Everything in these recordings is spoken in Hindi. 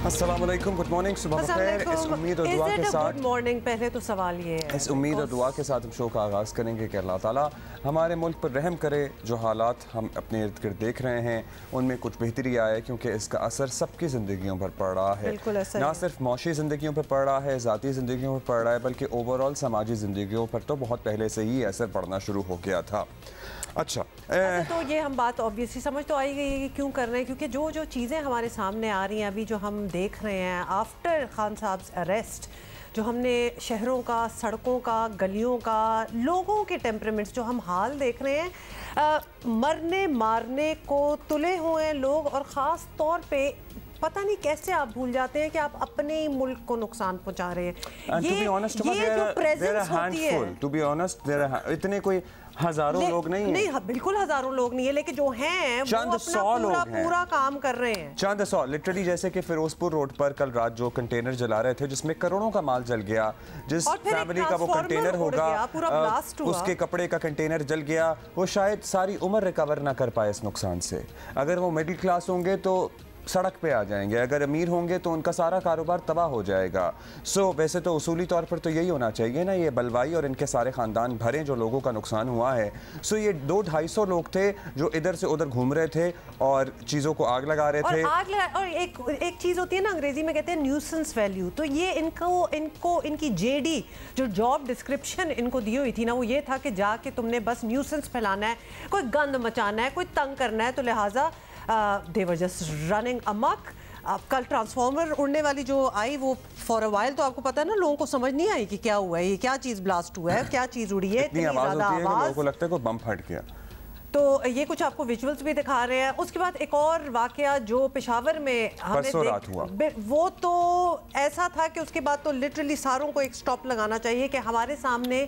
अस्सलाम वालेकुम, गुड मॉर्निंग, सुबह बखैर। इस उम्मीद और दुआ के साथ गुड मॉर्निंग पहले तो सवाल ये है, इस उम्मीद और दुआ के साथ हम शो का आगाज़ करेंगे कि अल्लाह ताला हमारे मुल्क पर रहम करे। जो हालात हम अपने इर्द गिर्द देख रहे हैं उनमें कुछ बेहतरी आए, क्योंकि इसका असर सबकी ज़िंदगियों पर पड़ रहा है। ना सिर्फ मौशी ज़िंदगियों पर पड़ रहा है, ज़ाती ज़िंदगियों पर पड़ रहा है, बल्कि ओवरऑल समाजी ज़िंदगियों पर तो बहुत पहले से ही असर पड़ना शुरू हो गया था। अच्छा, तो ये हम बात ऑब्वियसली समझ तो आई गई है कि क्यों कर रहे हैं, क्योंकि जो चीज़ें हमारे सामने आ रही हैं अभी, जो हम देख रहे हैं आफ्टर खान साहब अरेस्ट, जो हमने शहरों का, सड़कों का, गलियों का, लोगों के टेम्परामेंट्स जो हम हाल देख रहे हैं, मरने मारने को तुले हुए हैं लोग। और ख़ास तौर पे पता नहीं कैसे आप भूल जाते हैं कि आप अपने ही मुल्क को नुकसान पहुंचा रहे हैं। ये जो प्रेजेंस होती है, टू बी ऑनेस्ट, इतने कोई हजारों लोग नहीं नहीं, बिल्कुल हजारों लोग नहीं है, लेकिन जो हैं वो अपना पूरा काम कर रहे हैं। चंद सौ, लिटरली, जैसे कि फिरोजपुर रोड पर कल रात जो कंटेनर जला रहे थे जिसमें करोड़ों का माल जल गया, जिस फैमिली का वो कंटेनर होगा उसके कपड़े का कंटेनर जल गया, वो शायद सारी उम्र रिकवर ना कर पाए इस नुकसान से। अगर वो मिडिल क्लास होंगे तो सड़क पे आ जाएंगे, अगर अमीर होंगे तो उनका सारा कारोबार तबाह हो जाएगा। वैसे तो उसूली तौर पर तो यही होना चाहिए ना, ये बलवाई और इनके सारे ख़ानदान भरे जो लोगों का नुकसान हुआ है। ये 200-250 लोग थे जो इधर से उधर घूम रहे थे और चीज़ों को आग लगा रहे थे। और एक चीज़ होती है ना, अंग्रेजी में कहते हैं न्यूसेंस वैल्यू। तो ये इनकी जेडी जो जॉब डिस्क्रिप्शन इनको दी हुई थी ना, वो ये था कि जाके तुमने बस न्यूसेंस फैलाना है, कोई गंद मचाना है, कोई तंग करना है। तो लिहाजा they were just running amok। कल ट्रांसफॉर्मर उड़ने वाली जो आई, वो फॉर अ वाइल तो आपको पता है ना, लोगों को समझ नहीं आई कि क्या हुआ है, ये क्या चीज़ ब्लास्ट हुआ है, क्या चीज़ उड़ी है, इतनी आवाज़ होती है कि लोगों को लगता है कोई बम फट गया। तो ये कुछ आपको विजुअल्स भी दिखा रहे हैं। उसके बाद एक और वाकया जो पेशावर में हमने रात हुआ, वो तो ऐसा था कि उसके बाद तो लिटरली सारों को एक स्टॉप लगाना चाहिए कि हमारे सामने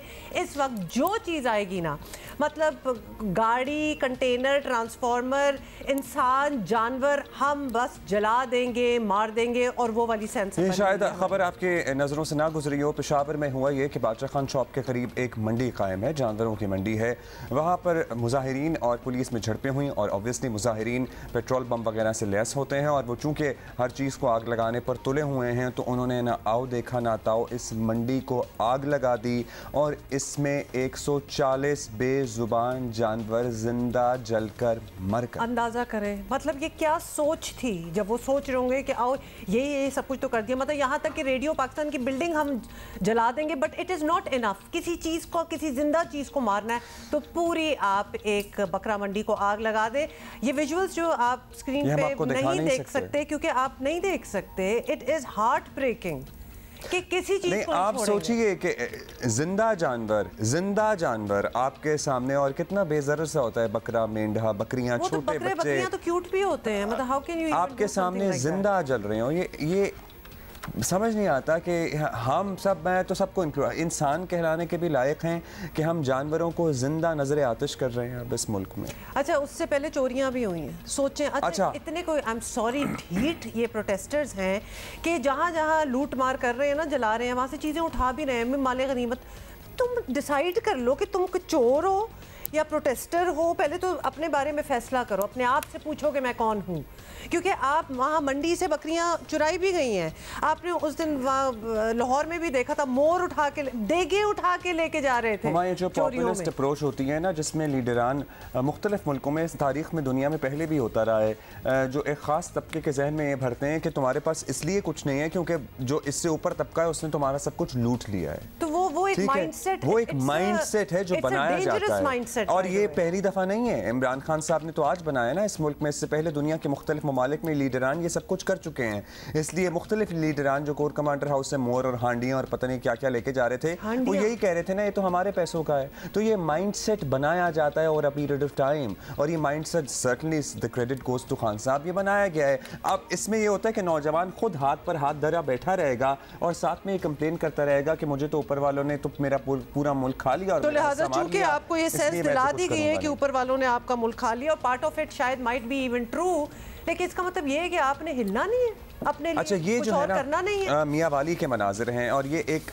इस वक्त जो चीज़ आएगी ना, मतलब गाड़ी, कंटेनर, ट्रांसफॉर्मर, इंसान, जानवर, हम बस जला देंगे, मार देंगे। और वो वाली सेंस ये शायद खबर आपके नज़रों से ना गुजरी हो। पेशावर में हुआ ये कि बादशाह खान चौक के करीब एक मंडी कायम है, जानवरों की मंडी है। वहाँ पर मुजाहिरीन और पुलिस में झड़पें हुई और ऑब्वियसली मुजाहिरीन पेट्रोल बम वगैरह से लैस होते हैं और वो चूंकि हर चीज़ को आग लगाने पर तुले हुए हैं, तो उन्होंने ना आओ देखा ना ताओ इस मंडी को आग लगा दी और इसमें 140 बेजुबान जानवर जिंदा जलकर मर गए। अंदाज़ा करें, मतलब ये क्या सोच थी जब वो सोच रहे होंगे कि आओ ये सब कुछ तो कर दिया। मतलब यहाँ तक कि रेडियो पाकिस्तान की बिल्डिंग हम जला देंगे, but it is not enough. किसी चीज़ को, किसी जिंदा चीज़ को मारना है तो पूरी आप एक बकरा मंडी को आग लगा दे। ये विजुअल्स जो आप स्क्रीन पे नहीं देख सकते क्योंकि आप नहीं देख सकते, इट इज हार्ट ब्रेकिंग कि किसी चीज को आप सोचिए कि जिंदा जानवर आपके सामने, और कितना बेज़र सा होता है बकरा, मेंढा, बकरियां, छोटे बच्चे, बकरियां तो क्यूट भी होते हैं। मतलब हाउ कैन यू आपके सामने जिंदा जल रहे हो। ये समझ नहीं आता कि हम सब, मैं तो सबको इंसान कहलाने के भी लायक हैं कि हम जानवरों को जिंदा नजर आतिश कर रहे हैं अब इस मुल्क में। अच्छा, उससे पहले चोरियां भी हुई हैं, सोचें। अच्छा, इतने कोई, आई एम सॉरी, ढीठ ये प्रोटेस्टर्स हैं कि जहाँ जहाँ लूट मार कर रहे हैं ना, जला रहे हैं, वहाँ से चीज़ें उठा भी रहे हैं, माले गनीमत। तुम डिसाइड कर लो कि तुम चोर हो या प्रोटेस्टर हो। पहले तो अपने बारे में फैसला करो, अपने आप से पूछो कि मैं कौन हूँ। क्योंकि आप वहाँ मंडी से बकरियाँ चुराई भी गई हैं। आपने उस दिन वहाँ लाहौर में भी देखा था, मोर उठा के, देगे उठा के लेके जा रहे थे। हमारी जो पॉपुलिस्ट अप्रोच होती है ना, जिसमें लीडरान मुख्तलिफ मुल्कों में, इस तारीख में, दुनिया में पहले भी होता रहा है, जो एक ख़ास तबके के जहन में ये भरते हैं कि तुम्हारे पास इसलिए कुछ नहीं है क्योंकि जो इससे ऊपर तबका है उसने तुम्हारा सब कुछ लूट लिया है। तो वो एक माइंडसेट है जो बनाया जाता है। और ये पहली दफ़ा नहीं है, इमरान खान साहब ने तो आज बनाया ना इस मुल्क में। इससे पहले दुनिया के मुख्तलिफ ममालिक में लीडरान ये सब कुछ कर चुके हैं। इसलिए मुख्तलिफ लीडरान जो कोर कमांडर हाउस से मोर और हांडियाँ और पता नहीं क्या क्या लेके जा रहे थे, वो यही कह रहे थे ना, ये तो हमारे पैसों का है। तो ये माइंडसेट बनाया जाता है over a period of time, और ये mindset certainly the credit goes to Khan साहब, ये बनाया गया है। अब इसमें ये होता है कि नौजवान खुद हाथ पर हाथ धरा बैठा रहेगा और साथ में ये कंप्लेन करता रहेगा कि मुझे तो ऊपर वालों ने तो मेरा पूरा मुल्क खा लिया। तो लिहाजा चूंकि आपको ये सेंस दिला दी गई है कि ऊपर वालों ने आपका मुल्क खा लिया, और पार्ट ऑफ इट शायद माइट बी इवन ट्रू, लेकिन इसका मतलब ये है कि आपने हिलना नहीं है अपने लिए। अच्छा, ये कुछ जो और करना नहीं है। मियां वाली के मनाजिर हैं, और ये एक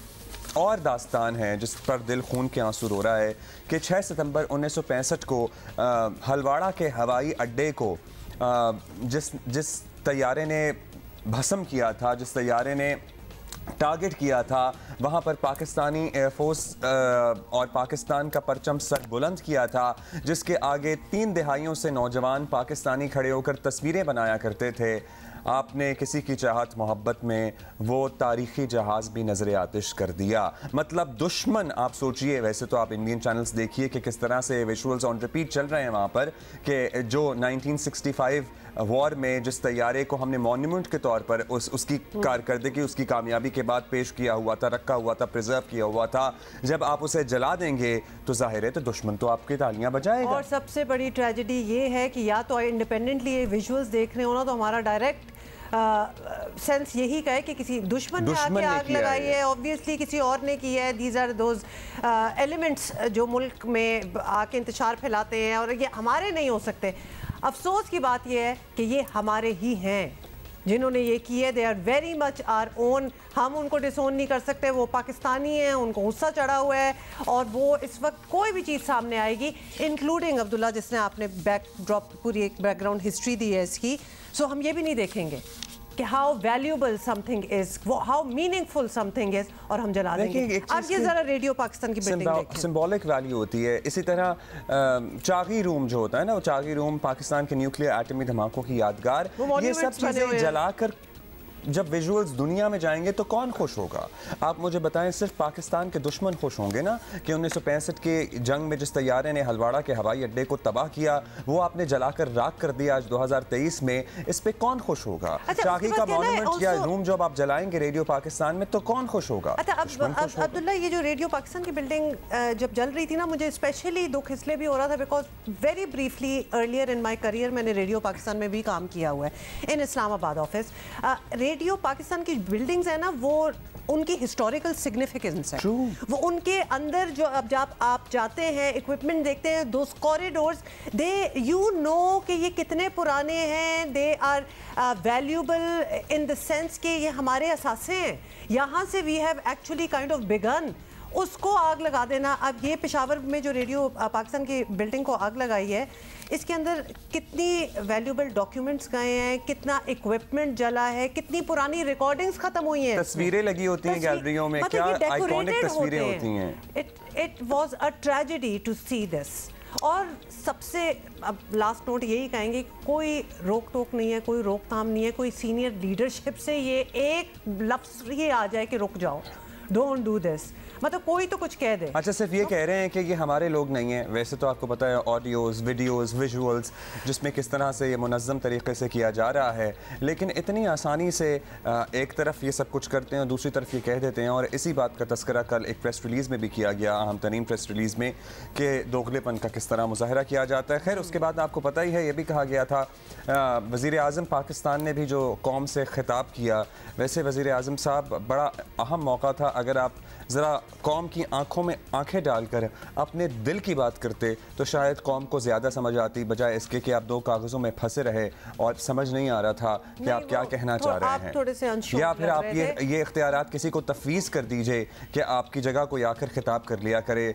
और दास्तान है जिस पर दिल खून के आंसू रो रहा है कि 6 सितंबर 1965 को हलवाड़ा के हवाई अड्डे को जिस तैयारे ने भस्म किया था, जिस तैयारे ने टारगेट किया था, वहाँ पर पाकिस्तानी एयरफोर्स और पाकिस्तान का परचम सर बुलंद किया था, जिसके आगे 3 दहाइयों से नौजवान पाकिस्तानी खड़े होकर तस्वीरें बनाया करते थे। आपने किसी की चाहत मोहब्बत में वो तारीख़ी जहाज़ भी नज़र आतिश कर दिया। मतलब दुश्मन, आप सोचिए, वैसे तो आप इंडियन चैनल्स देखिए कि किस तरह से विजुअल्स ऑन रिपीट चल रहे हैं वहाँ पर, कि जो 1965 वॉर में जिस तैयारे को हमने मॉन्यूमेंट के तौर पर उसकी कारकर्दगी, उसकी कामयाबी के बाद पेश किया हुआ था, रखा हुआ था, प्रिजर्व किया हुआ था, जब आप उसे जला देंगे तो जाहिर है तो दुश्मन तो आपकी तालियां बजाएगा। और सबसे बड़ी ट्रेजेडी ये है कि या तो इंडिपेंडेंटली विजुअल्स देख रहे हो ना, तो हमारा डायरेक्ट सेंस यही कहे कि किसी दुश्मन ने आके आग लगाई है, ऑब्वियसली किसी और ने की है। दीज आर दोज एलिमेंट्स जो मुल्क में आके इंतशार फैलाते हैं, और ये हमारे नहीं हो सकते। अफसोस की बात यह है कि ये हमारे ही हैं जिन्होंने ये की है। They are very much our own. हम उनको डिसोन नहीं कर सकते, वो पाकिस्तानी हैं, उनको गुस्सा चढ़ा हुआ है, और वो इस वक्त कोई भी चीज़ सामने आएगी, इंक्लूडिंग अब्दुल्ला, जिसने आपने बैकड्रॉप पूरी एक बैकग्राउंड हिस्ट्री दी है इसकी। सो हम ये भी नहीं देखेंगे कि how valuable something is, how meaningful something is, और हम जला देंगे। अब ये जरा रेडियो पाकिस्तान की बिल्डिंग देखें, सिंबॉलिक वैल्यू होती है। इसी तरह चागी रूम जो होता है ना, वो चागी रूम पाकिस्तान के न्यूक्लियर एटमी धमाकों की यादगार, ये सब चीजें जलाकर जब विजुअल्स दुनिया में जाएंगे तो कौन खुश होगा? आप मुझे बताएं, सिर्फ पाकिस्तान के दुश्मन खुश होंगे ना कि 1965 के जंग में जिस तैयारे ने हलवाड़ा के हवाई अड्डे को तबाह किया, वो आपने जलाकर राख कर दिया आज 2023 में, इस पे कौन खुश होगा? चाकी का मॉन्यूमेंट या रूम जब आप जलाएंगे रेडियो पाकिस्तान में तो कौन खुश होगा? अच्छा अब्दुल्ला, ये जो रेडियो पाकिस्तान की बिल्डिंग जब जल रही थी ना, मुझे स्पेशली दुख इसलिए भी हो रहा था because very briefly earlier in my career मैंने रेडियो पाकिस्तान में भी काम किया हुआ है इन इस्लामाबाद ऑफिस। रेडियो पाकिस्तान की बिल्डिंग्स है ना, वो उनकी हिस्टोरिकल सिग्निफिकेंस है। वो उनके अंदर जो अब जब आप जाते हैं, इक्विपमेंट देखते हैं, those corridors, they you know कि ये कितने पुराने हैं। They are valuable in the sense कि ये हमारे असासे हैं, यहाँ से we have actually kind of begin. उसको आग लगा देना। अब ये पेशावर में जो रेडियो पाकिस्तान की बिल्डिंग को आग लगाई है, इसके अंदर कितनी वैल्यूबल डॉक्यूमेंट्स गए हैं, कितना इक्विपमेंट जला है, कितनी पुरानी रिकॉर्डिंग्स खत्म हुई हैं, तस्वीरें लगी होती हैं गैलरियों में, क्या आइकॉनिक तस्वीरें होती हैं। It was a tragedy to see this. और सबसे अब लास्ट नोट यही कहेंगे, कोई रोक टोक नहीं है, कोई रोकथाम नहीं है, कोई सीनियर लीडरशिप से ये एक लफ्ज़ ही आ जाए कि रुक जाओ, डोंट डू दिस, मतलब कोई तो कुछ कह दे। अच्छा, सिर्फ ये कह रहे हैं कि ये हमारे लोग नहीं हैं। वैसे तो आपको पता है ऑडियोज़, वीडियोज़, विजुअल्स जिसमें किस तरह से ये मुनज़्ज़म तरीके से किया जा रहा है, लेकिन इतनी आसानी से एक तरफ ये सब कुछ करते हैं और दूसरी तरफ ये कह देते हैं। और इसी बात का तस्करा कल एक प्रेस रिलीज़ में भी किया गया, अहम तरीन प्रेस रिलीज़ में, कि दोगलेपन का किस तरह मुजाहरा किया जाता है। खैर, उसके बाद आपको पता ही है, ये भी कहा गया था, वज़ीर आज़म पाकिस्तान ने भी जो कौम से खिताब किया, वैसे वज़ीर आज़म साहब बड़ा अहम मौका था, अगर आप ज़रा कौम की आंखों में आंखें डालकर अपने दिल की बात करते तो शायद कौम को ज़्यादा समझ आती, बजाय इसके कि आप दो कागज़ों में फंसे रहे और समझ नहीं आ रहा था कि आप क्या कहना चाह रहे हैं, या फिर आप ये इख्तियारात किसी को तफवीज़ कर दीजिए कि आपकी जगह कोई आकर खिताब कर लिया करे।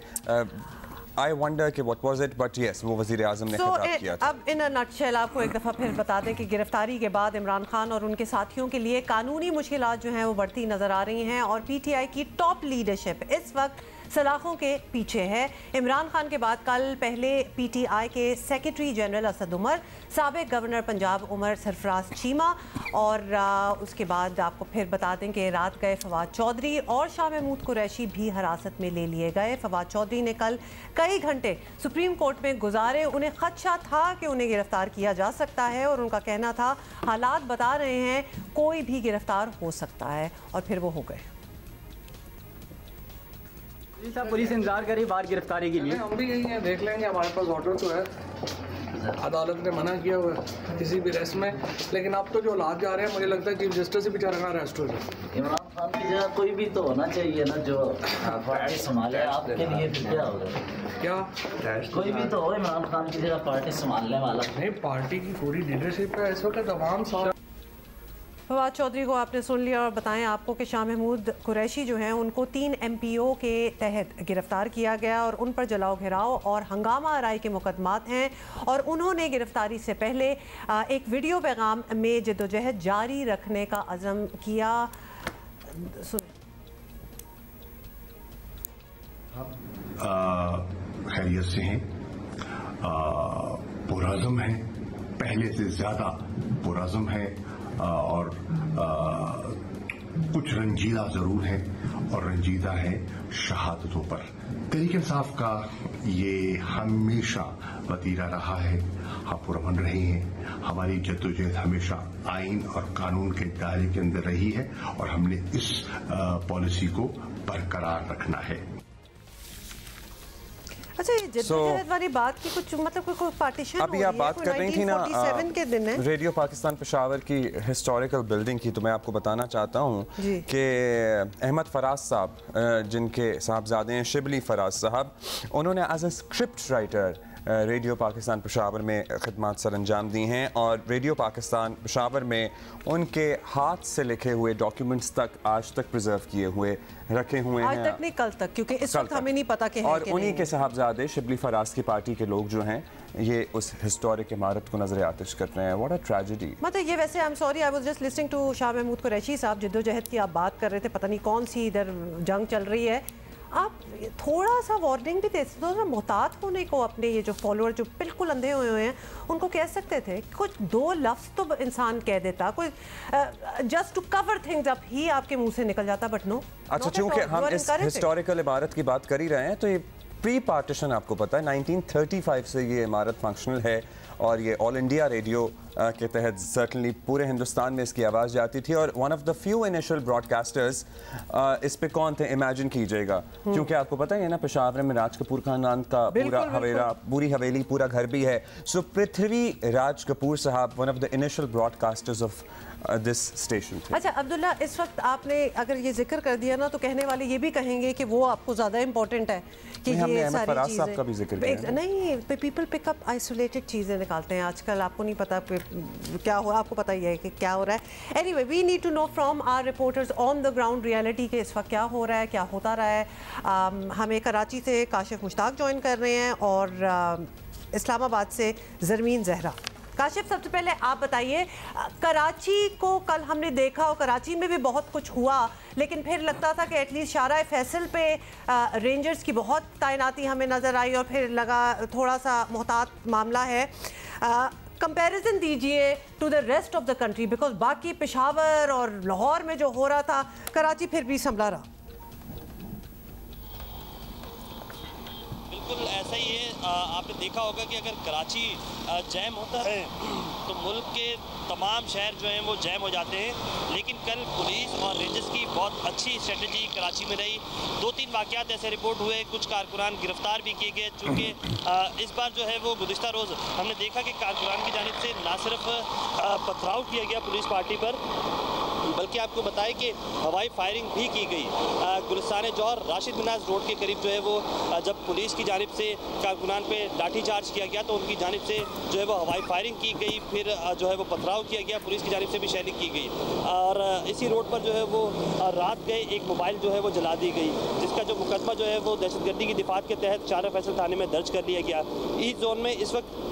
I wonder कि what was it, but yes, वो वज़ीर आज़म ने खिताब किया था। अब इन अ नटशेल आपको एक दफ़ा फिर बता दें कि गिरफ्तारी के बाद इमरान खान और उनके साथियों के लिए कानूनी मुश्किलात जो हैं वो बढ़ती नज़र आ रही हैं, और PTI की टॉप लीडरशिप इस वक्त सलाखों के पीछे है। इमरान खान के बाद कल पहले PTI के सेक्रेटरी जनरल असद उमर, साबिक गवर्नर पंजाब उमर सरफराज चीमा, और उसके बाद आपको फिर बता दें कि रात गए फवाद चौधरी और शाह महमूद कुरैशी भी हिरासत में ले लिए गए। फवाद चौधरी ने कल कई घंटे सुप्रीम कोर्ट में गुजारे। उन्हें खदशा था कि उन्हें गिरफ्तार किया जा सकता है, और उनका कहना था हालात बता रहे हैं कोई भी गिरफ्तार हो सकता है, और फिर वो हो गए। जी साहब, पुलिस इंतजार करी बाहर गिरफ्तारी के लिए। हम भी यही हैं, देख लेंगे, हमारे पास ऑर्डर तो है, अदालत ने मना किया हुआ है किसी भी रेस्ट में, लेकिन अब तो जो हालात जा रहे हैं, मुझे लगता है चीफ जस्टिस से बेचारा ना रेस्ट हो जाए। इमरान खान की जगह कोई भी तो होना चाहिए ना जो पार्टी संभाले। आपके लिए फिर क्या होगा? क्या कोई भी तो हो इमरान खान की जगह पार्टी संभालने वाला? नहीं, पार्टी की पूरी लीडरशिप है इस वक्त, तमाम फवाद चौधरी को आपने सुन लिया और बताएं आपको कि शाह महमूद कुरैशी जो हैं उनको 3 MPO के तहत गिरफ्तार किया गया और उन पर जलाओ घिराव और हंगामा आराई के मुकदमात हैं और उन्होंने गिरफ्तारी से पहले एक वीडियो पैगाम में जद्दोजहद जारी रखने का अज़म किया। खैरियत से हैं, पुराज़म है, पहले से ज़्यादा पुराज़म है और कुछ रंजीदा ज़रूर है और रंजीदा है शहादतों पर। तहरीक इंसाफ का ये हमेशा वतीरा रहा है, हम पुरअमन रहे हैं, हमारी जद्दोजहद हमेशा आइन और कानून के दायरे के अंदर रही है और हमने इस पॉलिसी को बरकरार रखना है। अच्छा, ये जद्दोजहद वाली बात की कुछ मतलब कोई पार्टीशन अभी आप बात कर रही थी ना 1947 के दिन है रेडियो पाकिस्तान पेशावर की हिस्टोरिकल बिल्डिंग की, तो मैं आपको बताना चाहता हूँ कि अहमद फराज साहब जिनके साहबजादे हैं शिबली फराज साहब, उन्होंने as a script writer radio Pakistan Peshawar में खिदमत सर अंजाम दी हैं और रेडियो पाकिस्तान पेशावर में उनके हाथ से लिखे हुए डॉक्यूमेंट्स तक आज तक प्रिजर्व किए हुए रखे हुए हैं। आज तक नहीं, कल तक, क्योंकि इस वक्त हमें नहीं पता कि है और उन्हीं के साहबजादे शिबली फराज की पार्टी के लोग जो हैं ये उस हिस्टोरिक इमारत को नजर आतिश कर रहे हैं। What a tragedy. मतलब ये वैसे I am sorry, I was just listening to Shah Mahmood Qureshi साहब, जद्दोजहद की आप बात कर रहे थे, पता नहीं कौन सी इधर जंग चल रही है, आप थोड़ा सा वार्निंग भी दे सकते, थोड़ा मोहतात होने को अपने ये जो फॉलोअर जो बिल्कुल अंधे हुए हैं उनको कह सकते थे। कुछ 2 लफ्ज़ तो इंसान कह देता, कोई just to cover things up ही आपके मुंह से निकल जाता, बट नो। अच्छा, चूंकि हम इस हिस्टोरिकल इमारत की बात कर ही रहे हैं तो ये प्री पार्टीशन आपको पता है 1935 से ये इमारत फंक्शनल है और ये ऑल इंडिया रेडियो के तहत सर्टनली पूरे हिंदुस्तान में इसकी आवाज़ जाती थी और one of the few initial broadcasters इस पे कौन थे इमेजिन कीजिएगा, क्योंकि आपको पता है ना पेशावर में राज कपूर खानदान का पूरी हवेली पूरा घर भी है। सो पृथ्वी राज कपूर साहब one of the initial broadcasters of this station थे। अच्छा अब्दुल्ला, इस वक्त आपने अगर ये जिक्र कर दिया ना तो कहने वाले ये भी कहेंगे कि वो आपको ज़्यादा इंपॉर्टेंट है कि ये सारी चीज़ें का भी जिक्र किया नहीं, पीपल पिकअप आइसोलेटेड चीज़ें निकालते हैं आजकल, आपको नहीं पता क्या हो, आपको पता ही है कि क्या हो रहा है। Anyway, we need to know from our reporters on the ground reality के इस वक्त क्या हो रहा है, क्या होता रहा है। हमें कराची से काशिफ मुश्ताक ज्वाइन कर रहे हैं और इस्लामाबाद से ज़रमीन जहरा। काशिफ, सबसे पहले आप बताइए, कराची को कल हमने देखा और कराची में भी बहुत कुछ हुआ, लेकिन फिर लगता था कि एटलीस्ट शाहराह फैसल पे रेंजर्स की बहुत तैनाती हमें नज़र आई और फिर लगा थोड़ा सा मोहतात मामला है। कंपैरिजन दीजिए to the rest of the country, because बाकी पेशावर और लाहौर में जो हो रहा था, कराची फिर भी संभला रहा। बिल्कुल ऐसा ही है। आपने देखा होगा कि अगर कराची जैम होता है तो मुल्क के तमाम शहर जो हैं वो जैम हो जाते हैं, लेकिन कल पुलिस और रेंजर्स की बहुत अच्छी स्ट्रेटजी कराची में रही। 2-3 वाक़यात ऐसे रिपोर्ट हुए, कुछ कारकुनान गिरफ्तार भी किए गए, चूँकि इस बार जो है वो गुज़िश्ता रोज़ हमने देखा कि कारकुनान की जानिब से ना सिर्फ पथराव किया गया पुलिस पार्टी पर, बल्कि आपको बताएं कि हवाई फायरिंग भी की गई। गुलिस्तान जौहर राशिद मिनाज रोड के करीब जो है वो जब पुलिस की जानिब से कारकुनान पे लाठीचार्ज किया गया तो उनकी जानिब से जो है वो हवाई फायरिंग की गई, फिर जो है वो पथराव किया गया, पुलिस की जानिब से भी शेलिंग की गई और इसी रोड पर जो है वो रात गए एक मोबाइल जो है वो जला दी गई, जिसका जो मुकदमा जो है वो दहशतगर्दी की दिफात के तहत शाहराह फैसल थाने में दर्ज कर लिया गया। इस जोन में इस वक्त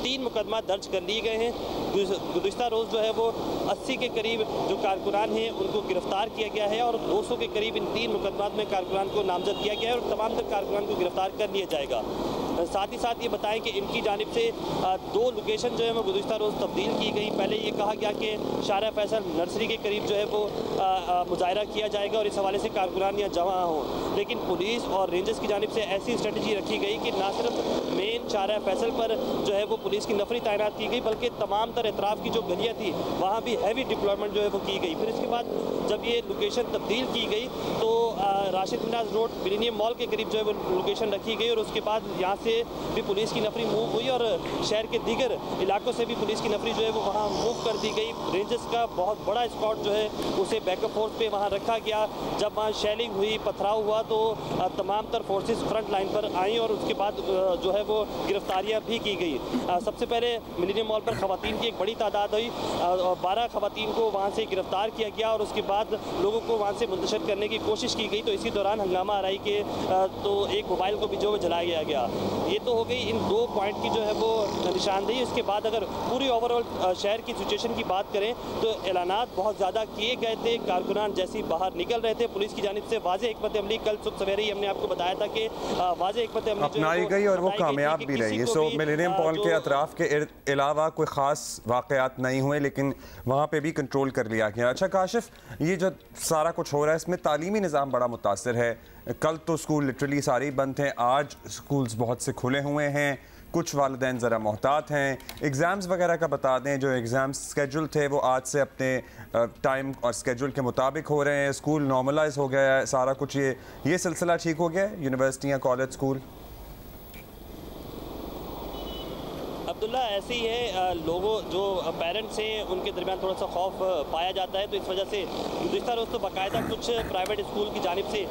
3 मुकदमा दर्ज कर लिए गए हैं। गुज़िश्ता रोज़ जो है वो 80 के करीब जो कारकुनान हैं उनको गिरफ्तार किया गया है और 200 के करीब इन 3 मुकदमात में कारकुनान को नामजद किया गया है और तमाम तर कारकुनान को गिरफ्तार कर लिया जाएगा। साथ ही साथ ये बताएं कि इनकी जानिब से 2 लोकेशन जो है वो गुज़िश्ता रोज़ तब्दील की गई। पहले ये कहा गया कि शाहराह फैसल नर्सरी के करीब जो है वो मुजाहरा किया जाएगा और इस हवाले से कारकुनान यहाँ जमा हों, लेकिन पुलिस और रेंजर्स की जानिब से ऐसी स्ट्रेटजी रखी गई कि ना सिर्फ मेन शाहराह फैसल पर जो है वो पुलिस की नफरी तैनात की गई, बल्कि तमाम तर एतराफ़ की जो गलियाँ थी वहाँ भी हैवी डिप्लॉयमेंट जो है वो की गई। फिर इसके बाद जब ये लोकेशन तब्दील की गई तो Rashid Minhas road millennium mall के करीब जो है वो लोकेशन रखी गई और उसके बाद यहाँ से से भी पुलिस की नफरी मूव हुई और शहर के दीगर इलाकों से भी पुलिस की नफरी जो है वो वहाँ मूव कर दी गई। रेंजर्स का बहुत बड़ा स्क्वाड जो है उसे बैकअप फोर्स पे वहाँ रखा गया। जब वहाँ शेलिंग हुई, पथराव हुआ तो तमाम तर फोर्सेस फ्रंट लाइन पर आई और उसके बाद जो है वो गिरफ्तारियाँ भी की गई। सबसे पहले मिलेनियम मॉल पर खवातीन की एक बड़ी तादाद हुई, 12 खवातीन को वहाँ से गिरफ्तार किया गया और उसके बाद लोगों को वहाँ से मुंतशिर करने की कोशिश की गई। तो इसी दौरान हंगामा आराई के तो एक मोबाइल को भी जो जलाया गया। ये तो हो गई इन 2 पॉइंट की जो है वो निशानदेही। इसके बाद अगर पूरी ओवरऑल शहर की सिचुएशन की बात करें तो ऐलानात बहुत ज़्यादा किए गए थे। कारकुनान जैसे बाहर निकल रहे थे, पुलिस की जानिब से वाज़ेह हिकमत अमली कल सुबह सवेरे ही हमने आपको बताया था कि वाज़ेह हिकमत अमली अपनाई गई और वो कामयाब भी रही। सो मिलेनियम मॉल के अतराफ के अलावा कोई ख़ास वाक़यात नहीं हुए, लेकिन वहाँ पे भी कंट्रोल कर लिया गया। अच्छा काशिफ, ये जो सारा कुछ हो रहा है इसमें तालीमी निज़ाम बड़ा मुतासर है। कल तो स्कूल लिटरली सारे ही बंद थे, आज स्कूल्स बहुत से खुले हुए हैं। कुछ वालिदैन ज़रा मोहतात हैं। एग्ज़ाम्स वगैरह का बता दें, जो एग्ज़ाम स्केजुल थे वो आज से अपने टाइम और स्केजुल के मुताबिक हो रहे हैं। स्कूल नॉर्मलाइज हो गया है सारा कुछ, ये सिलसिला ठीक हो गया है यूनिवर्सिटियाँ, कॉलेज, स्कूल? अब्दुल्ला ऐसे ही है, लोगों जो पेरेंट्स हैं उनके दरमियान थोड़ा सा खौफ पाया जाता है। तो इस वजह से गुज़िश्ता रोज़ तो बाकायदा कुछ प्राइवेट स्कूल की जानिब से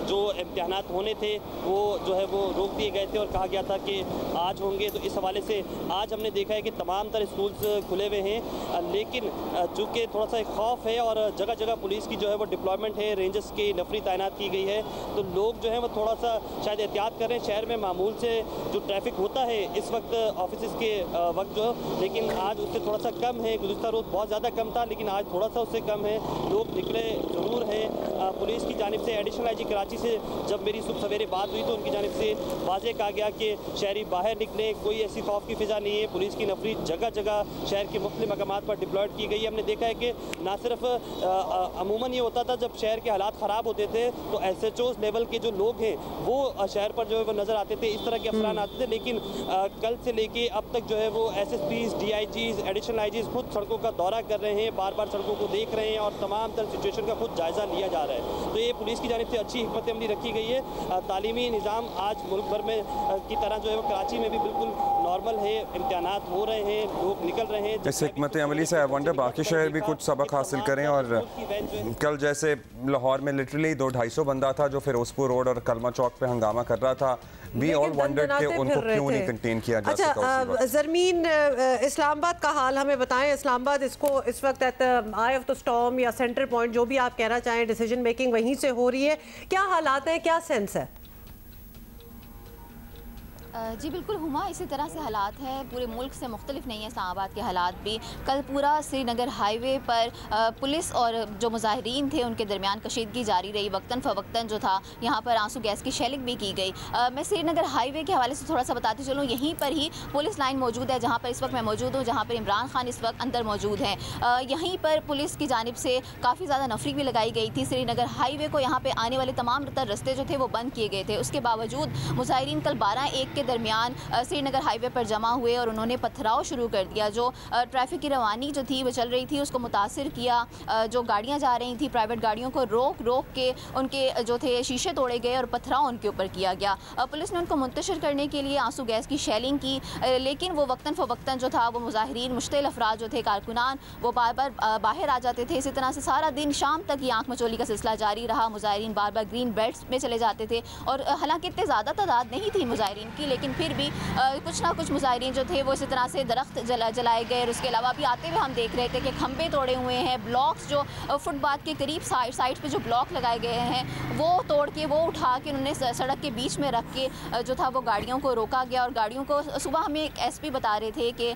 जो इम्तिहानात होने थे वो जो है वो रोक दिए गए थे और कहा गया था कि आज होंगे। तो इस हवाले से आज हमने देखा है कि तमाम तर स्कूल्स खुले हुए हैं, लेकिन चूँकि थोड़ा सा खौफ है और जगह जगह पुलिस की जो है वो डिप्लॉयमेंट है, रेंजर्स की नफरी तैनात की गई है, तो लोग जो है वो थोड़ा सा शायद एहतियात कर रहे हैं। शहर में मामूल से जो ट्रैफिक होता है इस वक्त ऑफिस के वक्त जो, लेकिन आज उससे थोड़ा सा कम है। गुज़िश्ता रोज़ बहुत ज़्यादा कम था, लेकिन आज थोड़ा सा उससे कम है। लोग निकले ज़रूर हैं। पुलिस की जानिब से एडिशनल आईजी कराची से जब मेरी सुबह सवेरे बात हुई तो उनकी जानिब से वाज़ेह कहा गया कि शहरी बाहर निकले, कोई ऐसी खौफ की फ़िज़ा नहीं है। पुलिस की नफरी जगह जगह शहर के मुख्तलिफ मकामात पर डिप्लॉयड की गई है। हमने देखा है कि ना सिर्फ अमूमन ये होता था जब शहर के हालात ख़राब होते थे तो SHOs लेवल के जो लोग हैं वो शहर पर जो है वो नज़र आते थे, इस तरह के अफरान आते थे, लेकिन कल से लेके अब तक जो है वो SSPs, DIGs, एडिशनल IGs खुद सड़कों का दौरा कर रहे हैं, बार बार सड़कों को देख रहे हैं और तमाम तर सिचुएशन का खुद जायज़ा लिया जा रहा है। तो ये पुलिस की जानिब से अच्छी हिकमत अमली रखी गई है। तालीमी निज़ाम आज मुल्क भर में की तरह जो है वो कराची में भी बिल्कुल नॉर्मल है, इम्तिहानात हो रहे हैं, लोग निकल रहे हैं। इस हिकमत अमली से आई वंडर बाकी शहर भी कुछ सबक हासिल करें। और कल जैसे लाहौर में लिटरली 200-250 बंदा था जो फिरोजपुर रोड और कलमा चौक पे हंगामा कर रहा था। वी ऑल वंडर्ड कि उनको क्यों नहीं कंटेन किया जा सका। अच्छा ज़रमीन, इस्लामाबाद का हाल हमें बताएं। इस्लामाबाद इसको इस वक्त at eye of the storm या सेंटर पॉइंट जो भी आप कहना चाहें, डिसीजन मेकिंग वहीं से हो रही है, क्या हालात हैं, क्या सेंस है? जी बिल्कुल हुमा, इसी तरह से हालात हैं, पूरे मुल्क से मुख्तलिफ नहीं है इस्लामाबाद के हालात भी। कल पूरा श्रीनगर हाईवे पर पुलिस और जो मुजाहिरीन थे उनके दरमियान कशीदगी जारी रही। वक्तन फ़वक्तन जो था यहाँ पर आंसू गैस की शेलिंग भी की गई। मैं श्रीनगर हाईवे के हवाले से थोड़ा सा बताती चलूँ। यहीं पर ही पुलिस लाइन मौजूद है जहाँ पर इस वक्त मैं मौजूद हूँ, जहाँ पर इमरान खान इस वक्त अंदर मौजूद हैं। यहीं पर पुलिस की जानिब से काफ़ी ज़्यादा नफरी भी लगाई गई थी। श्रीनगर हाईवे को यहाँ पर आने वाले तमाम रस्ते जो थे वो बंद किए गए थे। उसके बावजूद मुजाहिरीन कल 12-1 के दरमियान श्रीनगर हाईवे पर जमा हुए और उन्होंने पथराव शुरू कर दिया। जो ट्रैफिक की रवानी जो थी वो चल रही थी उसको मुतासिर किया। जो गाड़ियां जा रही थी प्राइवेट गाड़ियों को रोक रोक के उनके जो थे शीशे तोड़े गए और पथराव उनके ऊपर किया गया। पुलिस ने उनको मुंतशिर करने के लिए आंसू गैस की शेलिंग की, लेकिन वो वक्तन फ़वक्तन जो था वो मुजाहिरीन मुश्तिल अफराद जो थे कारकुनान वो बार बार बाहर आ जाते थे। इसी तरह से सारा दिन शाम तक ये आँख मचोली का सिलसिला जारी रहा। मुजाहिरीन बार बार ग्रीन बेल्ट्स में चले जाते थे और हालांकि इतने ज़्यादा तादाद नहीं थी मुजाहिरीन की, लेकिन फिर भी कुछ ना कुछ मुजाहिरीन जो थे वो इसी तरह से दरख्त जलाए गए। और उसके अलावा भी आते हुए हम देख रहे थे कि खंबे तोड़े हुए हैं, ब्लॉक्स जो फुटपाथ के करीब साइड पे जो ब्लॉक लगाए गए हैं वो तोड़ के वो उठा के उन्होंने सड़क के बीच में रख के जो था वो गाड़ियों को रोका गया। और गाड़ियों को सुबह हमें एक SP बता रहे थे कि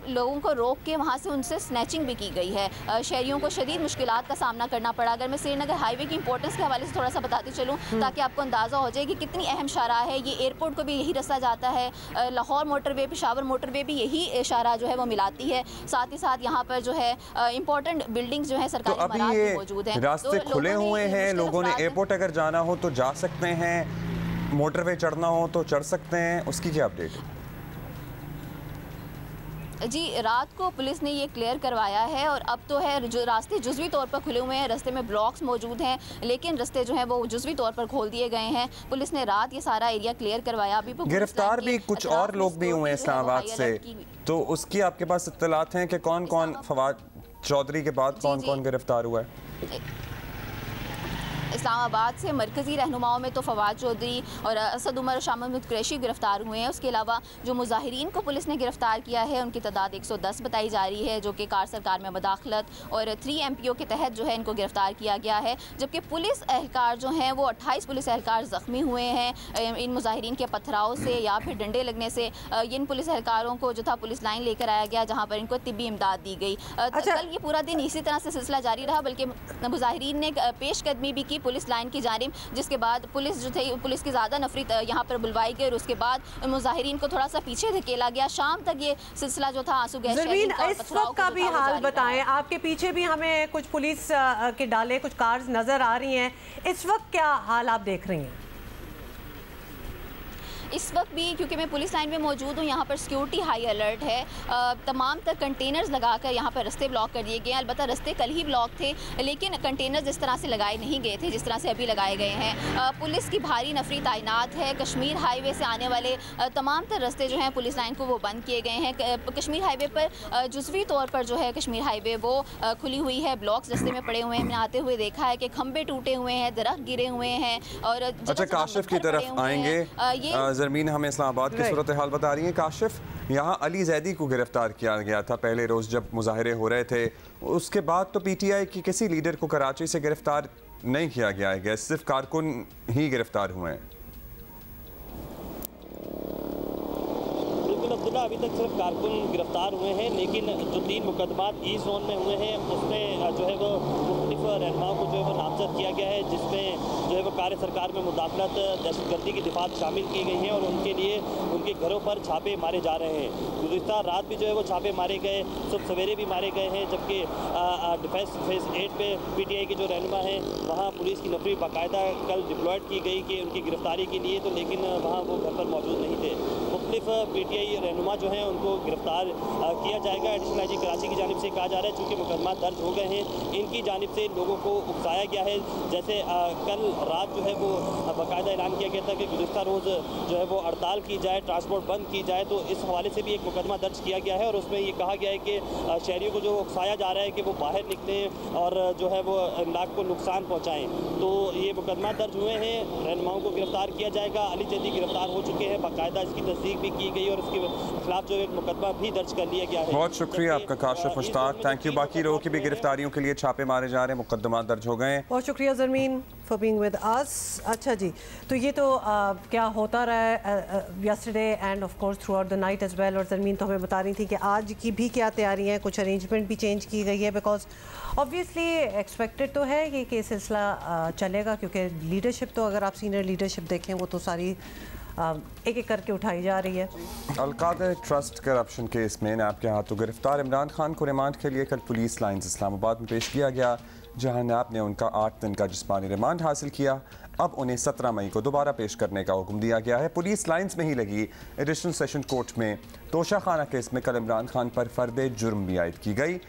लोगों को रोक के वहाँ से उनसे स्नैचिंग भी की गई है। शहरियों को शदीद मुश्किलात का सामना करना पड़ा। अगर मैं श्रीनगर हाईवे की इंपॉर्टेंस के हवाले से थोड़ा सा बताती चलूँ ताकि आपको अंदाज़ा हो जाए कि कितनी अहम शाहराह है। ये एयरपोर्ट को भी यही रास्ता जाता है, लाहौर मोटरवे, पेशावर मोटरवे भी यही शाहराह जो है वो मिलाती है। साथ ही साथ यहाँ पर जो है इंपॉर्टेंट बिल्डिंग्स जो है सरकारी इमारत भी मौजूद हैं। रास्ते खुले हुए हैं, लोगों ने एयरपोर्ट अगर जाना हो तो जा सकते हैं, मोटरवे चढ़ना हो तो चढ़ सकते हैं। उसकी क्या अपडेट है? जी, रात को पुलिस ने ये क्लियर करवाया है और अब तो है जो रास्ते जुज़वी तौर पर खुले हुए हैं, रास्ते में ब्लॉक्स मौजूद हैं, लेकिन रास्ते जो हैं वो जुज़वी तौर पर खोल दिए गए हैं। पुलिस ने रात ये सारा एरिया क्लियर करवाया। अभी गिरफ्तार भी कुछ और लोग भी हुए हैं इस्लामाबाद से, तो उसकी आपके पास इत्तलात हैं कि कौन कौन फवाद चौधरी के बाद कौन कौन गिरफ्तार हुआ है? इस्लामाबाद से मरकज़ी रहनुमाओं में तो फवाद चौधरी और असद उमर और शाह महमूद कुरैशी गिरफ्तार हुए हैं। उसके अलावा जो मुजाहिरीन को पुलिस ने गिरफ्तार किया है उनकी तादाद 110 बताई जा रही है, जो कि कार सरकार में मदाखलत और 3 MPO के तहत जो है इनको गिरफ्तार किया गया है। जबकि पुलिस एहलकार जो हैं वो 28 पुलिस एहलकार ज़ख्मी हुए हैं इन मुजाहिरीन के पथराव से या फिर डंडे लगने से। इन पुलिस एहलकारों को जो था पुलिस लाइन लेकर आया गया, जहाँ पर इनको तिब्बी इमदाद दी गई। कल ये पूरा दिन इसी तरह से सिलसिला जारी रहा, बल्कि मुजाहिरीन ने पेशकदमी भी की पुलिस लाइन की जानिब, जिसके बाद पुलिस जो थी पुलिस की ज़्यादा नफरत यहाँ पर बुलवाई गई और उसके बाद मुजाहिरीन को थोड़ा सा पीछे धकेला गया। शाम तक ये सिलसिला जो था आंसू गैस इस वक्त का भी हाल बताएं। आपके पीछे भी हमें कुछ पुलिस के डाले कुछ कार्स नजर आ रही हैं, इस वक्त क्या हाल आप देख रही हैं? इस वक्त भी क्योंकि मैं पुलिस लाइन में मौजूद हूँ, यहाँ पर सिक्योरिटी हाई अलर्ट है। तमाम तर कंटेनर्स लगाकर यहाँ पर रास्ते ब्लॉक कर दिए गए हैं। अलबत्ता रास्ते कल ही ब्लॉक थे, लेकिन कंटेनर्स इस तरह से लगाए नहीं गए थे जिस तरह से अभी लगाए गए हैं। पुलिस की भारी नफरी तैनात है। कश्मीर हाईवे से आने वाले तमाम तर रास्ते जो हैं पुलिस लाइन को वो बंद किए गए हैं। कश्मीर हाईवे पर जुज़वी तौर पर जो है कश्मीर हाईवे वो खुली हुई है, ब्लॉक्स रास्ते में पड़े हुए हैं। मैंने आते हुए देखा है कि खंबे टूटे हुए हैं, दरख्त गिरे हुए हैं। और अच्छा, काशिफ की तरफ आएंगे। ज़रमीन हमें इस्लामाबाद की सूरत हाल बता रही है। काशिफ, यहाँ अली जैदी को गिरफ्तार किया गया था पहले रोज़ जब मुजाहरे हो रहे थे, उसके बाद तो PTI की किसी लीडर को कराची से गिरफ्तार नहीं किया गया है, सिर्फ कारकुन ही गिरफ्तार हुए हैं। अब्दुल्ला, अभी तक सिर्फ कारकुन गिरफ्तार हुए हैं, लेकिन जो 3 मुकदमात ईस्ट जोन में हुए हैं उसमें जो है वो मुख्तलिफ रहनुमाओं को जो है वो नामजद किया गया है, जिसमें जो है वो कार्य सरकार में मुदाखलत, दहशतगर्दी की दिफात शामिल की गई हैं और उनके लिए उनके घरों पर छापे मारे जा रहे हैं। गुज़िश्ता रात भी जो है वो छापे मारे गए, सुबह सवेरे भी मारे गए हैं। जबकि डिफेंस फेज़ 8 पे PTI के जो रहनुमा हैं वहाँ पुलिस की नफरी बाकायदा कल डिप्लॉयड की गई कि उनकी गिरफ्तारी के लिए, तो लेकिन वहाँ वो घर पर मौजूद नहीं थे। मुख्तलिफ PTI रहनुमा जो हैं उनको गिरफ्तार किया जाएगा। एडिशनल IG कराची की जानिब से कहा जा रहा है चूँकि मुकदमा दर्ज हो गए हैं, इनकी जानिब से लोगों को उकसाया गया है। जैसे कल रात जो है वो बाकायदा ऐलान किया गया था कि गुज़िश्ता रोज़ जो है वो हड़ताल की जाए, ट्रांसपोर्ट बंद की जाए, तो इस हवाले से भी एक मुकदमा दर्ज किया गया है और उसमें ये कहा गया है कि शहरियों को जो उकसाया जा रहा है कि वो बाहर निकलें और जो है वो इमलाक को नुकसान पहुँचाएँ। तो ये मुकदमा दर्ज हुए हैं, रहनुमाओं को गिरफ्तार किया जाएगा। अली जैदी गिरफ्तार हो चुके हैं, बाकायदा इसकी तस्दीक भी की गई और उसके खिलाफ जो एक मुकदमा भी दर्ज कर लिया गया है। बहुत शुक्रिया आपका काशिफ मुश्ताक, थैंक यू। बाकी लोगों की भी गिरफ्तारियों के लिए छापे मारे जा रहे हैं, मुकदमा दर्ज हो गए। बहुत शुक्रिया Zarmeen for being with us. अच्छा जी, तो ये तो क्या होता रहा है yesterday and of course throughout the night as well. और ज़रमीन तो हमें बता रही थी कि आज की भी क्या तैयारी है, कुछ अरेंजमेंट भी चेंज की गई है, बिकॉज ऑब्वियसली एक्सपेक्टेड तो है कि सिलसिला चलेगा, क्योंकि लीडरशिप तो अगर आप सीनियर लीडरशिप देखें वो तो सारी एक एक करके उठाई जा रही है। अलकादर ट्रस्ट करप्शन केस में नैब के हाथों गिरफ्तार इमरान खान को रिमांड के लिए कल पुलिस लाइन्स इस्लामाबाद में पेश किया गया, जहां नैब ने उनका 8 दिन का जिस्मानी रिमांड हासिल किया। अब उन्हें 17 मई को दोबारा पेश करने का हुक्म दिया गया है। पुलिस लाइन्स में ही लगी एडिशनल सेशन कोर्ट में तोशाखाना केस में कल इमरान खान पर फर्द जुर्म भी आयद की गई।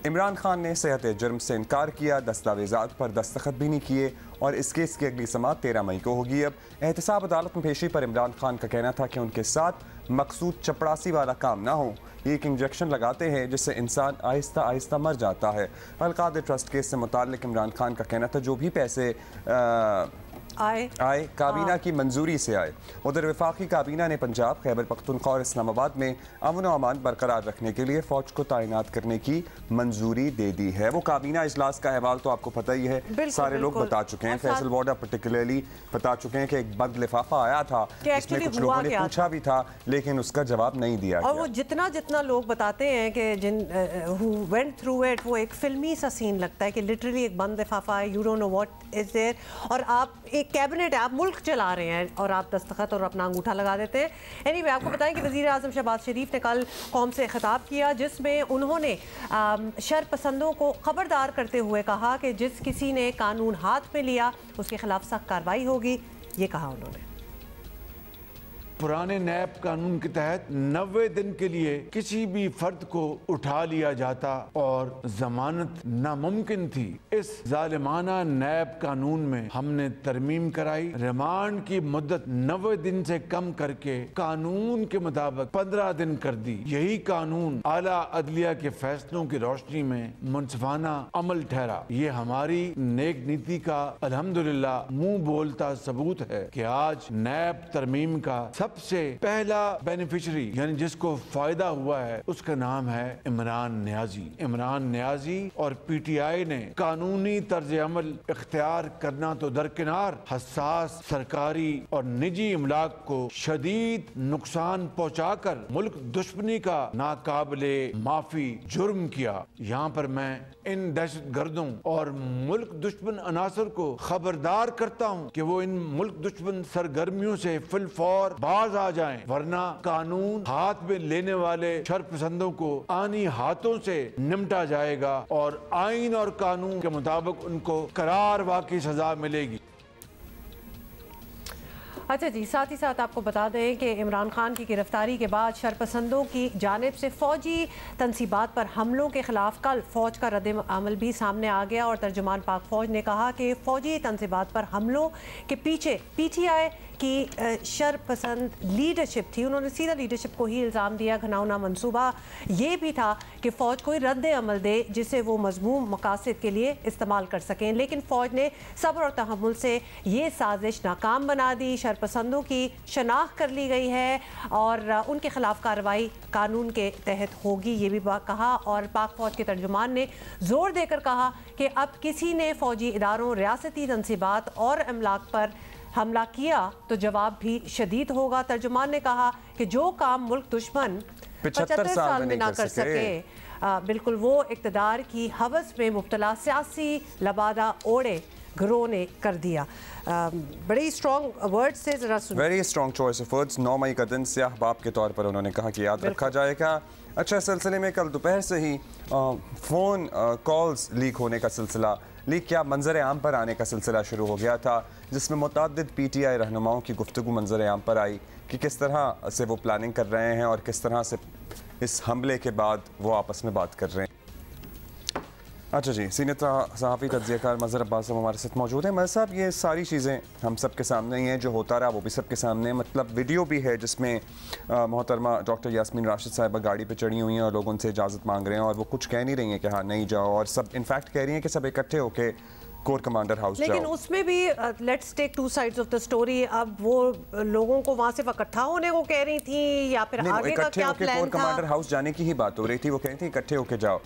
इमरान खान ने सेहत जुर्म से इनकार किया, दस्तावेजात पर दस्तखत भी नहीं किए और इस केस की अगली समाअत 13 मई को होगी। अब एहतसाब अदालत में पेशी पर इमरान खान का कहना था कि उनके साथ मकसूद चपड़ासी वाला काम ना हो। ये एक इंजेक्शन लगाते हैं जिससे इंसान आहिस्ता आहिस्ता मर जाता है। अलकादर ट्रस्ट केस से मुताल्लिक इमरान खान का कहना था जो भी पैसे आए काबीना की मंजूरी से आए। उधर वफाकी काबीना ने पंजाब, खैबर पख्तूनख्वा और इस्लामाबाद में अमन और अमान बरकरार रखने के लिए फ़ौज को तैनात करने की मंजूरी दे दी है। वो काबीना इजलास का अहवाल तो आपको पता ही है, सारे लोग बता चुके हैं। फैसल वार्डा पर्टिकुलरली बता चुके हैं कि एक बंद लिफाफा आया था, इसमें कुछ लोगों ने पूछा भी था लेकिन उसका जवाब नहीं दिया और वो जितना लोग बताते हैं कि जिन हु वेंट थ्रू इट, वो एक फिल्मी सा सीन लगता है कि लिटरली एक बंद लिफाफा है, you don't know what is there, और आप एक कैबिनेट है, आप मुल्क चला रहे हैं और आप दस्तखत और अपना अंगूठा लगा देते हैं। एनीवे, आपको बताएं कि वज़ीर आज़म शहबाज शरीफ ने कल कौम से खिताब किया, जिसमें उन्होंने शर पसंदों को खबरदार करते हुए कहा कि जिस किसी ने कानून हाथ में लिया उसके खिलाफ सख्त कार्रवाई होगी। ये कहा उन्होंने। पुराने नैब कानून के तहत 90 दिन के लिए किसी भी फर्द को उठा लिया जाता और जमानत नामुमकिन थी। इस जालिमाना नैब कानून में हमने तरमीम कराई, रिमांड की मुद्दत 90 दिन से कम करके कानून के मुताबिक 15 दिन कर दी। यही कानून आला अदलिया के फैसलों की रोशनी में मुनसिफाना अमल ठहरा। ये हमारी नेक नीति का अल्हम्दुलिल्लाह मुंह बोलता सबूत है कि आज नैब तरमीम का सबसे पहला बेनिफिशरी यानी जिसको फायदा हुआ है उसका नाम है इमरान नियाजी। इमरान नियाजी और PTI ने कानूनी तर्ज अमल इख्तियार करना तो दरकिनार, हसास सरकारी और निजी इमलाक को शदीद नुकसान पहुंचाकर मुल्क दुश्मनी का नाकाबिले माफी जुर्म किया। यहाँ पर मैं इन दहशत गर्दों और मुल्क दुश्मन अनासर को खबरदार करता हूँ कि वो इन मुल्क दुश्मन सरगर्मियों से फिलफौर बाज आ जाएं, वरना कानून हाथ में लेने वाले शरपसंदों को आनी हाथों से निमटा जाएगा और आइन और कानून के मुताबिक उनको करार वाकई सजा मिलेगी। अच्छा जी, साथ ही साथ आपको बता दें कि इमरान खान की गिरफ्तारी के बाद शरपसंदों की जानिब से फ़ौजी तनसीबात पर हमलों के खिलाफ कल फ़ौज का रद्द अमल भी सामने आ गया और तर्जुमान पाक फ़ौज ने कहा कि फ़ौजी तनसीबात पर हमलों के पीछे PTI की शरपसंद लीडरशिप थी। उन्होंने सीधा लीडरशिप को ही इल्ज़ाम दिया। घनाउना मंसूबा ये भी था कि फ़ौज कोई रद्द अमल दे जिसे वो मज़मूम मकासद के लिए इस्तेमाल कर सकें, लेकिन फ़ौज ने सब्र और तहम्मुल से ये साजिश नाकाम बना दी। शरपसंदों की शनाख्त कर ली गई है और उनके खिलाफ कार्रवाई कानून के तहत होगी, ये भी कहा। और पाक फ़ौज के तर्जुमान ने ज़ोर देकर कहा कि अब किसी ने फ़ौजी इदारों, रियासती तनसीबात और अमलाक पर हमला किया तो जवाब भी शदीद होगा। तर्जुमान ने कहा कि जो काम मुल्क दुश्मन 75 साल में ना कर सके, बिल्कुल वो इक़्तिदार की हवस में मुब्तला सियासी लबादा ओढ़े घरों ने कर दिया। बड़ी स्ट्रॉन्ग वर्ड से ज़रा सुनिए। Very strong choice of words. 9 मई का दिन स्याह बाप के तौर पर उन्होंने कहा कि याद रखा जाएगा। अच्छा, सिलसिले में कल दोपहर से ही फ़ोन कॉल्स लीक होने का सिलसिला, लीक क्या मंजर आम पर आने का सिलसिला शुरू हो गया था, जिसमें मुतअद्दिद PTI रहनुमाओं की गुफ्तगू मंजर आम पर आई कि किस तरह से वो प्लानिंग कर रहे हैं और किस तरह से इस हमले के बाद वो आपस में बात कर रहे हैं। अच्छा जी, सीनियर सहाफ़ी तज्ज़ियाकार मज़हर अब्बास साहब हमारे साथ मौजूद हैं। मज़हर साहब, ये सारी चीज़ें हम सब के सामने ही हैं, जो होता रहा वो भी सब के सामने है। मतलब वीडियो भी है जिसमें मोहतरमा डॉक्टर यास्मीन राशिद साहिबा गाड़ी पे चढ़ी हुई हैं और लोग उनसे इजाज़त मांग रहे हैं और वो कुछ कह नहीं रही हैं कि हाँ नहीं जाओ, और सब इनफैक्ट कह रही हैं कि सब इकट्ठे होकर कोर कमांडर हाउस जाओ। लेकिन उसमें भी let's take two sides of the story. अब वो लोगों को वहाँ से इकट्ठा होने को कह रही थी या फिर आगे का क्या प्लान था? कोर कमांडर हाउस जाने की ही बात हो रही थी, वो कह रही थी इकट्ठे होकर जाओ।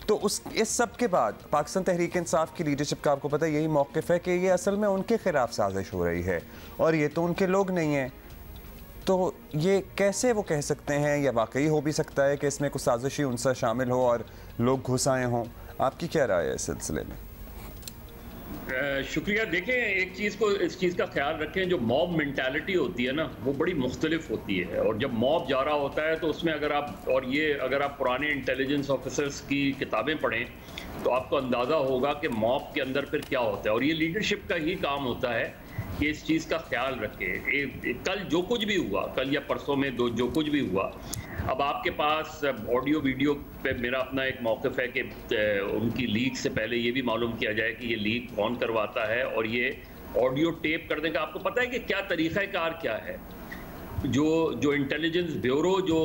तो इस सब के बाद पाकिस्तान तहरीक इंसाफ की लीडरशिप का आपको पता है यही मौक़िफ़ है कि ये असल में उनके खिलाफ साजिश हो रही है और ये तो उनके लोग नहीं हैं। तो ये कैसे वो कह सकते हैं, या वाकई हो भी सकता है कि इसमें कुछ साजिशी उनसे शामिल हो और लोग घुस आए हों? आपकी क्या राय है इस सिलसिले में? शुक्रिया। देखें, एक चीज़ को, इस चीज़ का ख्याल रखें, जो मॉब मेंटालिटी होती है ना वो बड़ी मुख्तलिफ होती है, और जब मॉब जा रहा होता है तो उसमें अगर आप पुराने इंटेलिजेंस ऑफिसर्स की किताबें पढ़ें तो आपको अंदाज़ा होगा कि मॉब के अंदर फिर क्या होता है, और ये लीडरशिप का ही काम होता है कि इस चीज़ का ख्याल रखें। कल जो कुछ भी हुआ, कल या परसों में जो कुछ भी हुआ, अब आपके पास ऑडियो वीडियो पे मेरा अपना एक मौक़िफ़ है कि उनकी लीक से पहले ये भी मालूम किया जाए कि ये लीक कौन करवाता है, और ये ऑडियो टेप करने का आपको पता है कि क्या तरीक़ाकार क्या है। जो इंटेलिजेंस ब्यूरो जो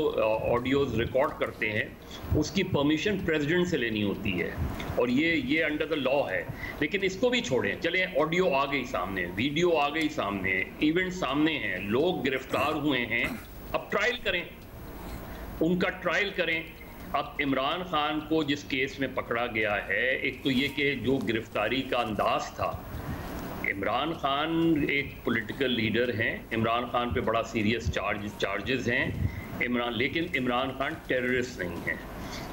ऑडियोज़ रिकॉर्ड करते हैं उसकी परमिशन प्रेसिडेंट से लेनी होती है, और ये अंडर द लॉ है। लेकिन इसको भी छोड़ें, चलें, ऑडियो आ गई सामने, वीडियो आ गई सामने, इवेंट सामने हैं, लोग गिरफ्तार हुए हैं, अब ट्रायल करें, उनका ट्रायल करें। अब इमरान खान को जिस केस में पकड़ा गया है, एक तो ये कि जो गिरफ्तारी का अंदाज था, इमरान खान एक पॉलिटिकल लीडर हैं, इमरान खान पे बड़ा सीरियस चार्जेस हैं, लेकिन इमरान खान टेररिस्ट नहीं हैं।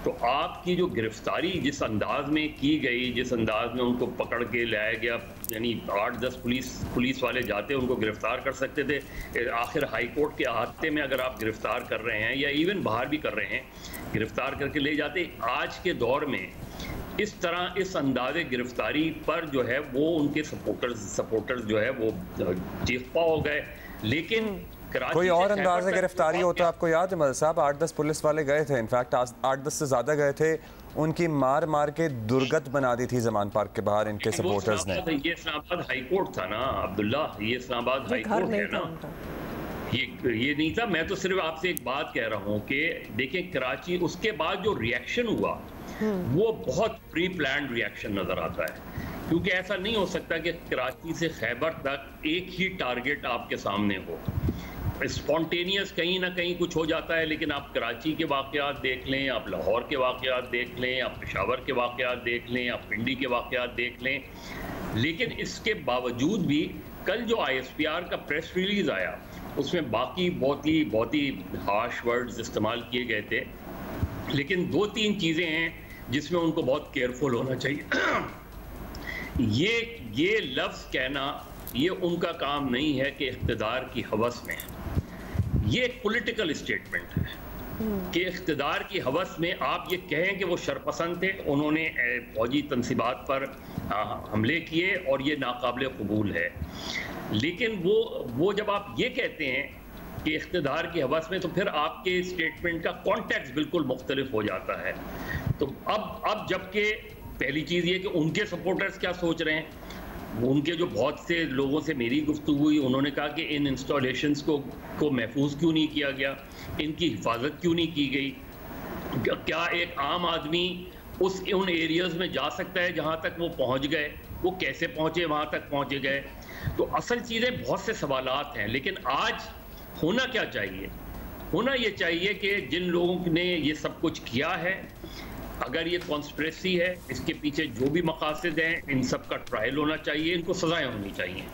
तो आपकी जो गिरफ्तारी जिस अंदाज में की गई, जिस अंदाज में उनको पकड़ के लाया गया, यानी 8-10 पुलिस वाले जाते उनको गिरफ्तार कर सकते थे, आखिर हाई कोर्ट के अहाते में अगर आप गिरफ्तार कर रहे हैं या इवन बाहर भी कर रहे हैं, गिरफ्तार करके ले जाते। आज के दौर में इस तरह इस अंदाजे गिरफ्तारी पर जो है वो उनके सपोर्टर्स जो है वो चीखपा हो गए। लेकिन कोई और अंदाज से गिरफ्तारी होता है? आपको याद है मदद साहब 8-10 पुलिस वाले गए थे, इनफैक्ट 8-10 से ज्यादा गए थे, उनकी मार मार के दुर्गत बना दी थी जमान पार्क के बाहर इनके सपोर्टर्स ने। ये इस्लामाबाद हाई कोर्ट था ना अब्दुल्ला, ये इस्लामाबाद हाई कोर्ट है ना, ये नहीं था। मैं तो सिर्फ आपसे एक बात कह रहा हूँ कि देखें कराची, उसके बाद जो रिएक्शन हुआ वो बहुत प्री प्लान्ड रिएक्शन नजर आता है, क्योंकि ऐसा नहीं हो सकता कि कराची से खैबर तक एक ही टारगेट आपके सामने हो। स्पॉन्टेनियस कहीं ना कहीं कुछ हो जाता है, लेकिन आप कराची के वाक़यात देख लें, आप लाहौर के वाक़यात देख लें, आप पेशावर के वाक़यात देख लें, आप पिंडी के वाक़यात देख लें, लेकिन इसके बावजूद भी कल जो ISPR का प्रेस रिलीज़ आया उसमें बाकी बहुत ही हार्श वर्ड्स इस्तेमाल किए गए थे, लेकिन 2-3 चीज़ें हैं जिसमें उनको बहुत केयरफुल होना चाहिए। ये लफ्ज़ कहना ये उनका काम नहीं है कि इख्तिदार की हवस में, ये एक पॉलिटिकल स्टेटमेंट है कि इख्तिदार की हवस में आप ये कहें कि वो शरपसंद थे, उन्होंने फौजी तनसीबात पर हमले किए और ये नाकाबिल कबूल है। लेकिन वो जब आप ये कहते हैं कि इख्तिदार की हवस में, तो फिर आपके स्टेटमेंट का कॉन्टेक्स्ट बिल्कुल मुख्तलिफ हो जाता है। तो अब जबकि पहली चीज़ ये कि उनके सपोर्टर्स क्या सोच रहे हैं, उनके जो बहुत से लोगों से मेरी गुफ्तगू हुई, उन्होंने कहा कि इन इंस्टॉलेशंस को महफूज क्यों नहीं किया गया, इनकी हिफाजत क्यों नहीं की गई, क्या एक आम आदमी उन एरियाज़ में जा सकता है जहां तक वो पहुंच गए, वो कैसे पहुंचे, वहां तक पहुंचे गए। तो असल चीज़ें बहुत से सवालात हैं, लेकिन आज होना क्या चाहिए? होना ये चाहिए कि जिन लोगों ने ये सब कुछ किया है, अगर ये कॉन्स्पिरेसी है, इसके पीछे जो भी मकासद हैं, इन सब का ट्रायल होना चाहिए, इनको सजाएं होनी चाहिए।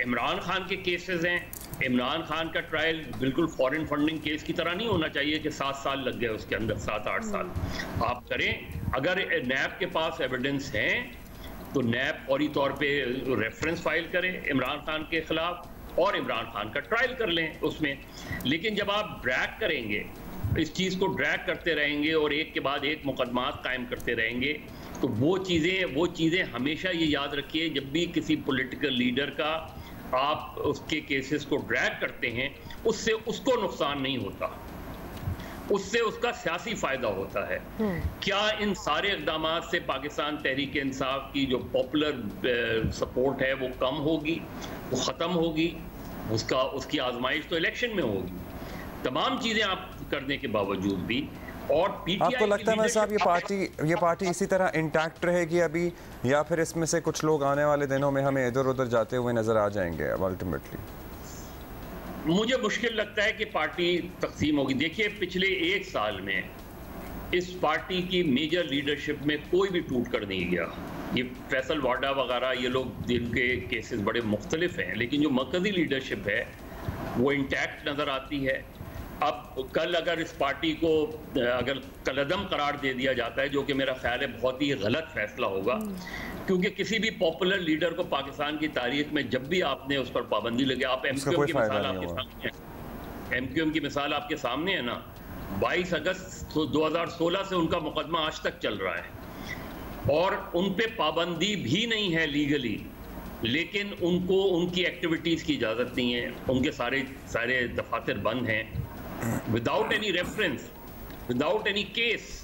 इमरान खान के केसेस हैं, इमरान खान का ट्रायल बिल्कुल फॉरेन फंडिंग केस की तरह नहीं होना चाहिए कि 7 साल लग गए उसके अंदर, 7-8 साल आप करें। अगर नैब के पास एविडेंस हैं तो नैब फौरी तौर पे रेफरेंस फाइल करे इमरान खान के खिलाफ और इमरान खान का ट्रायल कर लें उसमें। लेकिन जब आप ड्रैग करेंगे, इस चीज़ को ड्रैग करते रहेंगे और एक के बाद एक मुकदमात कायम करते रहेंगे, तो वो चीज़ें हमेशा ये याद रखिए, जब भी किसी पॉलिटिकल लीडर का आप उसके केसेस को ड्रैग करते हैं, उससे उसको नुकसान नहीं होता, उससे उसका सियासी फायदा होता है। क्या इन सारे इक़दाम से पाकिस्तान तहरीक इंसाफ की जो पॉपुलर सपोर्ट है वो कम होगी, वो ख़त्म होगी? उसकी आजमाइश तो इलेक्शन में होगी। तमाम चीज़ें आप करने के बावजूद भी, और आपको लगता है साहब ये पार्टी इसी तरह इंटैक्ट रहेगी अभी, या फिर इसमें से कुछ लोग आने वाले दिनों में हमें इधर उधर जाते हुए नजर आ जाएंगे अब अल्टीमेटली? मुझे मुश्किल लगता है कि पार्टी तकसीम होगी। देखिए पिछले 1 साल में इस पार्टी की मेजर लीडरशिप में कोई भी टूट कर नहीं गया। ये फैसल वाडा वगैरह ये लोग, जिनके केसेस बड़े मुख्तलिफ हैं, लेकिन जो मरकज़ी लीडरशिप है वो इंटैक्ट नज़र आती है। अब कल अगर इस पार्टी को अगर कलअदम करार दे दिया जाता है, जो कि मेरा ख्याल है बहुत ही गलत फैसला होगा, क्योंकि किसी भी पॉपुलर लीडर को पाकिस्तान की तारीख में जब भी आपने उस पर पाबंदी लगी, आप एमक्यूएम की मिसाल आपके सामने है, एमक्यूएम की मिसाल आपके सामने है ना, 22 अगस्त 2016 से उनका मुकदमा आज तक चल रहा है और उन पे पाबंदी भी नहीं है लीगली, लेकिन उनको उनकी एक्टिविटीज़ की इजाज़त नहीं है, उनके सारे दफातर बंद हैं, without any reference, without any case.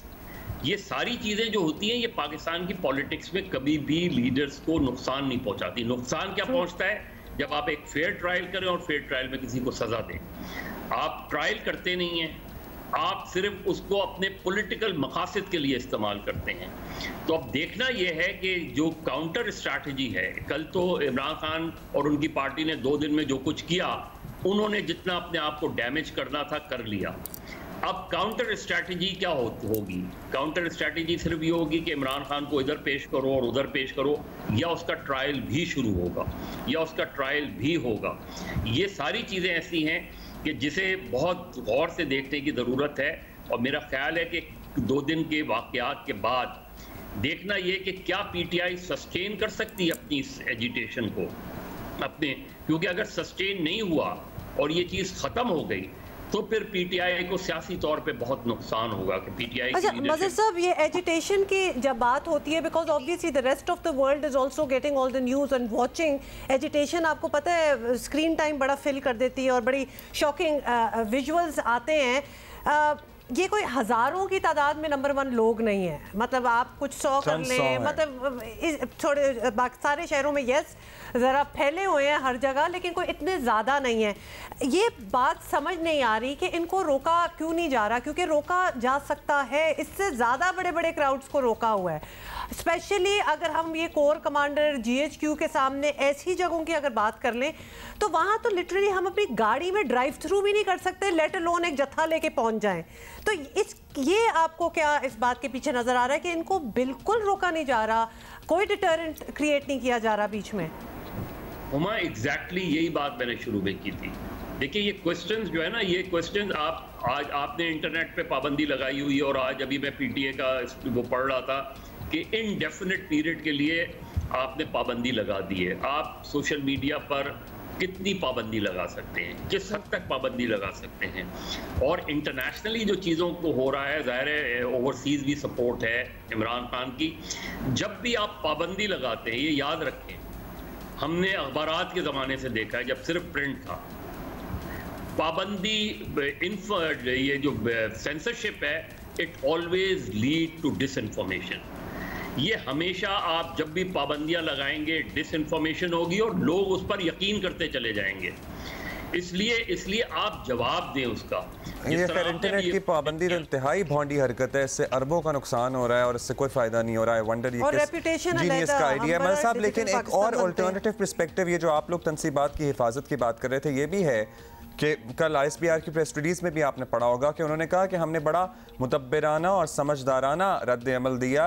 ये सारी चीज़ें जो होती हैं, ये पाकिस्तान की पॉलिटिक्स में कभी भी लीडर्स को नुकसान नहीं पहुंचाती। नुकसान क्या पहुंचता है? जब आप एक फेयर ट्रायल करें और फेयर ट्रायल में किसी को सज़ा दें। आप ट्रायल करते नहीं हैं, आप सिर्फ उसको अपने पॉलिटिकल मकासद के लिए इस्तेमाल करते हैं। तो अब देखना यह है कि जो काउंटर स्ट्रैटेजी है, कल तो इमरान खान और उनकी पार्टी ने 2 दिन में जो कुछ किया, उन्होंने जितना अपने आप को डैमेज करना था कर लिया। अब काउंटर स्ट्रैटेजी क्या होगी? काउंटर स्ट्रैटेजी सिर्फ ये होगी कि इमरान खान को इधर पेश करो और उधर पेश करो, या उसका ट्रायल भी शुरू होगा या उसका ट्रायल भी होगा। ये सारी चीज़ें ऐसी हैं कि जिसे बहुत गौर से देखने की ज़रूरत है, और मेरा ख्याल है कि 2 दिन के वाक़यात के बाद देखना ये कि क्या PTI सस्टेन कर सकती है अपनी इस एजिटेशन को, क्योंकि अगर सस्टेन नहीं हुआ और ये चीज़ ख़त्म हो गई, तो फिर पीटीआई को सियासी तौर पे बहुत नुकसान होगा कि पीटीआई अच्छा मज़हर साहब, ये एजिटेशन की जब बात होती है, because obviously the rest of the world is also getting all the news and watching agitation, आपको पता है स्क्रीन टाइम बड़ा फिल कर देती है और बड़ी शॉकिंग विजुअल्स आते हैं। ये कोई हज़ारों की तादाद में नंबर 1 लोग नहीं है, मतलब आप कुछ 100 कर लें, मतलब थोड़े सारे शहरों में यस ज़रा फैले हुए हैं हर जगह, लेकिन कोई इतने ज़्यादा नहीं है। ये बात समझ नहीं आ रही कि इनको रोका क्यों नहीं जा रहा, क्योंकि रोका जा सकता है, इससे ज़्यादा बड़े बड़े क्राउड्स को रोका हुआ है। स्पेशली अगर हम ये कोर कमांडर GHQ के सामने ऐसी जगहों की अगर बात कर लें, तो वहाँ तो लिटरली हम अपनी गाड़ी में ड्राइव थ्रू भी नहीं कर सकते, लेट अलोन एक जत्था लेके पहुँच जाएं। तो ये आपको क्या इस बात के पीछे नज़र आ रहा है कि इनको बिल्कुल रोका नहीं जा रहा, कोई डिटरेंट क्रिएट नहीं किया जा रहा बीच में? हुमा एग्जैक्टली यही बात मैंने शुरू में की थी। देखिए ये क्वेश्चंस जो है ना, ये क्वेश्चंस आज आपने इंटरनेट पे पाबंदी लगाई हुई है, और आज अभी मैं PTA का वो पढ़ रहा था कि इनडेफिनेट पीरियड के लिए आपने पाबंदी लगा दी है। आप सोशल मीडिया पर कितनी पाबंदी लगा सकते हैं, किस हद तक पाबंदी लगा सकते हैं, और इंटरनेशनली जो चीज़ों को हो रहा है, ज़ाहिर है ओवरसीज़ भी सपोर्ट है इमरान खान की। जब भी आप पाबंदी लगाते हैं, ये याद रखें, हमने अखबारात के ज़माने से देखा है, जब सिर्फ प्रिंट था, पाबंदी ये जो सेंसरशिप है, it always lead to disinformation. ये हमेशा आप जब भी पाबंदियां लगाएंगे डिसइंफॉर्मेशन होगी और लोग उस पर यकीन करते चले जाएंगे। इसलिए आप जवाब दें उसका। ये खैर इंटरनेट की पाबंदी तो इंतहाई भोंडी हरकत है, इससे अरबों का नुकसान हो रहा है और इससे कोई फायदा नहीं हो रहा है। वंडर ये जीनियस का आइडिया है साहब। लेकिन एक और अल्टरनेटिव पर्सपेक्टिव, ये जो आप लोग तनसीबात की हिफाजत की बात कर रहे थे, ये भी है कि कल ISPR की प्रेस रिलीज में भी आपने पढ़ा होगा कि उन्होंने कहा कि हमने बड़ा मुतब्बिराना और समझदाराना रद्द अमल दिया।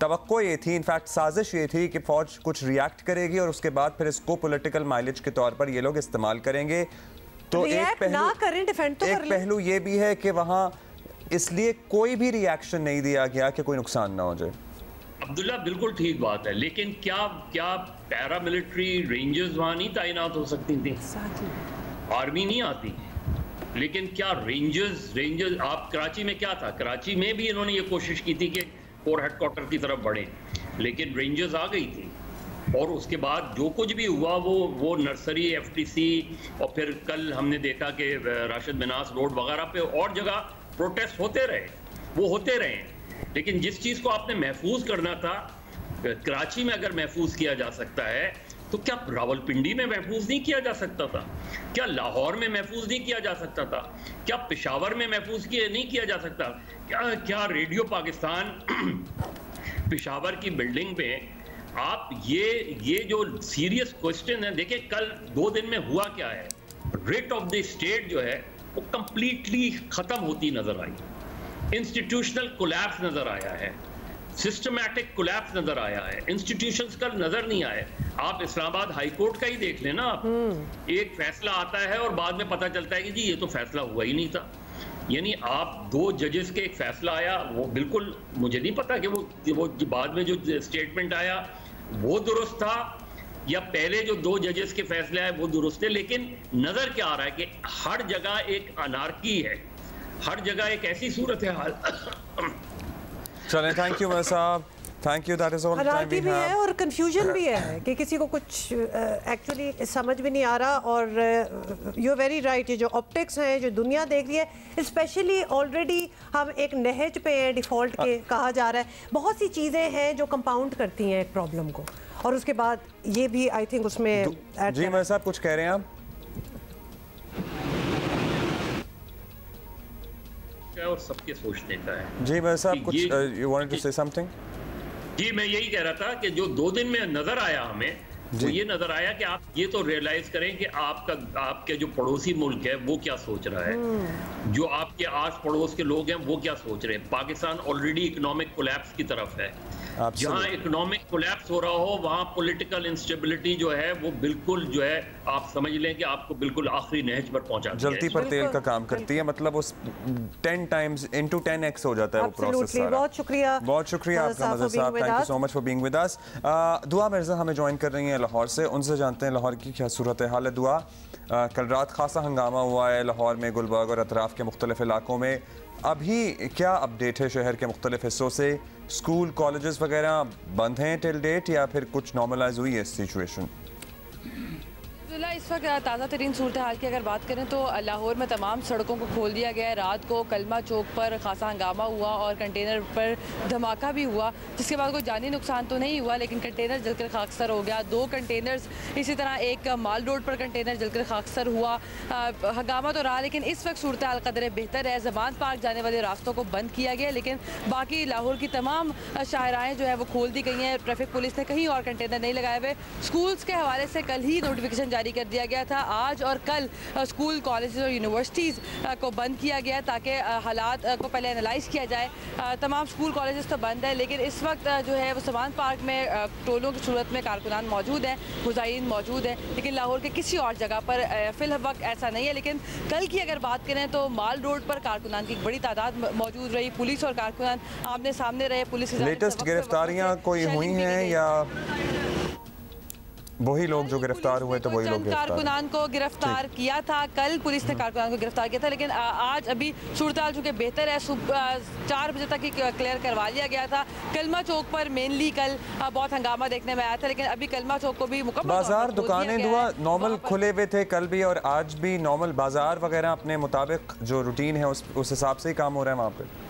तवक्को ये थी, इनफैक्ट साजिश ये थी कि फ़ौज कुछ रिएक्ट करेगी और उसके बाद फिर इसको पॉलिटिकल माइलेज के तौर पर ये लोग इस्तेमाल करेंगे। तो एक पहलू ये भी है कि वहाँ इसलिए कोई भी रिएक्शन नहीं दिया गया कि कोई नुकसान ना हो जाए। अब्दुल्ला बिल्कुल ठीक बात है, लेकिन क्या पैरामिलिट्री रेंजर्स वहाँ नहीं तैनात हो सकती थी? आर्मी नहीं आती, लेकिन क्या रेंजर्स आप कराची में क्या था, कराची में भी इन्होंने ये कोशिश की थी कि कोर हेडक्वार्टर की तरफ बढ़े, लेकिन रेंजर्स आ गई थी। और उसके बाद जो कुछ भी हुआ वो नर्सरी, FTC, और फिर कल हमने देखा कि राशिद मिनास रोड वगैरह पे और जगह प्रोटेस्ट होते रहे, वो होते रहे। लेकिन जिस चीज़ को आपने महफूज करना था, कराची में अगर महफूज किया जा सकता है, तो क्या रावलपिंडी में महफूज नहीं किया जा सकता था? क्या लाहौर में महफूज नहीं किया जा सकता था? क्या पेशावर में महफूज नहीं किया जा सकता? क्या रेडियो पाकिस्तान पेशावर की बिल्डिंग पे आप ये जो सीरियस क्वेश्चन है, देखिए कल 2 दिन में हुआ क्या है, रेट ऑफ द स्टेट जो है वो कंप्लीटली खत्म होती नजर आई, इंस्टीट्यूशनल कोलैप्स नजर आया है, सिस्टमैटिक कोलैप्स नजर आया है, इंस्टीट्यूशंस का नजर नहीं आया। आप इस्लामाबाद हाई कोर्ट का ही देख लेना, आप एक फैसला आता है और बाद में पता चलता है कि जी ये तो फैसला हुआ ही नहीं था। यानी आप 2 जजेस के एक फैसला आया, वो बिल्कुल मुझे नहीं पता कि वो बाद में जो स्टेटमेंट आया वो दुरुस्त था या पहले जो 2 जजेस के फैसले आए वो दुरुस्त है। लेकिन नजर क्या आ रहा है कि हर जगह एक अनार्की है, हर जगह एक ऐसी सूरत है हाल। चलें, थैंक यू साहब, thank you, that is all time we have. और कंफ्यूजन भी है कि किसी को कुछ एक्चुअली समझ भी नहीं आ रहा। और यू आर वेरी राइट, ये जो ऑप्टिक्स हैं जो दुनिया देख रही है, स्पेशली ऑलरेडी हम एक नहज पे हैं डिफ़ॉल्ट के कहा जा रहा है। बहुत सी चीज़ें हैं जो कंपाउंड करती हैं एक प्रॉब्लम को, और उसके बाद ये भी आई थिंक उसमें जी मैं साहब कुछ कह रहे हैं आप? और सबके सोचने का है। जी मैं साहब कुछ you wanted to say something? जी मैं यही कह रहा था कि जो 2 दिन में नजर आया हमें, वो ये नजर आया कि आप ये तो रियलाइज करें कि आपके जो पड़ोसी मुल्क है वो क्या सोच रहा है, जो आपके आस पड़ोस के लोग हैं वो क्या सोच रहे हैं। पाकिस्तान ऑलरेडी इकोनॉमिक कोलैप्स की तरफ है, जहाँ इकोनॉमिक कोलैप्स हो रहा हो वहाँ पॉलिटिकल इंस्टेबिलिटी जो है वो बिल्कुल जो है आप समझ लें कि आपको बिल्कुल आखिरी नहज पर पहुंचा दिया है। जलती पर तेल का काम करती है, मतलब उस 10 टाइम्स into 10x हो जाता है वो प्रोसेस सारा। बहुत शुक्रिया आपका मज़हर साहब, thank you so much for being with अस। दुआ मिर्ज़ा हमें ज्वाइन कर रही हैं लाहौर से, उनसे जानते हैं लाहौर की क्या सूरत हाल है। दुआ, कल रात खासा हंगामा हुआ है लाहौर में, गुलबर्ग और अतराफ़ के मुख्तलिफ इलाकों में। अभी क्या अपडेट है शहर के मुख्तलिफ हिस्सों से? स्कूल कॉलेजेस वगैरह बंद हैं टिल डेट या फिर कुछ नॉर्मलाइज हुई है सिचुएशन? इस वक्त ताज़ा तरीन सूरत हाल की अगर बात करें तो लाहौर में तमाम सड़कों को खोल दिया गया है। रात को कलमा चौक पर खासा हंगामा हुआ और कंटेनर पर धमाका भी हुआ, जिसके बाद कोई जानी नुकसान तो नहीं हुआ लेकिन कंटेनर जलकर खाकसर हो गया। 2 कंटेनर्स, इसी तरह एक माल रोड पर कंटेनर जलकर खाकसर हुआ। हंगामा तो रहा लेकिन इस वक्त सूरत हाल कदर बेहतर है। ज़मान पार्क जाने वाले रास्तों को बंद किया गया लेकिन बाकी लाहौर की तमाम शाहराएँ जो है वो खोल दी गई हैं। ट्रैफिक पुलिस ने कहीं और कंटेनर नहीं लगाए हुए। स्कूल्स के हवाले से कल ही नोटिफिकेशन जारी कर दिया गया था। आज और कल स्कूल कॉलेजेस और यूनिवर्सिटीज़ को बंद किया गया ताकि हालात को पहले एनालाइज किया जाए। तमाम स्कूल कॉलेजेस तो बंद है लेकिन इस वक्त जो है वो ज़मान पार्क में टोलों की सूरत में कारकुनान मौजूद हैं, मुज़ाहिरीन मौजूद हैं, लेकिन लाहौर के किसी और जगह पर फ़िल वक्त ऐसा नहीं है। लेकिन कल की अगर बात करें तो माल रोड पर कारकुनान की बड़ी तादाद मौजूद रही। पुलिस और कारकुनान आमने सामने रहे। पुलिस लेटेस्ट गिरफ्तारियाँ कोई हुई हैं या वही लोग जो गिरफ्तार हुए तो वही लोग कारकुनान को गिरफ्तार किया था? कल पुलिस ने कारकुनान को गिरफ्तार किया था लेकिन आज अभी सूरत हाल चूँकि बेहतर है, सुबह 4 बजे तक ही क्लियर करवा लिया गया था। कलमा चौक पर मेनली कल बहुत हंगामा देखने में आया था लेकिन अभी कलमा चौक को भी मुकम्मल बाजार दुकानें दुआ नॉर्मल खुले हुए थे कल भी और आज भी नॉर्मल बाजार वगैरह अपने मुताबिक जो रूटीन है उस हिसाब से ही काम हो रहा है वहाँ पे।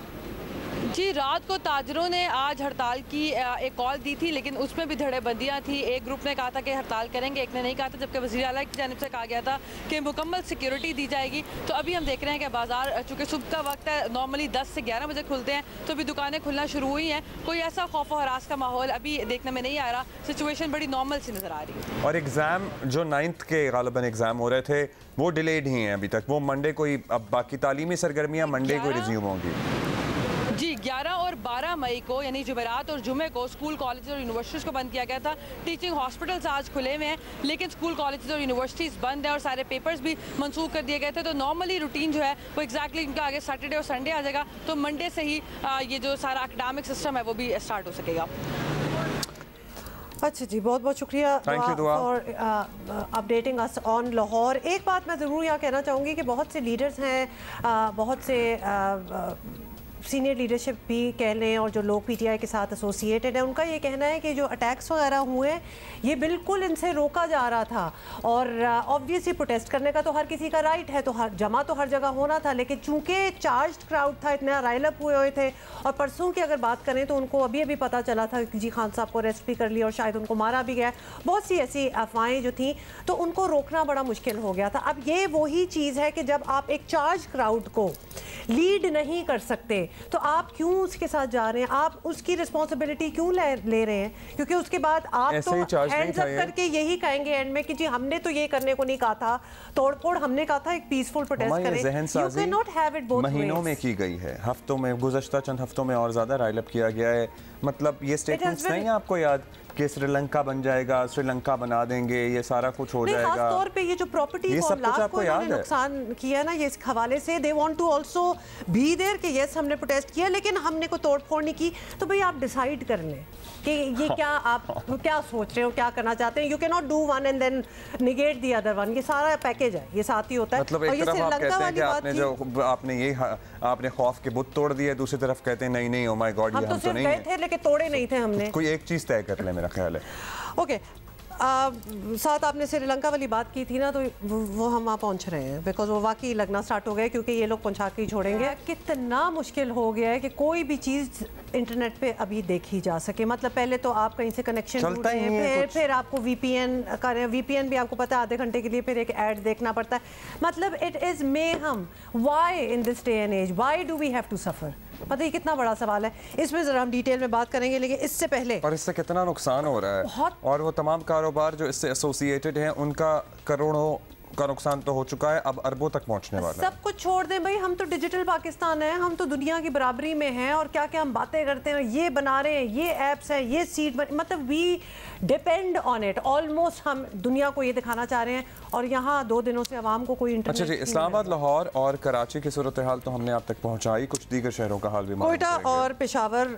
जी, रात को ताजरों ने आज हड़ताल की एक कॉल दी थी लेकिन उसमें भी धड़ेबंदियां थी। एक ग्रुप ने कहा था कि हड़ताल करेंगे, एक ने नहीं कहा था, जबकि वज़ीर आला की जानिब से कहा गया था कि मुकम्मल सिक्योरिटी दी जाएगी। तो अभी हम देख रहे हैं कि बाजार चूँकि सुबह का वक्त है, नॉर्मली 10 से 11 बजे खुलते हैं, तो अभी दुकानें खुलना शुरू हुई हैं। कोई ऐसा खौफ और हरास का माहौल अभी देखने में नहीं आ रहा। सिचुएशन बड़ी नॉर्मल सी नज़र आ रही है। और एग्ज़ाम जो 9th के गालिबन एग्ज़ाम हो रहे थे वो डिलेड ही हैं अभी तक, वो मंडे को ही, अब बाकी तालीमी सरगर्मियाँ मंडे को रिज्यूम होंगी। जी, 11 और 12 मई को यानी जुमेरात और जुमे को स्कूल कॉलेज और यूनिवर्सिटीज़ को बंद किया गया था। टीचिंग हॉस्पिटल्स आज खुले हुए हैं लेकिन स्कूल कॉलेज और यूनिवर्सिटीज़ बंद है और सारे पेपर्स भी मंसूख कर दिए गए थे। तो नॉर्मली रूटीन जो है वो एग्जैक्टली इनका आगे सैटरडे और संडे आ जाएगा, तो मंडे से ही ये जो सारा एकेडमिक सिस्टम है वो भी स्टार्ट हो सकेगा। अच्छा जी, बहुत बहुत शुक्रिया for updating us on Lahore. एक बात मैं ज़रूर यहाँ कहना चाहूँगी कि बहुत से लीडर्स हैं, बहुत से सीनियर लीडरशिप भी कह लें और जो लोग पीटीआई के साथ एसोसिएटेड है, उनका ये कहना है कि जो अटैक्स वगैरह हुए ये बिल्कुल इनसे रोका जा रहा था और ऑब्वियसली प्रोटेस्ट करने का तो हर किसी का राइट है, तो जमा तो हर जगह होना था, लेकिन चूंकि चार्ज्ड क्राउड था, इतना राइल अप हुए थे। और परसों की अगर बात करें तो उनको अभी अभी पता चला था कि जी खान साहब को अरेस्ट भी कर लिया और शायद उनको मारा भी गया। बहुत सी ऐसी अफवाहें जो थी तो उनको रोकना बड़ा मुश्किल हो गया था। अब ये वही चीज़ है कि जब आप एक चार्ज क्राउड को लीड नहीं कर सकते तो आप क्यों उसके साथ जा रहे हैं, आप उसकी रिस्पॉन्सिबिलिटी क्यों ले रहे हैं? क्योंकि उसके बाद आप तो हैंड्स अप करके यही कहेंगे एंड में कि जी हमने तो ये करने को नहीं कहा था, तोड़फोड़ हमने कहा था, एक पीसफुल प्रोटेस्ट करें। You can not have it both महीनों में की गई है, हफ्तों में, गुज़श्ता चंद हफ्तों में और ज़्यादा राइल अप किया गया है। मतलब ये स्टेटमेंट्स नहीं है आपको याद कि श्रीलंका बन जाएगा, श्रीलंका बना देंगे, ये सारा कुछ हो जाएगा। खास तौर पे ये जो प्रॉपर्टी को नुकसान किया ना, ये इस हवाले से they want to also be there कि यस हमने प्रोटेस्ट किया लेकिन हमने को तोड़फोड़ नहीं की। तो भाई आप डिसाइड कर लें कि ये क्या आप क्या सोच रहे हो, क्या करना चाहते हैं। You can not do one and then negate the other one. ये सारा पैकेज है, ये साथ ही होता है। मतलब एक तरफ आप कहते हैं कि आपने जो आपने खौफ के बुत तोड़ दिए, दूसरी तरफ कहते हैं नहीं नहीं ओ माय गॉड ये हम तो नहीं गए थे लेकिन तोड़े नहीं थे हमने। कोई एक चीज तय कर ले मेरा ख्याल है। ओके, साथ आपने श्रीलंका वाली बात की थी ना, तो वो हम वहाँ पहुँच रहे हैं बिकॉज वो वाकई लगना स्टार्ट हो गया क्योंकि ये लोग पहुँचा के ही छोड़ेंगे। कितना मुश्किल हो गया है कि कोई भी चीज़ इंटरनेट पे अभी देखी जा सके। मतलब पहले तो आप कहीं से कनेक्शन ढूंढते हैं, फिर आपको वीपीएन करें, वीपीएन भी आपको पता है आधे घंटे के लिए फिर एक ऐड देखना पड़ता है। मतलब it is mayhem. Why in this day and age, why do we have to suffer? पता है कितना बड़ा सवाल है, इसमें ज़रा हम डिटेल में बात करेंगे लेकिन इससे पहले और इससे कितना नुकसान हो रहा है और वो तमाम कारोबार जो इससे एसोसिएटेड हैं उनका करोड़ों का नुकसान तो हो चुका है, अब अरबों तक पहुंचने वाला है। सब कुछ छोड़ दें भाई, हम तो डिजिटल पाकिस्तान है, हम तो दुनिया की बराबरी में हैं और क्या क्या हम बातें करते हैं, ये बना रहे हैं, ये ऐप्स हैं, ये सीट मतलब we depend on it almost. हम दुनिया को ये दिखाना चाह रहे हैं और यहाँ 2 दिनों से आवाम को कोई इंटरनेट। अच्छा जी, इस्लामाबाद, लाहौर और कराची की सूरत हाल तो हमने आप तक पहुँचाई, कुछ दीगर शहरों का हाल भी। कोयटा और पेशावर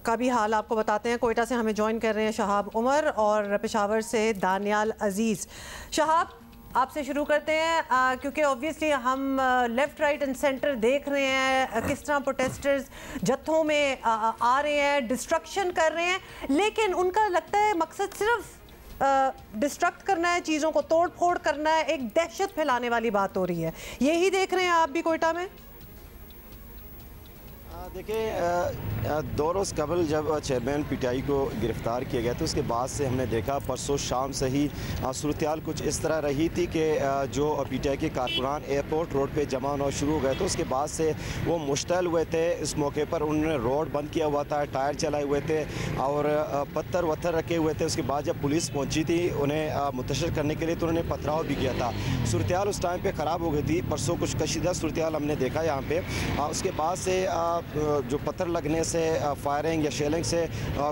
का भी हाल आपको बताते हैं। कोयटा से हमें ज्वाइन कर रहे हैं शहाब उमर और पेशावर से दानियाल अजीज़। शहाब, आपसे शुरू करते हैं क्योंकि ऑब्वियसली हम लेफ़्ट राइट एंड सेंटर देख रहे हैं किस तरह प्रोटेस्टर्स जत्थों में आ रहे हैं, डिस्ट्रक्शन कर रहे हैं, लेकिन उनका लगता है मकसद सिर्फ डिस्ट्रक्ट करना है, चीज़ों को तोड़ फोड़ करना है, एक दहशत फैलाने वाली बात हो रही है। यही देख रहे हैं आप भी कोयटा में? देखिए, 2 रोज़ कबल जब चेयरमैन पीटीआई को गिरफ़्तार किया गया तो उसके बाद से हमने देखा परसों शाम से ही सूरत-ए-हाल कुछ इस तरह रही थी कि जो पीटीआई के कारकुनान एयरपोर्ट रोड पे जमा होना शुरू हो गए तो उसके बाद से वो मुश्तल हुए थे। इस मौके पर उन्होंने रोड बंद किया हुआ था, टायर चलाए हुए थे और पत्थर वत्थर रखे हुए थे। उसके बाद जब पुलिस पहुँची थी उन्हें मुतशर करने के लिए तो उन्होंने पथराव भी किया था। सूरत-ए-हाल उस टाइम पर ख़राब हो गई थी, परसों कुछ कशीदा सूरत-ए-हाल हमने देखा यहाँ पर। उसके बाद से जो पत्थर लगने से, फायरिंग या शेलिंग से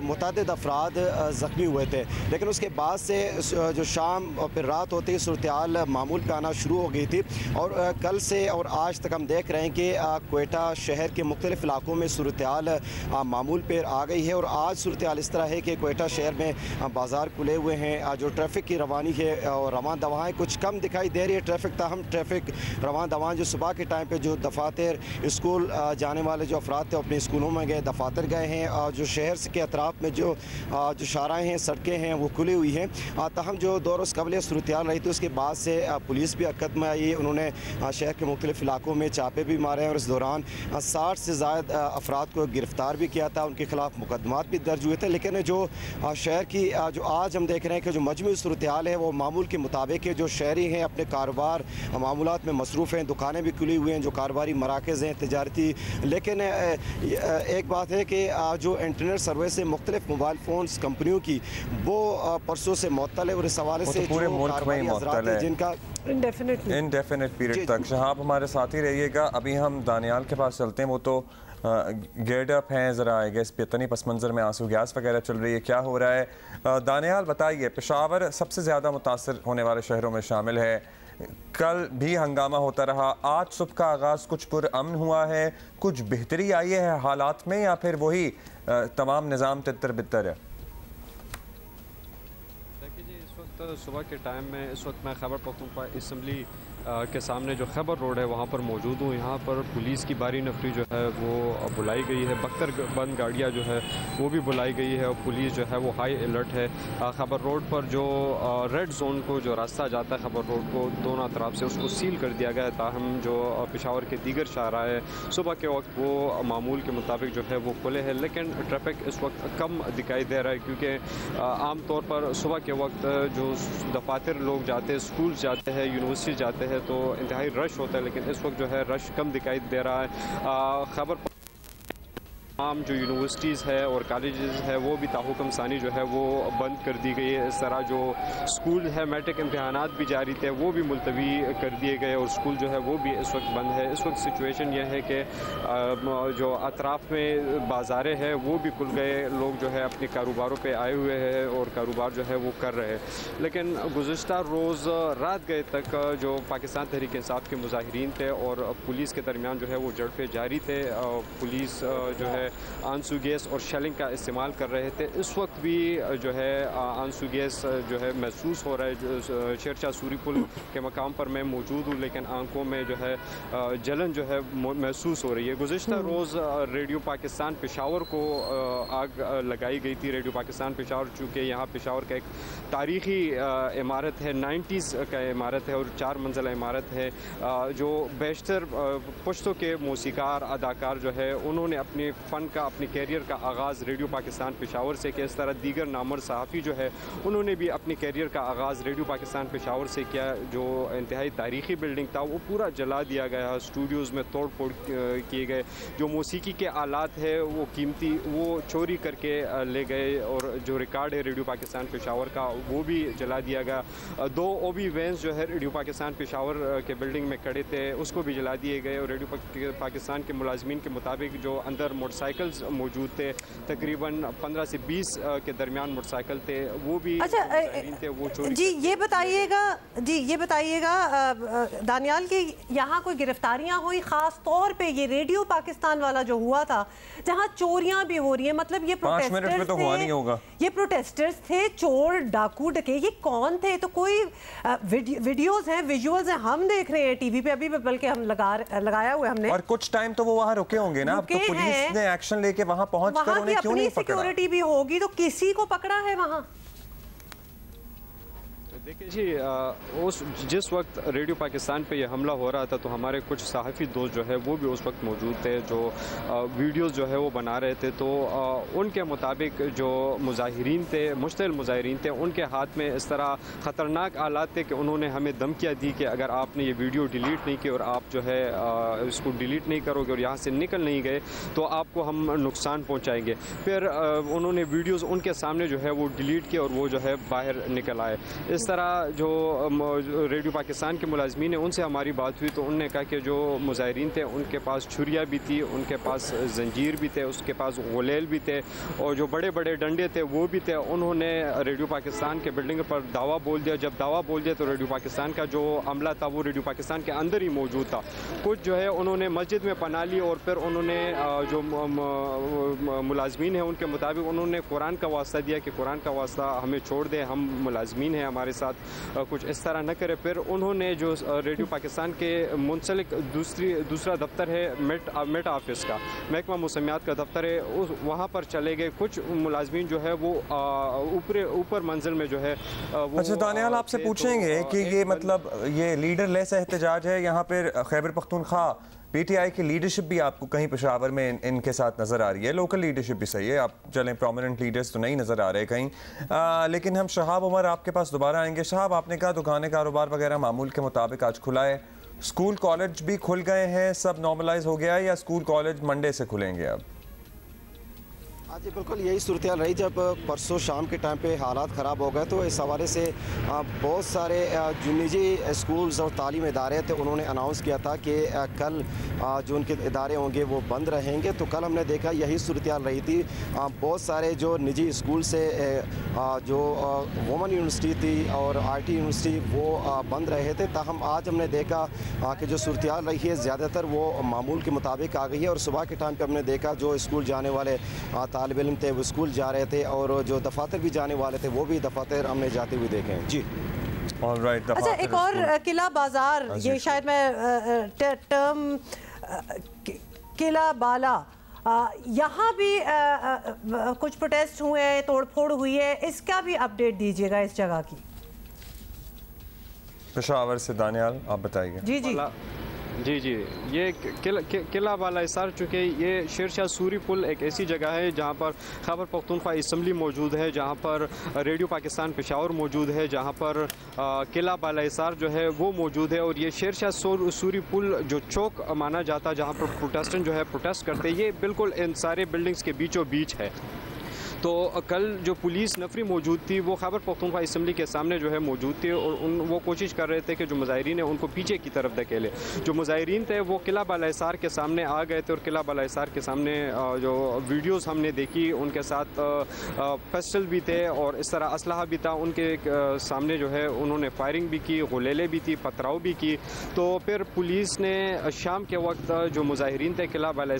मुतअद्दिद अफराद ज़ख्मी हुए थे, लेकिन उसके बाद से जो शाम और फिर रात होती सूरत-ए-हाल मामूल पे आना शुरू हो गई थी। और कल से और आज तक हम देख रहे हैं कि कोयटा शहर के मुख्तलिफ़ इलाकों में सूरत-ए-हाल मामूल पे आ गई है। और आज सूरत-ए-हाल इस तरह है कि कोयटा शहर में बाज़ार खुले हुए हैं, जो ट्रैफिक की रवानी है और रवान दवाएँ कुछ कम दिखाई दे रही है ट्रैफिक, ताहम ट्रैफिक रवान दवाएँ जो सुबह के टाइम पर जो दफातर स्कूल जाने वाले जो अफराद थे अपने स्कूलों में गए, दफातर गए हैं, जो शहर के अतराफ में जो शाराएँ हैं, सड़कें हैं वो खुली हुई हैं। ताहम जो 2 रोज़ कबल सूरत-ए-हाल रही थी उसके बाद से पुलिस भी हरकत में आई, उन्होंने शहर के मुख्तलिफ़ इलाकों में चापे भी मारे हैं और इस दौरान 60 से ज़ायद अफराद को गिरफ़्तार भी किया था, उनके खिलाफ मुकदमात भी दर्ज हुए थे। लेकिन जो शहर की जो आज हम देख रहे हैं कि जो मजमूई सूरत-ए-हाल है वो मामूल के मुताबिक है। जो शहरी हैं अपने कारोबार मामूलात में मसरूफ़ हैं, दुकानें भी खुली हुई हैं, जो कारोबारी मराकज़ हैं तिजारती। लेकिन एक बात है कि जो इंटरनेट सर्विस है मुख्तलिफ मोबाइल फ़ोन्स कंपनियों की वो परसों से मुअत्तल है और इस हवाले से पूरे मुल्क में मुअत्तल है जिनका इंडेफिनिट पीरियड तक। शहाब हमारे साथ ही रहिएगा। अभी हम दानियाल के पास चलते हैं, वो तो गेट अप हैं, ज़रा आई गेस बेतनी पस मंज़र में आंसू गैस वगैरह चल रही है, क्या हो रहा है? दानियाल बताइए, पेशावर सबसे ज़्यादा मुतासर होने वाले शहरों में शामिल है, कल भी हंगामा होता रहा, आज सुबह का आगाज़ कुछ पुरअमन हुआ है, कुछ बेहतरी आई है हालात में या फिर वही तमाम निज़ाम तितर बितर है? देखिए जी, इस वक्त सुबह के टाइम में इस वक्त मैं खैबर पख्तूनख्वा असम्बली के सामने जो खैबर रोड है वहाँ पर मौजूद हूँ। यहाँ पर पुलिस की बारी नफरी जो है वो बुलाई गई है, बख्तर बंद गाड़ियाँ जो है वो भी बुलाई गई है और पुलिस जो है वो हाई अलर्ट है। खैबर रोड पर जो रेड जोन को जो रास्ता जाता है खैबर रोड को दोनों तरफ से उसको सील कर दिया गया है, ताहम जो पेशावर के दीगर शाहराह है सुबह के वक्त वो मामूल के मुताबिक जो है वो खुले हैं, लेकिन ट्रैफिक इस वक्त कम दिखाई दे रहा है क्योंकि आम तौर पर सुबह के वक्त जो दफातर लोग जाते हैं, स्कूल जाते हैं, यूनिवर्सिटी जाते हैं तो इंतहाई रश होता है, लेकिन इस वक्त जो है रश कम दिखाई दे रहा है। खबर तमाम जो यूनिवर्सिटीज़ है और कॉलेजेस है वो भी ताहुकम सानी जो है वो बंद कर दी गई है। इस तरह जो स्कूल है मैट्रिक इम्तहानात भी जारी थे वो भी मुलतवी कर दिए गए और स्कूल जो है वो भी इस वक्त बंद है। इस वक्त सिचुएशन यह है कि जो अतराफ़ में बाज़ारें हैं वो भी खुल गए, लोग जो है अपने कारोबारों पे आए हुए हैं और कारोबार जो है वो कर रहे हैं। लेकिन गुज़िश्ता रोज़ रात गए तक जो पाकिस्तान तहरीक इंसाफ के मुजाहिरीन थे और पुलिस के दरमियान जो है वो झड़पें जारी थे। पुलिस जो है आंसू गैस और शेलिंग का इस्तेमाल कर रहे थे। इस वक्त भी जो है आंसू गैस जो है महसूस हो रहा है। शेरशाह सूरी पुल के मकाम पर मैं मौजूद हूँ, लेकिन आंखों में जो है जलन जो है महसूस हो रही है। गुज़िश्ता रोज़ रेडियो पाकिस्तान पेशावर को आग लगाई गई थी। रेडियो पाकिस्तान पेशावर चूँकि यहाँ पेशावर का एक तारीख़ी इमारत है, 90s का इमारत है और 4 मंजिला इमारत है, जो बेशतर पुश्तों के मौसीकार अदाकार जो है उन्होंने अपने फ़न का, अपने कैरियर का आगाज़ रेडियो पाकिस्तान पेशावर से किया। इस तरह दीगर नामवर सहाफ़ी जो है उन्होंने भी अपने कैरियर का आगाज़ रेडियो पाकिस्तान पेशावर से किया। जो इंतहाई तारीख़ी बिल्डिंग था वो पूरा जला दिया गया, स्टूडियोज़ में तोड़ फोड़ किए गए, जो मौसीकी के आलात है वो कीमती वो चोरी करके ले गए, और जो रिकॉर्ड है रेडियो पाकिस्तान पेशावर का वो भी जला दिया गया। 2 ओबी वैन्स जो है रेडियो पाकिस्तान पेशावर के बिल्डिंग में खड़े थे उसको भी जला दिए गए, और रेडियो पाकिस्तान के मुलाजमीन के मुताबिक जो अंदर मोटरसाइकिल्स मौजूद थे, तकरीबन 15 से 20 के दरमियान मोटरसाइकिल थे, वो भी थे वो चोरी। जी ये बताइएगा दानियाल कि यहाँ कोई गिरफ्तारियाँ हुई, ख़ास तौर पे ये रेडियो पाकिस्तान वाला जो हुआ था जहाँ चोरियाँ भी हो रही है, मतलब ये प्रोटेस्टर्स तो हुआ नहीं होगा, ये प्रोटेस्टर्स थे, चोर डाकू डके, ये कौन थे? तो कोई वीडियोस हैं, विजुअल्स हैं, हम देख रहे हैं टीवी पे अभी, बल्कि हम लगाया हुआ है हमने, और कुछ टाइम तो वो वहाँ रुके होंगे ना, अब तो पुलिस ने एक्शन लेके वहाँ पहुँच कर उन्हें क्यों नहीं पकड़ा? सिक्योरिटी भी होगी तो किसी को पकड़ा है वहाँ? देखिए जी, जिस वक्त रेडियो पाकिस्तान पे ये हमला हो रहा था तो हमारे कुछ सहाफ़ी दोस्त जो है वो भी उस वक्त मौजूद थे, जो वीडियोस जो है वो बना रहे थे। तो उनके मुताबिक जो मुजाहिरीन थे, मुश्तइल मुजाहिरीन थे, उनके हाथ में इस तरह ख़तरनाक आलात थे कि उन्होंने हमें धमकियाँ दी कि अगर आपने ये वीडियो डिलीट नहीं की और आप जो है इसको डिलीट नहीं करोगे और यहाँ से निकल नहीं गए तो आपको हम नुकसान पहुँचाएँगे। फिर उन्होंने वीडियोज़ उनके सामने जो है वो डिलीट किए और वो जो है बाहर निकल आए। इस तरह जो रेडियो पाकिस्तान के मुलाजमीन हैं उनसे हमारी बात हुई तो उन्होंने कहा कि जो मुजाहिरीन थे उनके पास छुरियाँ भी थी, उनके पास जंजीर भी थे, उसके पास गुलेल भी थे, और जो बड़े बड़े डंडे थे वो भी थे। उन्होंने रेडियो पाकिस्तान के बिल्डिंग पर दावा बोल दिया। जब दावा बोल दिया तो रेडियो पाकिस्तान का जो अमला था वो रेडियो पाकिस्तान के अंदर ही मौजूद था। कुछ जो है उन्होंने मस्जिद में पनाह ली और फिर उन्होंने जो मुलाजमीन हैं उनके मुताबिक उन्होंने कुरान का वास्ता दिया कि कुरान का वास्ता हमें छोड़ दें, हम मुलाजमीन हैं, हमारे साथ कुछ इस तरह न करे। फिर उन्होंने जो रेडियो पाकिस्तान के मुंसलिक दूसरा दफ्तर है मेट ऑफिस का, महकमा मौसमियात का दफ्तर है, वहाँ पर चले गए। कुछ मुलाजमीन जो है वो ऊपर मंजिल में जो है वो। अच्छा दानियाल, आपसे पूछेंगे कि ये मतलब ये लीडर लेस एहतजाज है यहाँ पर खैबर पख्तूनख्वा पीटीआई की लीडरशिप भी आपको कहीं पेशावर में इनके साथ नज़र आ रही है, लोकल लीडरशिप भी सही है, आप चलें प्रोमिनेंट लीडर्स तो नहीं नज़र आ रहे कहीं। लेकिन हम शहाब उमर आपके पास दोबारा आएंगे। शहाब, आपने कहा दुकानें कारोबार वगैरह मामूल के मुताबिक आज खुला है, स्कूल कॉलेज भी खुल गए हैं, सब नॉर्मलाइज हो गया है या स्कूल कॉलेज मंडे से खुलेंगे अब? जी बिल्कुल यही सूरत हाल रही। जब परसों शाम के टाइम पे हालात ख़राब हो गए तो इस हवाले से बहुत सारे जो निजी स्कूल्स और तालीम इदारे थे उन्होंने अनाउंस किया था कि कल जो उनके इदारे होंगे वो बंद रहेंगे। तो कल हमने देखा यही सूरत हाल रही थी। बहुत सारे जो निजी स्कूल से जो वुमेन यूनिवर्सिटी थी और IT यूनिवर्सिटी वो बंद रहे थे, ताहम आज हमने देखा कि जो सूरत हाल रही है ज़्यादातर वो मामूल के मुताबिक आ गई है। और सुबह के टाइम पर हमने देखा जो स्कूल जाने वाले तालिब इल्म थे वो स्कूल जा रहे थे और जो दफातर भी जाने वाले थे वो भी दफातर हमने जाते हुए देखे हैं। जी अच्छा, एक और किला बाजार, ये शायद मैं टर्म किला बाला, यहाँ भी कुछ प्रोटेस्ट हुए हैं, तोड़फोड़ हुई है, इसका भी अपडेट दीजिएगा इस जगह की। पेशावर से दानियाल आप बताइए। जी, ये किला बाला हिसार, चूँकि ये शेरशाह सूरी पुल एक ऐसी जगह है जहाँ पर खैबर पख्तूनख्वा असम्बली मौजूद है, जहाँ पर रेडियो पाकिस्तान पेशावर मौजूद है, जहाँ पर किला बाला हिसार जो है वो मौजूद है। और ये शेरशाह सूरी पुल जो चौक माना जाता है जहाँ पर प्रोटेस्टेंट जो है प्रोटेस्ट करते हैं, ये बिल्कुल इन सारे बिल्डिंग्स के बीचों बीच है। तो कल जो पुलिस नफरी मौजूद थी वो खैबर पख्तूनख्वा असम्बली के सामने जो है मौजूद थी और वो कोशिश कर रहे थे कि जो मुजाहिरीन है उनको पीछे की तरफ धकेले। जो मुजाहिरीन थे वो किला बाला हिसार के सामने आ गए थे और किला बाला हिसार के सामने जो वीडियोस हमने देखी उनके साथ पिस्टल भी थे और इस तरह असलहा भी था उनके सामने, जो है उन्होंने फायरिंग भी की, गुलेले भी थी, पथराव भी की। तो फिर पुलिस ने शाम के वक्त जो मुजाहिरीन थे किला बाला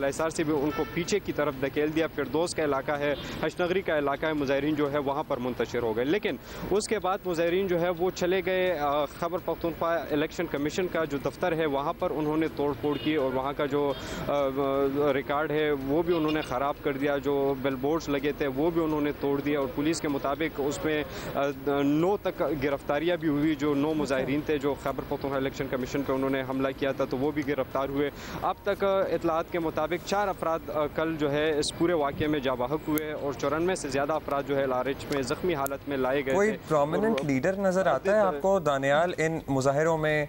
हिसार से भी उनको पीछे की तरफ धकेल दिया। फिरदौस का इलाका है, हशनगरी का इलाका है, मुजाहिरीन जो है वहाँ पर मुंतशिर हो गए। लेकिन उसके बाद मुजाहिरीन जो है वो चले गए खैबर पख्तूनख्वा इलेक्शन कमीशन का जो दफ्तर है वहाँ पर उन्होंने तोड़ फोड़ की और वहाँ का जो रिकॉर्ड है वो भी उन्होंने ख़राब कर दिया। जो बिल बोर्ड्स लगे थे वो भी उन्होंने तोड़ दिया और पुलिस के मुताबिक उसमें 9 तक गिरफ्तारियाँ भी हुई। जो 9 मुजाहिरीन थे जो खैबर पख्तूनख्वा इलेक्शन कमीशन पर उन्होंने हमला किया था तो वो भी गिरफ्तार हुए। अब तक इतलात के मुताबिक 4 अफराद कल जो है इस पूरे वाक़े में जाबाहक हुए और 94 से ज़्यादा अफराद जो है लारिच में ज़ख्मी हालत में लाए गए। कोई प्रोमिनेंट लीडर नज़र आता है आपको दानियाल इन मुजाहिरों में?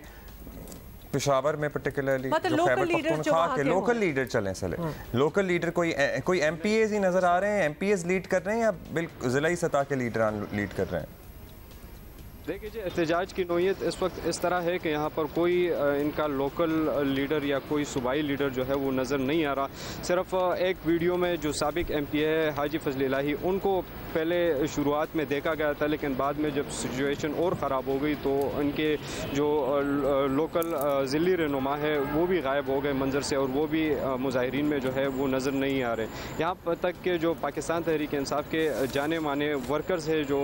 पेशावर में पर्टिकुलरली जो खैबर पख्तूनख्वा के लोकल लीडर चलें चले, लोकल लीडर कोई एमपीएज ही नज़र आ रहे हैं? एमपीएज लीड कर रहे हैं या बिल्कुल ज़िलाई सतह के लीडरान लीड कर रहे हैं? देखिए जी, एहतजाज की नोयत इस वक्त इस तरह है कि यहाँ पर कोई इनका लोकल लीडर या कोई सूबाई लीडर जो है वो नज़र नहीं आ रहा। सिर्फ एक वीडियो में जो साबिक एमपी है हाजी फजल इलाही उनको पहले शुरुआत में देखा गया था, लेकिन बाद में जब सिचुएशन और ख़राब हो गई तो इनके जो लोकल ज़िली रहनुमा है वो भी गायब हो गए मंजर से और वो भी मुजाहिरीन में जो है वो नज़र नहीं आ रहे। यहाँ तक के जो पाकिस्तान तहरीक इंसाफ के जाने माने वर्कर्स है जो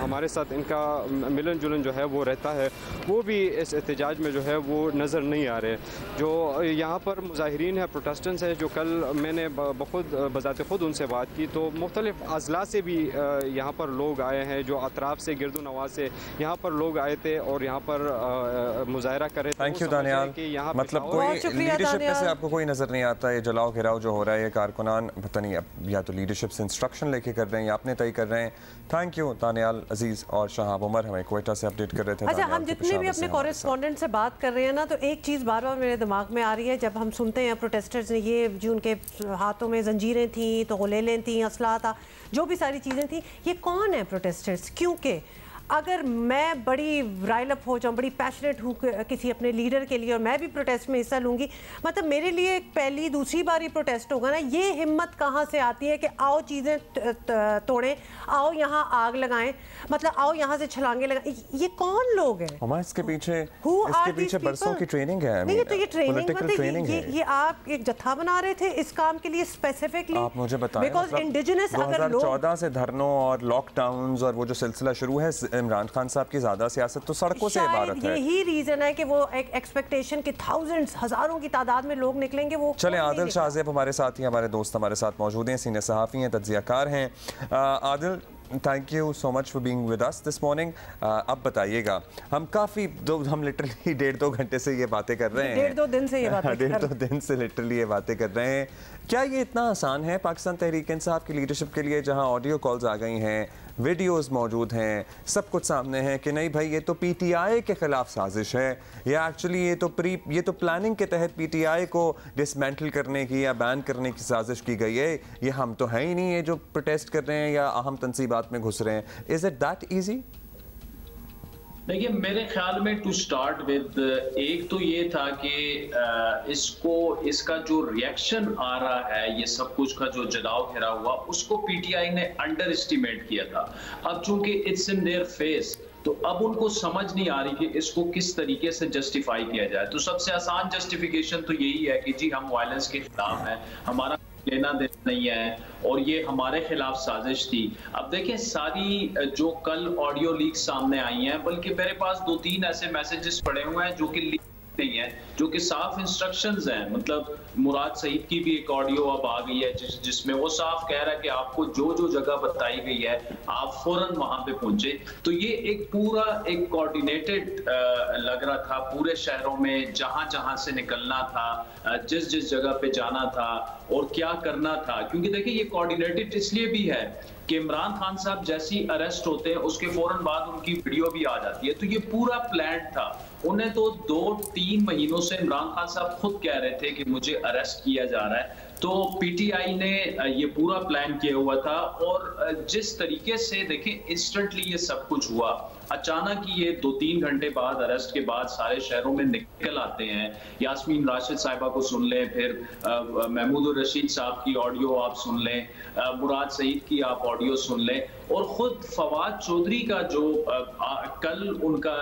हमारे साथ इनका मिलन जुलन जो है वो रहता है वो भी इस एहतजाज में जो है वो नज़र नहीं आ रहे। जो यहाँ पर मुजाहिरीन है, प्रोटेस्टेंट्स है, जो कल मैंने बजाते खुद उनसे बात की तो मुख्तलिफ अजला से भी यहाँ पर लोग आए हैं, जो अतराफ़ से गिरदो नवाज से यहाँ पर लोग आए थे और यहाँ पर मुजाहरा कर रहे थे। Thank you Daniyal. मतलब कोई लीडरशिप में से आपको कोई नज़र नहीं आता? ये जलाओ घिराव जो हो रहा है ये कारकुनान पता नहीं अब या तो लीडरशिप से इंस्ट्रक्शन लेके कर रहे हैं या अपने तय कर रहे हैं। थैंक यू दानियाल अजीज़ और शहाब उमर हमें क्वेटा से अपडेट कर रहे थे। अच्छा, हम जितने भी अपने कॉरेस्पॉन्डेंट से बात कर रहे हैं ना तो एक चीज़ बार बार मेरे दिमाग में आ रही है जब हम सुनते हैं प्रोटेस्टर्स ने ये जो उनके हाथों में जंजीरें थी तो गुलेलें थी, असला था, जो भी सारी चीज़ें थी, ये कौन है प्रोटेस्टर्स? क्योंकि अगर मैं बड़ी राइल अप हो जाऊँ, बड़ी पैशनेट हूँ किसी अपने लीडर के लिए और मैं भी प्रोटेस्ट में हिस्सा लूँगी, मतलब मेरे लिए पहली दूसरी बार ही प्रोटेस्ट होगा ना, ये हिम्मत कहाँ से आती है कि आओ चीज़ें तोड़ें, आओ यहाँ आग लगाएं, मतलब आओ यहाँ से छलांगे लगाएं? ये कौन लोग हैं? इसके पीछे बरसों की ट्रेनिंग है। नहीं तो ये ट्रेनिंग ये आप एक जत्था बना रहे थे इस काम के लिए स्पेसिफिकली? आप मुझे बताएं, बिकॉज इंडिजिनस 2014 से धरनों और लॉकडाउन और वो जो सिलसिला शुरू है इमरान खान साहब की ज्यादा सियासत तो सड़कों से इबारत है। यही रीजन है कि वो एक एक्सपेक्टेशन के थाउजेंड्स हजारों की तादाद में लोग निकलेंगे। वो चले आदिल शाहजेब हमारे साथ ही हमारे दोस्त हमारे साथ मौजूद हैं, सीनियर सहाफ़ी हैं, तज्ज़ियाकार हैं। Adil, thank you so much for being with us this morning. अब बताइएगा, हम लिटरली 1.5-2 घंटे से ये बातें कर रहे हैं, 1.5-2 दिन से ये बातें 1.5-2 दिन से लिटरली ये बातें कर रहे हैं। क्या ये इतना आसान है पाकिस्तान तहरीक इंसाफ की लीडरशिप के लिए, जहां ऑडियो कॉल्स आ गई हैं, वीडियोस मौजूद हैं, सब कुछ सामने है कि नहीं भाई ये तो पीटीआई के खिलाफ साजिश है, या एक्चुअली ये तो प्लानिंग के तहत पीटीआई को डिसमेंटल करने की या बैन करने की साजिश की गई है, ये हम तो है ही नहीं ये जो प्रोटेस्ट कर रहे हैं या अहम तनसीबात में घुस रहे हैं? Is it that easy? देखिए, मेरे ख्याल में टू स्टार्ट विद एक तो ये था कि इसका जो रिएक्शन आ रहा है, ये सब कुछ का जो जलाव घेरा हुआ, उसको पीटीआई ने अंडर एस्टिमेट किया था। अब चूंकि इट्स इन देयर फेस तो अब उनको समझ नहीं आ रही कि इसको किस तरीके से जस्टिफाई किया जाए। तो सबसे आसान जस्टिफिकेशन तो यही है कि जी हम वायलेंस के खिलाफ हैं, हमारा लेना देना नहीं है और ये हमारे खिलाफ साजिश थी। अब देखें, सारी जो कल ऑडियो लीक सामने आई हैं, बल्कि मेरे पास 2-3 ऐसे मैसेजेस पड़े हुए हैं जो कि लीक नहीं है, जो कि साफ इंस्ट्रक्शंस हैं। मतलब मुराद सईद की भी एक ऑडियो अब आ गई है जिसमें वो साफ कह रहा है कि आपको जो जो जगह बताई गई है आप फौरन वहां पे पहुंचे। तो ये एक पूरा एक कोऑर्डिनेटेड लग रहा था पूरे शहरों में, जहां जहां से निकलना था, जिस जिस जगह पे जाना था और क्या करना था। क्योंकि देखिए, ये कोऑर्डिनेटेड इसलिए भी है कि इमरान खान साहब जैसे ही अरेस्ट होते हैं उसके फौरन बाद उनकी वीडियो भी आ जाती है। तो ये पूरा प्लान था। उन्हें तो 2-3 महीनों से इमरान खान साहब खुद कह रहे थे कि मुझे अरेस्ट किया जा रहा है। तो पीटीआई ने ये पूरा प्लान किया हुआ था और जिस तरीके से देखें इंस्टेंटली ये सब कुछ हुआ, अचानक ही ये 2-3 घंटे बाद अरेस्ट के बाद सारे शहरों में निकल आते हैं। यास्मीन राशिद साहिबा को सुन लें, फिर महमूद रशीद साहब की ऑडियो आप सुन लें, मुराद सईद की आप ऑडियो सुन लें, और खुद फवाद चौधरी का जो कल उनका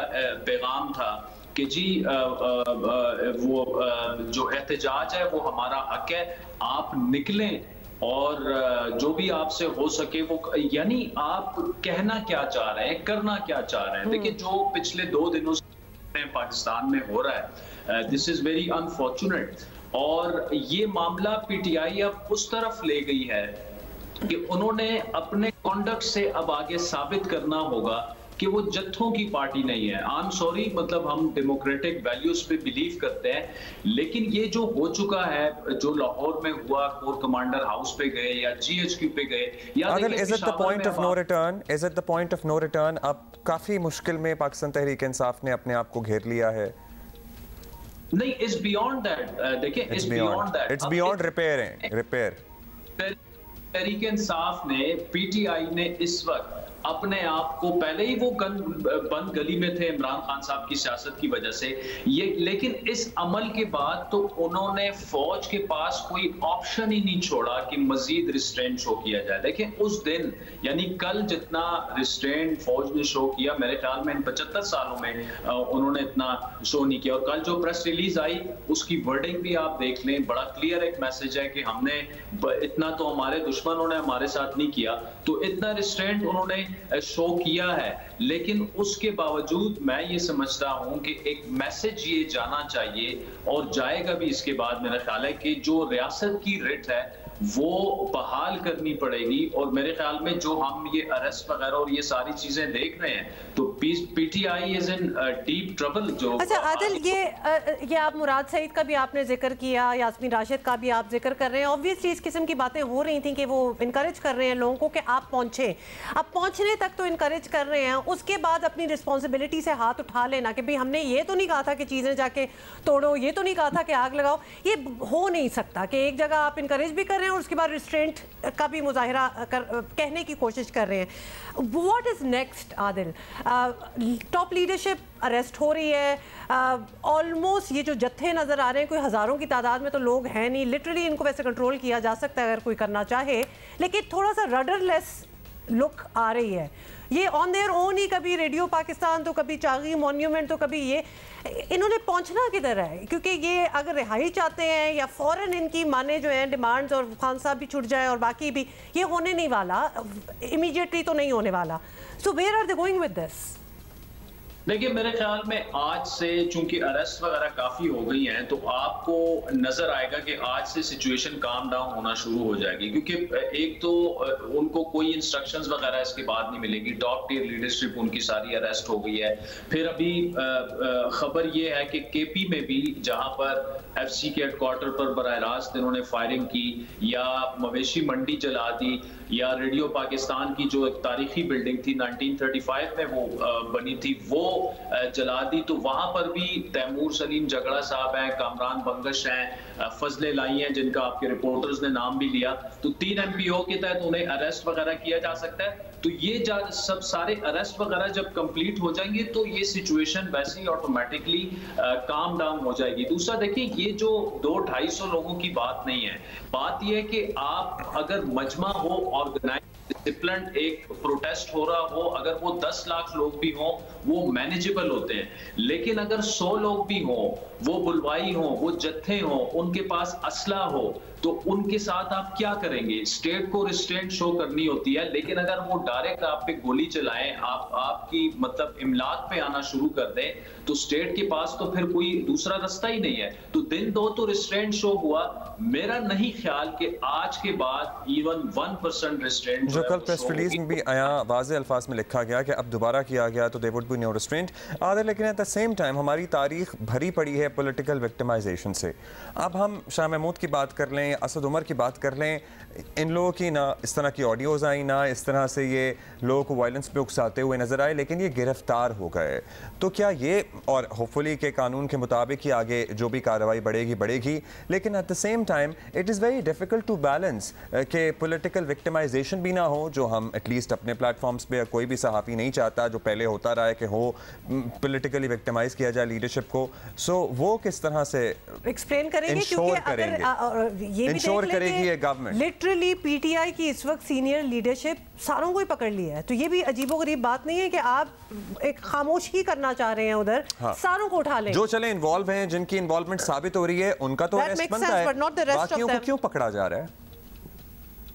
पैगाम था कि जी वो जो एहतजाज है वो हमारा हक है, आप निकलें और जो भी आपसे हो सके वो, यानी आप कहना क्या चाह रहे हैं, करना क्या चाह रहे हैं। देखिए जो पिछले 2 दिनों से पाकिस्तान में हो रहा है, दिस इज वेरी अनफॉर्चुनेट। और ये मामला पीटीआई अब उस तरफ ले गई है कि उन्होंने अपने कॉन्डक्ट से अब आगे साबित करना होगा कि वो जत्थों की पार्टी नहीं है। आई एम सॉरी, मतलब हम डेमोक्रेटिक वैल्यूज पे बिलीव करते हैं, लेकिन ये जो हो चुका है, जो लाहौर में हुआ, कोर कमांडर हाउस पे गए या जीएचक्यू पे गए, या is it the point of no return? Is it the point of no return? अब काफी मुश्किल में पाकिस्तान तहरीक इंसाफ ने अपने आप को घेर लिया है। नहीं, इट्स बियॉन्ड दैट। देखिए, it's beyond that, it's beyond repair. Tehreek Insaf ने, पीटीआई ने इस वक्त अपने आप को, पहले ही वो बंद गली में थे इमरान खान साहब की सियासत की वजह से, ये, लेकिन इस अमल के बाद तो उन्होंने फौज के पास कोई ऑप्शन ही नहीं छोड़ा कि मजीद रिस्ट्रेंट शो किया जाए। देखिए उस दिन, यानी कल जितना रिस्ट्रेंट फौज ने शो किया, मेरे ख्याल में इन 75 सालों में उन्होंने इतना शो नहीं किया। और कल जो प्रेस रिलीज आई उसकी वर्डिंग भी आप देख लें, बड़ा क्लियर एक मैसेज है कि हमने इतना तो हमारे दुश्मनों ने हमारे साथ नहीं किया, तो इतना रिस्ट्रेंट उन्होंने शो किया है। लेकिन उसके बावजूद मैं ये समझता हूं कि एक मैसेज ये जाना चाहिए, और जाएगा भी इसके बाद, मेरा ख्याल है कि जो रियासत की रिट है वो बहाल करनी पड़ेगी। और मेरे ख्याल में जो हम ये अरेस्ट वगैरह और ये सारी चीजें देख रहे हैं, तो PTI is in deep trouble. जो अच्छा आदिल, ये आप मुराद सईद का भी आपने जिक्र किया, यास्मीन राशिद का भी आप जिक्र कर रहे हैं। ऑब्वियसली इस किस्म की बातें हो रही थी कि वो इनकरेज कर रहे हैं लोगों को कि आप पहुंचे। अब पहुंचने तक तो इनकरेज कर रहे हैं, उसके बाद अपनी रिस्पॉन्सिबिलिटी से हाथ उठा लेना कि भाई हमने ये तो नहीं कहा था कि चीज़ें जाके तोड़ो, ये तो नहीं कहा था कि आग लगाओ। ये हो नहीं सकता कि एक जगह आप इनकरेज भी कर रहे हैं और उसके बाद रिस्ट्रेंट का भी मुजाहिरा कहने की कोशिश कर रहे हैं। What is next Adil? Top leadership arrest हो रही है, ऑलमोस्ट ये जो जत्थे नज़र आ रहे हैं, कोई हज़ारों की तादाद में तो लोग हैं नहीं, लिटरली इनको वैसे कंट्रोल किया जा सकता है अगर कोई करना चाहे, लेकिन थोड़ा सा रडरलेस लुक आ रही है। ये ऑन देयर ओन ही, कभी रेडियो पाकिस्तान तो कभी चागी मॉन्यूमेंट तो कभी ये, इन्होंने पहुंचना किधर है? क्योंकि ये अगर रिहाई चाहते हैं या फौरन इनकी माने जो हैं डिमांड्स, और खान साहब भी छुट जाए और बाकी भी, ये होने नहीं वाला, इमीडिएटली तो नहीं होने वाला। So where are they going with this? देखिए मेरे ख्याल में आज से चूंकि अरेस्ट वगैरह काफी हो गई हैं, तो आपको नजर आएगा कि आज से सिचुएशन काम डाउन होना शुरू हो जाएगी। क्योंकि एक तो उनको कोई इंस्ट्रक्शंस वगैरह इसके बाद नहीं मिलेगी, टॉप टियर लीडरशिप उनकी सारी अरेस्ट हो गई है। फिर अभी खबर ये है कि केपी में भी, जहां पर एफसी के हेडक्वार्टर पर बराह रास्त इन्होंने फायरिंग की, या मवेशी मंडी जला दी, या रेडियो पाकिस्तान की जो एक तारीखी बिल्डिंग थी 1935 में वो बनी थी, वो जला दी, तो वहां पर भी तैमूर सलीम जगड़ा साहब हैं, कामरान बंगश हैं, फजले लाई हैं, जिनका आपके रिपोर्टर्स ने नाम भी लिया। तो 3 MPO के तहत उन्हें अरेस्ट वगैरह किया जा सकता है। तो ये सब सारे अरेस्ट वगैरह जब कंप्लीट हो जाएंगे तो ये सिचुएशन वैसे ही ऑटोमेटिकली काम डाउन हो जाएगी। दूसरा देखिए, ये जो 200-250 लोगों की बात नहीं है, बात ये है कि आप अगर मजमा हो, ऑर्गेनाइज डिसिप्लिन एक प्रोटेस्ट हो रहा हो, अगर वो 10 लाख लोग भी हों वो मैनेजेबल होते हैं। लेकिन अगर 100 लोग भी हों, वो बुलवाई हो, वो जत्थे हों, उनके पास असला हो, तो उनके साथ आप क्या करेंगे? स्टेट को रिस्ट्रेंट शो करनी होती है, लेकिन अगर वो डायरेक्ट आप पे गोली चलाएं, आपकी मतलब इमलाक पे आना शुरू कर दें, तो स्टेट के पास तो फिर कोई दूसरा रास्ता ही नहीं है। तो दिन 2 तो रिस्ट्रेंट शो हुआ, मेरा नहीं ख्याल कि आज के बाद इवन 1% रिस्ट्रेंट, जो कल प्रेस रिलीज में भी आया, वाज़े अल्फाज में लिखा गया कि अब दोबारा किया गया तो they would be no restraint other. लेकिन एट द सेम टाइम हमारी तारीख भरी पड़ी है पॉलिटिकल विक्टिमाइजेशन से। अब हम शाह महमूद की बात कर लें, असद उमर की बात कर लें, इन लोगों की ना इस तरह की ऑडियोज़ आई, ना इस तरह से ये लोगों को वायलेंस पे उकसाते हुए नज़र आए, लेकिन ये गिरफ्तार हो गए। तो क्या ये, और होपफुली के कानून के मुताबिक ही आगे जो भी कार्रवाई बढ़ेगी, लेकिन at the same time it is very difficult to balance कि पॉलिटिकल विक्टिमाइजेशन भी ना हो, जो हम एटलीस्ट अपने प्लेटफॉर्म्स पे कोई भी सहाफ़ी नहीं चाहता, जो पहले होता रहा है कि हो पॉलिटिकली विक्टिमाइज किया जाए लीडरशिप को। सो वो किस तरह से एक्सप्लेन करेंगे? इंश्योर करेगी ये गवर्नमेंट? लिटरली पीटीआई की इस वक्त सीनियर लीडरशिप सारों को ही पकड़ लिया है, तो ये भी अजीबोगरीब बात नहीं है कि आप एक खामोशी करना चाह रहे हैं उधर। हाँ। सारों को उठा लें, जो चले इन्वॉल्व हैं, जिनकी इन्वॉल्वमेंट साबित हो रही है, उनका तो अरेस्ट बनता है, बाकियों को क्यों पकड़ा जा रहा है?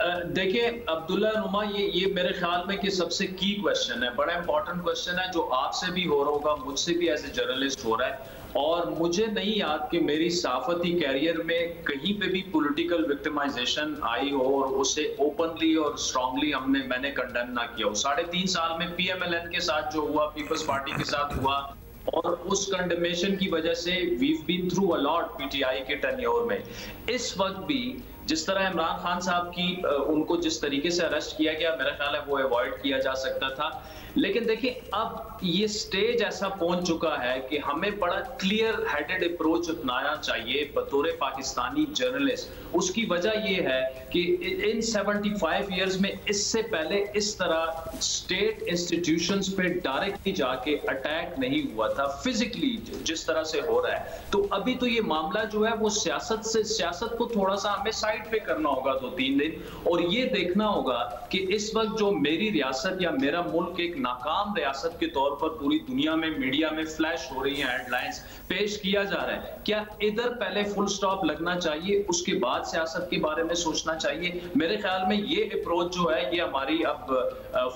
देखिए अब्दुल्ला नुमा, ये मेरे ख्याल में कि सबसे की क्वेश्चन है, बड़ा इंपॉर्टेंट क्वेश्चन है, जो आपसे भी हो रहा होगा, मुझसे भी एज ए जर्नलिस्ट हो रहा है। और मुझे नहीं याद कि मेरी सहाफती कैरियर में कहीं पे भी पॉलिटिकल विक्टिमाइजेशन आई हो और उसे ओपनली और स्ट्रांगली मैंने कंडेम ना किया हो। 3.5 साल में PMLN के साथ जो हुआ, पीपल्स पार्टी के साथ हुआ, और उस कंडेमेशन की वजह से we've been through a lot PTI के टेन्योर में। इस वक्त भी जिस तरह इमरान खान साहब की उनको जिस तरीके से अरेस्ट किया गया, मेरा ख्याल है वो अवॉइड किया जा सकता था। लेकिन देखिए अब ये स्टेज ऐसा पहुंच चुका है कि हमें बड़ा क्लियर हेडेड अप्रोच अपनाना चाहिए बतौर पाकिस्तानी जर्नलिस्ट। उसकी वजह ये है कि इन 75 इयर्स में इससे पहले इस तरह स्टेट इंस्टीट्यूशंस पे डायरेक्टली जाके अटैक नहीं हुआ था फिजिकली जिस तरह से हो रहा है। तो अभी तो ये मामला जो है वो सियासत को थोड़ा सा हमें साइड पे करना होगा 2-3 दिन, और ये देखना होगा कि इस वक्त जो मेरी रियासत या मेरा मुल्क एक नाकाम रियासत के तौर पर पूरी दुनिया में मीडिया में फ्लैश हो रही है, हेडलाइंस पेश किया जा रहा है, क्या इधर पहले फुल स्टॉप लगना चाहिए, उसके बाद सियासत के बारे में सोचना चाहिए? मेरे ख्याल में ये अप्रोच जो है ये हमारी अब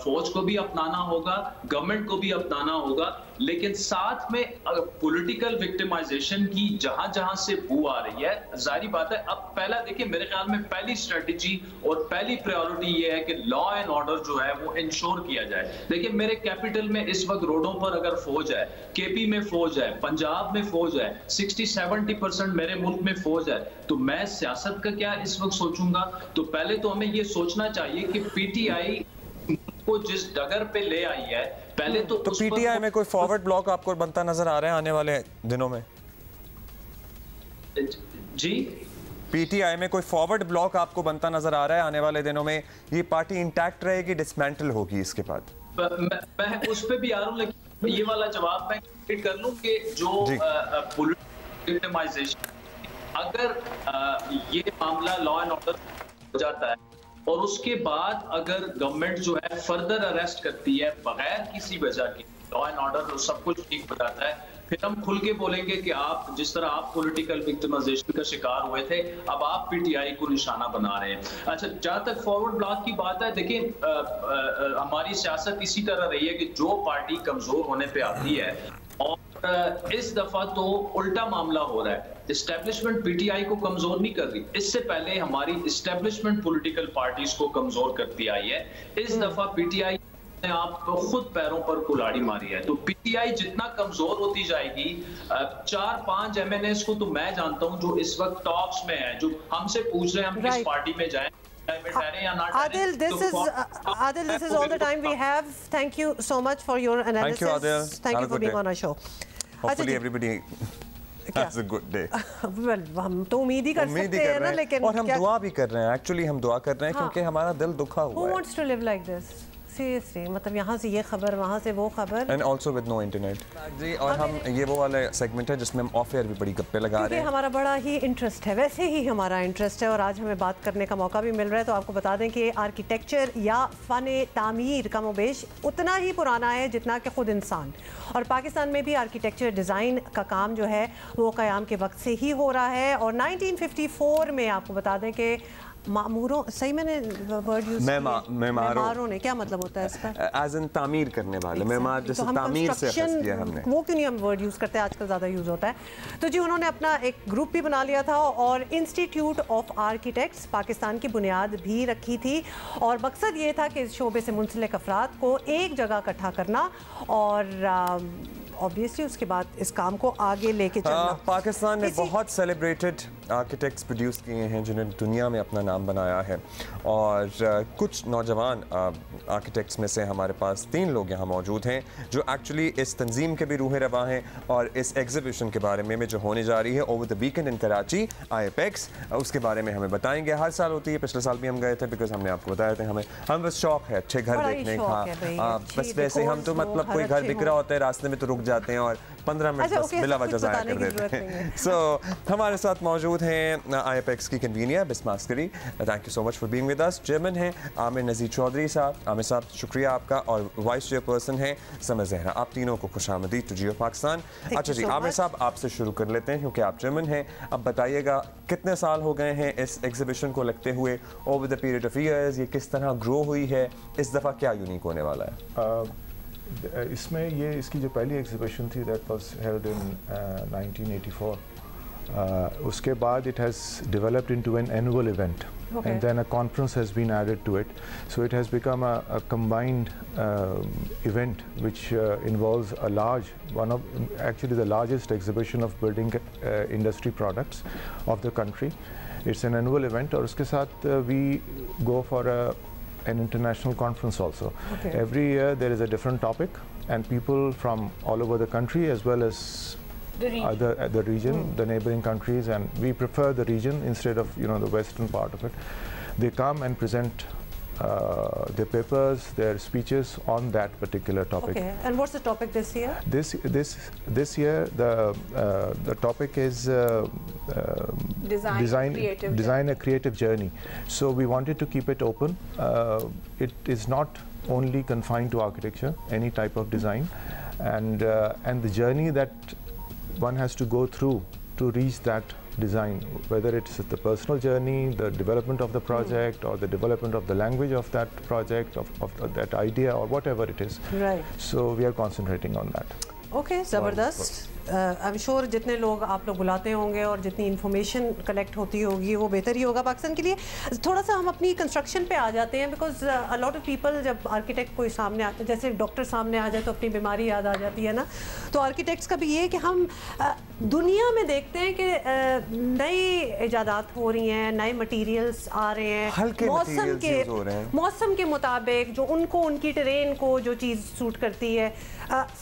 फौज को भी अपनाना होगा, गवर्नमेंट को भी अपनाना होगा, लेकिन साथ में पॉलिटिकल विक्टिमाइजेशन की जहां जहां से बू आ रही है, जाहिर बात है अब पहला देखिए मेरे ख्याल में पहली स्ट्रेटेजी और पहली प्रायोरिटी ये है कि लॉ एंड ऑर्डर जो है वो इंश्योर किया जाए। देखिए मेरे कैपिटल में इस वक्त रोडों पर अगर फौज है, KP में फौज है, पंजाब में फौज है, 60-70% मेरे मुल्क में फौज है, तो मैं सियासत का क्या इस वक्त सोचूंगा? तो पहले तो हमें ये सोचना चाहिए कि PTI को जिस डगर पे ले आई है, पहले तो PTI में कोई फॉरवर्ड ब्लॉक आपको बनता नजर आ रहा है आने वाले दिनों में? जी, PTI में कोई फॉरवर्ड ब्लॉक आपको बनता नजर आ रहा है आने वाले दिनों में? ये पार्टी इंटैक्ट रहेगी, डिसमेंटल होगी इसके बाद? मैं उस पे भी आ रहा हूँ, लेकिन ये वाला जवाब मैं कर लूं कि जो विक्टिमाइजेशन, अगर ये मामला लॉ एंड ऑर्डर हो जाता है और उसके बाद अगर गवर्नमेंट जो है फर्दर अरेस्ट करती है बगैर किसी वजह के, लॉ एंड ऑर्डर सब कुछ ठीक हो जाता है, फिर हम खुल के बोलेंगे कि आप जिस तरह आप पॉलिटिकल विक्टिमाइजेशन का शिकार हुए थे, अब आप PTI को निशाना बना रहे हैं। अच्छा, जहां तक फॉरवर्ड ब्लॉक की बात है, देखिए हमारी सियासत इसी तरह रही है कि जो पार्टी कमजोर होने पे आती है, और इस दफा तो उल्टा मामला हो रहा है। एस्टेब्लिशमेंट PTI को कमजोर नहीं कर रही, इससे पहले हमारी एस्टेब्लिशमेंट पॉलिटिकल पार्टीज को कमजोर करती आई है। इस दफा PTI ने आपको खुद पैरों पर कुल्हाड़ी मारी है। तो PTI जितना कमजोर होती जाएगी, 4-5 MNAs को तो मैं जानता हूं जो इस वक्त टॉप्स में है, जो हमसे पूछ रहे हैं हम किस पार्टी में जाएं। Adil, this is all the time we have. Thank you so much for your analysis. Thank you, Adil. Thank you for being on our show. Hopefully everybody has a good day. Well, हम तो उम्मीद ही कर सकते हैं ना, लेकिन और हम दुआ भी कर रहे हैं, एक्चुअली हम दुआ कर रहे हैं क्योंकि हमारा दिल दुखा हुआ है। Who wants to live like this? Seriously, मतलब यहाँ से ये खबर, वहाँ से वो खबर, and also with no internet जी। और हम ये वो वाला सेगमेंट है जिसमें हम ऑफ एयर भी बड़ी गप्पे लगा रहे हैं। हमारा बड़ा ही इंटरेस्ट है, वैसे ही हमारा इंटरेस्ट है, और आज हमें बात करने का मौका भी मिल रहा है। तो आपको बता दें कि आर्किटेक्चर या फ़न तामीर का मोबेश उतना ही पुराना है जितना कि खुद इंसान, और पाकिस्तान में भी आर्किटेक्चर डिज़ाइन का काम जो है वो क़याम के वक्त से ही हो रहा है। और 1954 में आपको बता दें कि मामूरों, सही मैंने वर्ड यूज किया, मेमारों ने, क्या मतलब होता है इसका? एज इन तामीर करने वाले, मेमार जैसे तामीर से हस्त किया हमने, वो क्यों नहीं हम वर्ड यूज करते, आजकल ज़्यादा यूज होता है। तो जी उन्होंने अपना एक ग्रुप भी बना लिया था और इंस्टीट्यूट ऑफ आर्किटेक्ट्स पाकिस्तान की बुनियाद भी रखी थी, और मकसद ये था कि इस शोबे से मुंसलिक अफराद को एक जगह इकट्ठा करना और ऑब्वियसली उसके बाद इस काम को आगे लेके चलना। पाकिस्तान ने बहुत सेलिब्रेटेड आर्किटेक्ट्स प्रोड्यूस किए हैं जिन्होंने दुनिया में अपना नाम बनाया है, और कुछ नौजवान आर्किटेक्ट्स में से हमारे पास 3 लोग यहाँ मौजूद हैं जो एक्चुअली इस तंजीम के भी रूह रवा हैं, और इस एग्जीबिशन के बारे में जो होने जा रही है over the weekend in Karachi, IAPEX, उसके बारे में हमें बताएंगे। हर साल होती है, पिछले साल भी हम गए थे, बिकॉज हमने आपको बताया था हम बस शौक है अच्छे घर देखने का, बस वैसे हम तो मतलब कोई घर दिख रहा होता है रास्ते में तो रुक जाते हैं और 15 मिनट बस बिला वजह ज़ाया कर देते हैं। सो हमारे साथ मौजूद हैं IAPEX की convener Bisma Askari, thank you so much for being with us. Chairman हैं आमिर नज़ीर चौधरी साहब। आमिर साहब शुक्रिया आपका। और वाइस चेयरपर्सन हैं समर जहरा। आप तीनों को खुशामदीद टू जियो पाकिस्तान। अच्छा जी, आमिर साहब आपसे शुरू कर लेते हैं क्योंकि आप चेयरमैन हैं। अब बताइएगा कितने साल हो गए हैं इस एग्जीबिशन को लगते हुए, over the period of years ये किस तरह ग्रो हुई है, इस दफ़ा क्या यूनिक होने वाला है? इसमें ये इसकी जो पहली एग्जीबिशन थी दैट वाज हेल्ड इन 1984, उसके बाद it has developed into an annual event, and then a conference has been added to it, so it has become a combined event which involves a large, actually the largest exhibition of building industry products of the country. It's an annual event, और उसके साथ we go for an international conference also. Every year there is a different topic, and people from all over the country as well as the region, the neighboring countries, and we prefer the region instead of the western part of it. They come and present their papers, their speeches on that particular topic. Okay, and what's the topic this year? This year the topic is design a creative journey. So we wanted to keep it open. It is not only confined to architecture, any type of design, and the journey that one has to go through to reach that design, whether it's the personal journey, the development of the project, or the development of the language of that project, of that idea, or whatever it is. Right. So we are concentrating on that. Okay, ज़बरदस्त। आई एम श्योर जितने लोग आप लोग बुलाते होंगे और जितनी इन्फॉर्मेशन कलेक्ट होती होगी वो बेहतर ही होगा पाकिस्तान के लिए। थोड़ा सा हम अपनी कंस्ट्रक्शन पे आ जाते हैं, because a lot of people जब आर्किटेक्ट कोई सामने आते हैं, जैसे डॉक्टर सामने आ जाए तो अपनी बीमारी याद आ जाती है ना, तो आर्किटेक्ट्स का भी ये कि हम दुनिया में देखते हैं कि नई इजादात हो रही हैं, नए मटीरियल्स आ रहे हैं, मौसम के मुताबिक जो उनको उनकी टेरेन को जो चीज़ सूट करती है,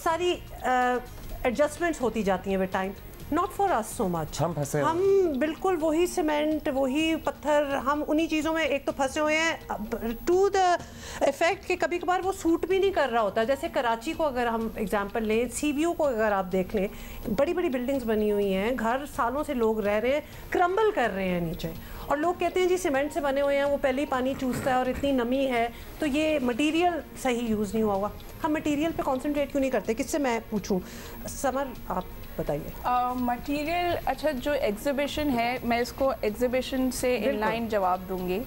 सारी एडजस्टमेंट्स होती जाती हैं with time. Not for us so much, हम बिल्कुल वही सीमेंट, वही पत्थर, हम उन्हीं चीज़ों में एक तो फंसे हुए हैं टू द इफेक्ट कि कभी कभार वो सूट भी नहीं कर रहा होता। जैसे कराची को अगर हम एग्जांपल लें, CBU को अगर आप देख लें, बड़ी बड़ी बिल्डिंग्स बनी हुई हैं, घर सालों से लोग रह रहे हैं, क्रम्बल कर रहे हैं नीचे, और लोग कहते हैं जी सीमेंट से बने हुए हैं, वो पहले ही पानी चूसता है और इतनी नमी है तो ये मटेरियल सही यूज़ नहीं हुआ होगा। हम मटेरियल पे कंसंट्रेट क्यों नहीं करते? किससे मैं पूछूं? समर आप बताइए। मटेरियल, अच्छा जो एग्जीबिशन है, मैं इसको एग्जीबिशन से इनलाइन जवाब दूंगी।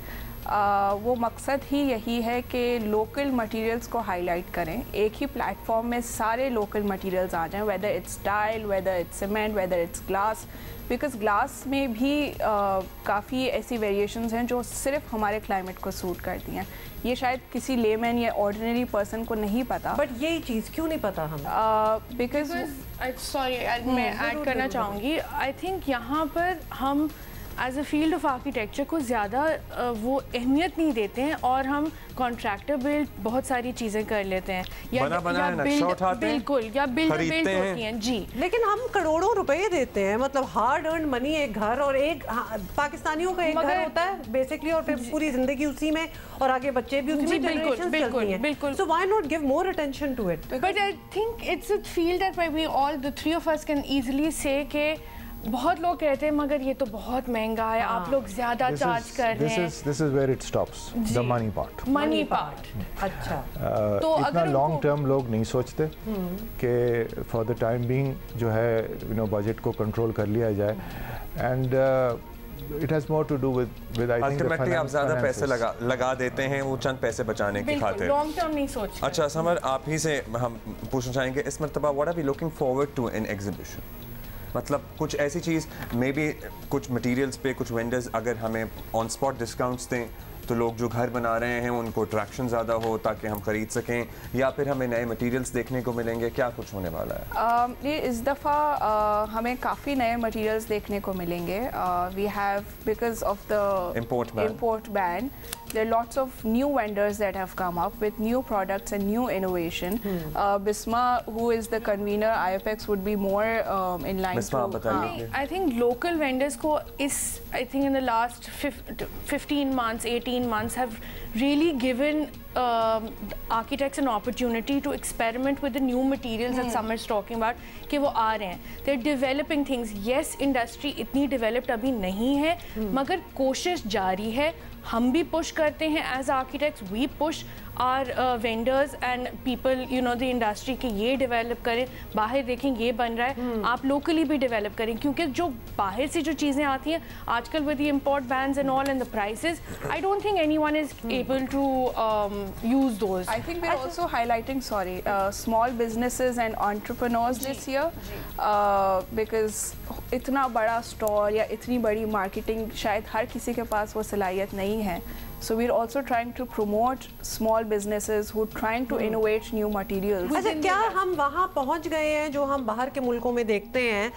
वो मकसद ही यही है कि लोकल मटेरियल्स को हाईलाइट करें, एक ही प्लेटफॉर्म में सारे लोकल मटेरियल्स आ जाएं, whether it's tile, whether it's cement, whether it's glass, because glass में भी काफ़ी ऐसी वेरिएशंस हैं जो सिर्फ हमारे क्लाइमेट को सूट करती हैं। ये शायद किसी लेमैन या ऑर्डिनरी पर्सन को नहीं पता, बट यही चीज़ क्यों नहीं पता हम? बिकॉज सॉरी मैं ऐड करना चाहूँगी, आई थिंक यहाँ पर हम as a field of architecture को ज़्यादा वो अहमियत नहीं देते हैं, और हम कॉन्ट्रैक्टर बिल्ड बहुत सारी चीज़ें कर लेते हैं, या बिल्कुल या बिल्ड होती हैं जी, लेकिन हम करोड़ों रुपए देते हैं, मतलब हार्ड अर्न मनी, एक घर, और एक पाकिस्तानियों का एक घर होता है बेसिकली, और फिर पूरी जिंदगी उसी में, और आगे बच्चे भी उसी में जनरेशंस चलती हैं, बिल्कुल। So why not give more attention to it? But I think it's a field that we all the three of us can easily say के बहुत लोग कहते हैं मगर ये तो बहुत महंगा है, आप लोग ज्यादा चार्ज कर रहे हैं। This is where it stops, the money part. Money part. अच्छा। तो इतना लॉन्ग टर्म लोग नहीं सोचते कि फॉर द टाइम बीइंग जो है बजट को कंट्रोल कर लिया जाए, and it has more to do with I think ultimately आप ज़्यादा पैसे लगा देते हैं वो चंद पैसे बचाने की खातिर, लॉन्ग टर्म नहीं सोचते। अच्छा समर, आप ही से हम पूछना चाहेंगे इस मरतबा what are we looking forward to in exhibition? मतलब कुछ ऐसी चीज़, मे बी कुछ मटेरियल्स पे कुछ वेंडर्स अगर हमें ऑन स्पॉट डिस्काउंट्स दें तो लोग जो घर बना रहे हैं उनको अट्रैक्शन ज़्यादा हो ताकि हम ख़रीद सकें, या फिर हमें नए मटेरियल्स देखने को मिलेंगे, क्या कुछ होने वाला है? ये इस दफ़ा हमें काफ़ी नए मटेरियल्स देखने को मिलेंगे। We have because of the import ban, there are lots of new vendors that have come up with new products and new innovation. Bisma, who is the convener, IFX, would be more in line to... I think local vendors ko is, I think in the last 15 months, 18 months have really given architects an opportunity to experiment with the new materials that Samar's talking about, कि वो आ रहे हैं. They're developing things. Yes, industry इतनी developed अभी नहीं है, मगर कोशिश जारी है. हम भी push करते हैं as architects. We push our vendors and people, you know, the industry कि ये develop करें, बाहर देखें ये बन रहा है, आप locally भी develop करें, क्योंकि जो बाहर से जो चीज़ें आती हैं आजकल with the import bans and all and the prices, I don't think anyone is able to use those. I think we're also highlighting, small businesses and entrepreneurs this year because इतना बड़ा store या इतनी बड़ी marketing शायद हर किसी के पास वो सलाहियत नहीं है. So we're also trying to promote small businesses who are trying to innovate new materials. अच्छा, क्या हम वहाँ पहुँच गए हैं जो हम बाहर के मुल्कों में देखते हैं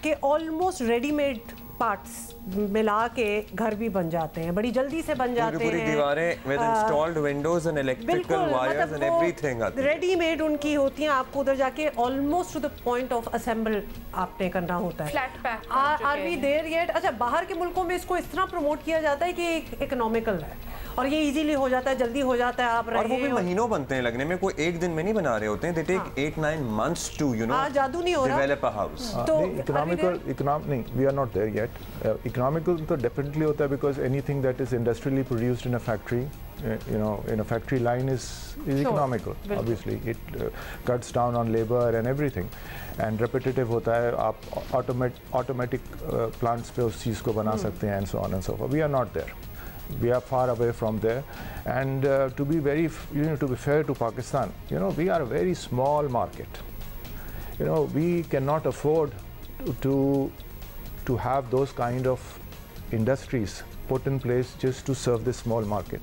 कि almost ready-made parts मिला के घर भी बन जाते हैं, बड़ी जल्दी से बन जाते हैं. पूरी दीवारें with installed windows and electrical wires and everything आती हैं. Ready-made उनकी होती हैं, आपको उधर जाके almost to the point of assemble आपने करना होता है. Flat pack. Are we there yet? अच्छा, बाहर के मुल्कों में इसको इस तरह प्रमोट किया जाता है कि economical है और ये इजीली हो जाता है, जल्दी हो जाता है. आप और वो भी महीनों बनते हैं लगने में, कोई एक दिन में नहीं बना रहे होते हैं. They take 8-9 months to, you know, जादू नहीं हो रहा. develop a house. तो economic, we are not there yet. Economical तो definitely होता है because anything that is industrially produced in a factory, you know, in a factory line is economical. Obviously, it cuts down on labor and everything, and repetitive होता है. आप automatic plants पे उस चीज़ को बना सकते हैं and so on and so forth. We are not there. We are far away from there, and to be very, to be fair to Pakistan, you know, we are a very small market. You know, we cannot afford to have those kind of industries put in place just to serve this small market.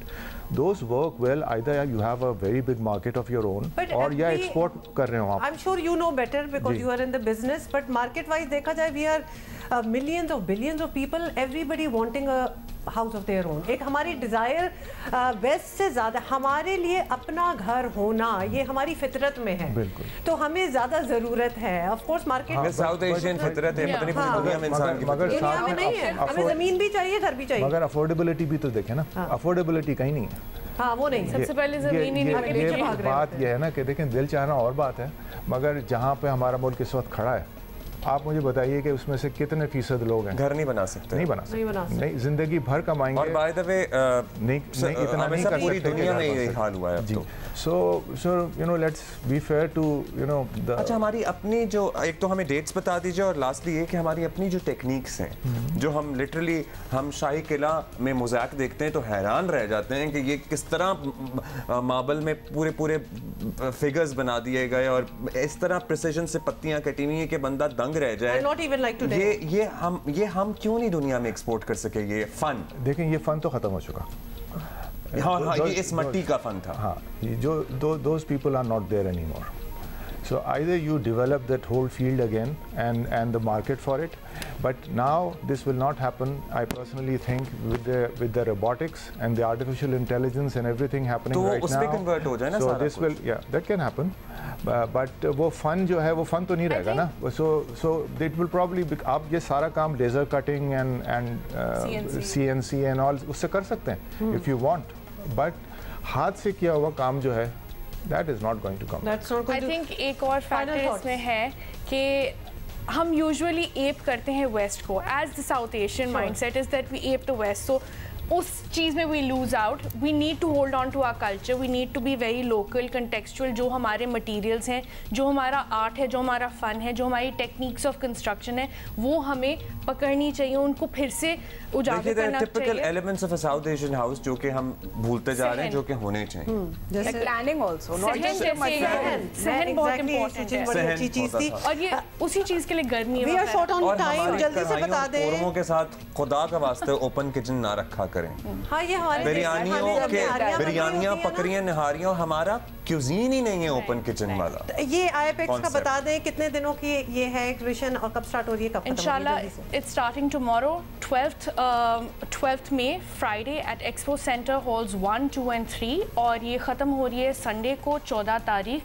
Those work well either you have a very big market of your own or या export कर रहे हो आप. I'm sure you know better because you are in the business, but market wise देखा जाए we are millions of billions of people, everybody wanting a house of their own. एक हमारी डिजायर वेस्ट से ज्यादा हमारे लिए अपना घर होना ये हमारी फितरत में है. तो हमें ज्यादा जरूरत है. ऑफ कोर्स मार्केट में साउथ एशियन फितरत है, पता नहीं पूरी दुनिया में इंसान की दुनिया में नहीं है. हमें जमीन भी चाहिए, घर भी चाहिए, मगर अफोर्डेबिलिटी भी तो देखें ना. अफोर्डेबिलिटी कहीं नहीं है. हाँ, वो नहीं. सबसे पहले जमीन ही नहीं. बात यह है ना कि देखें दिल चाहना और बात है, मगर जहाँ पे हमारा मुल्क इस वक्त खड़ा है, आप मुझे बताइए कि उसमें से कितने फीसद लोग हैं घर नहीं बना सकते. नहीं बना सकते. नहीं, जिंदगी भर कमाएंगे. और बाय द वे नहीं इतना नहीं कर पूरी दुनिया में यही हाल हुआ है अब तो. So you know let's be fair to you know the. अच्छा, हमारी अपनी जो एक तो हमें डेट्स बता दीजिए और लास्टली ये कि हमारी अपनी जो टेक्निक्स हैं जो हम लिटरली हम शाही किला में मोज़ैक देखते हैं तो हैरान रह जाते हैं कि ये किस तरह मार्बल में पूरे फिगर्स बना दिए गए और इस तरह प्रिसिजन से पत्तियां कटी हुई हैं कि बंदा दंग रह जाए. Not even like today. ये हम क्यों नहीं दुनिया में एक्सपोर्ट कर सके ये फन? देखें, ये फन तो खत्म हो चुका. हाँ, ये इस मट्टी का फन था. हाँ, जो those people are not there anymore. So either you develop that whole field again and the market for it, but now this will not happen. I personally think with the robotics and the artificial intelligence and everything happening right now. तो उसमें convert हो जाए ना सारा कुछ. So this will, that can happen. But वो फन जो है वो फन तो नहीं रहेगा ना. So it will probably be, आप ये सारा काम laser cutting and CNC and all उससे कर सकते हैं if you want. But हाथ से किया हुआ काम जो है that is not going to come. I think एक और फैक्टर इसमें है कि हम यूजुअली एप करते हैं वेस्ट को. As the South Asian mindset is that we ape the west. So उस चीज़ में we lose out. We need to hold on to our culture. We need to be very local, contextual. जो हमारे मटेरियल्स हैं, जो हमारा आर्ट है, जो हमारा फन है, जो हमारी टेक्निक्स ऑफ कंस्ट्रक्शन है, वो हमें पकड़नी चाहिए. उनको फिर से उजागर करना चाहिए. Typical elements of a south Asian house जो कि हम भूलते जा रहे हैं, जो कि होने चाहिए. जैसे प्लानिंग आल्सो, नॉट जस्ट सहन बहुत इंपॉर्टेंट है. बड़ी अच्छी चीज़ थी और ये उसी चीज़ के लिए गर्मी है. We are short on time. जल्दी से बता दें. औरों के साथ खुदा का वास्ते ओपन किचन ना रखा करें। हाँ, ये हमारे बिरयानियाँ, पकड़ियाँ, निहारियाँ, हमारा क्यूजीन ही नहीं है ओपन किचन वाला। ये IAPEX का बता दें कितने दिनों की ये है एग्जीबिशन और कब स्टार्ट हो रही है, कब इंशाल्लाह? It's starting tomorrow 12th May Friday at expo centre halls 1, 2 and 3 और ये ख़त्म हो रही है संडे को 14 तारीख।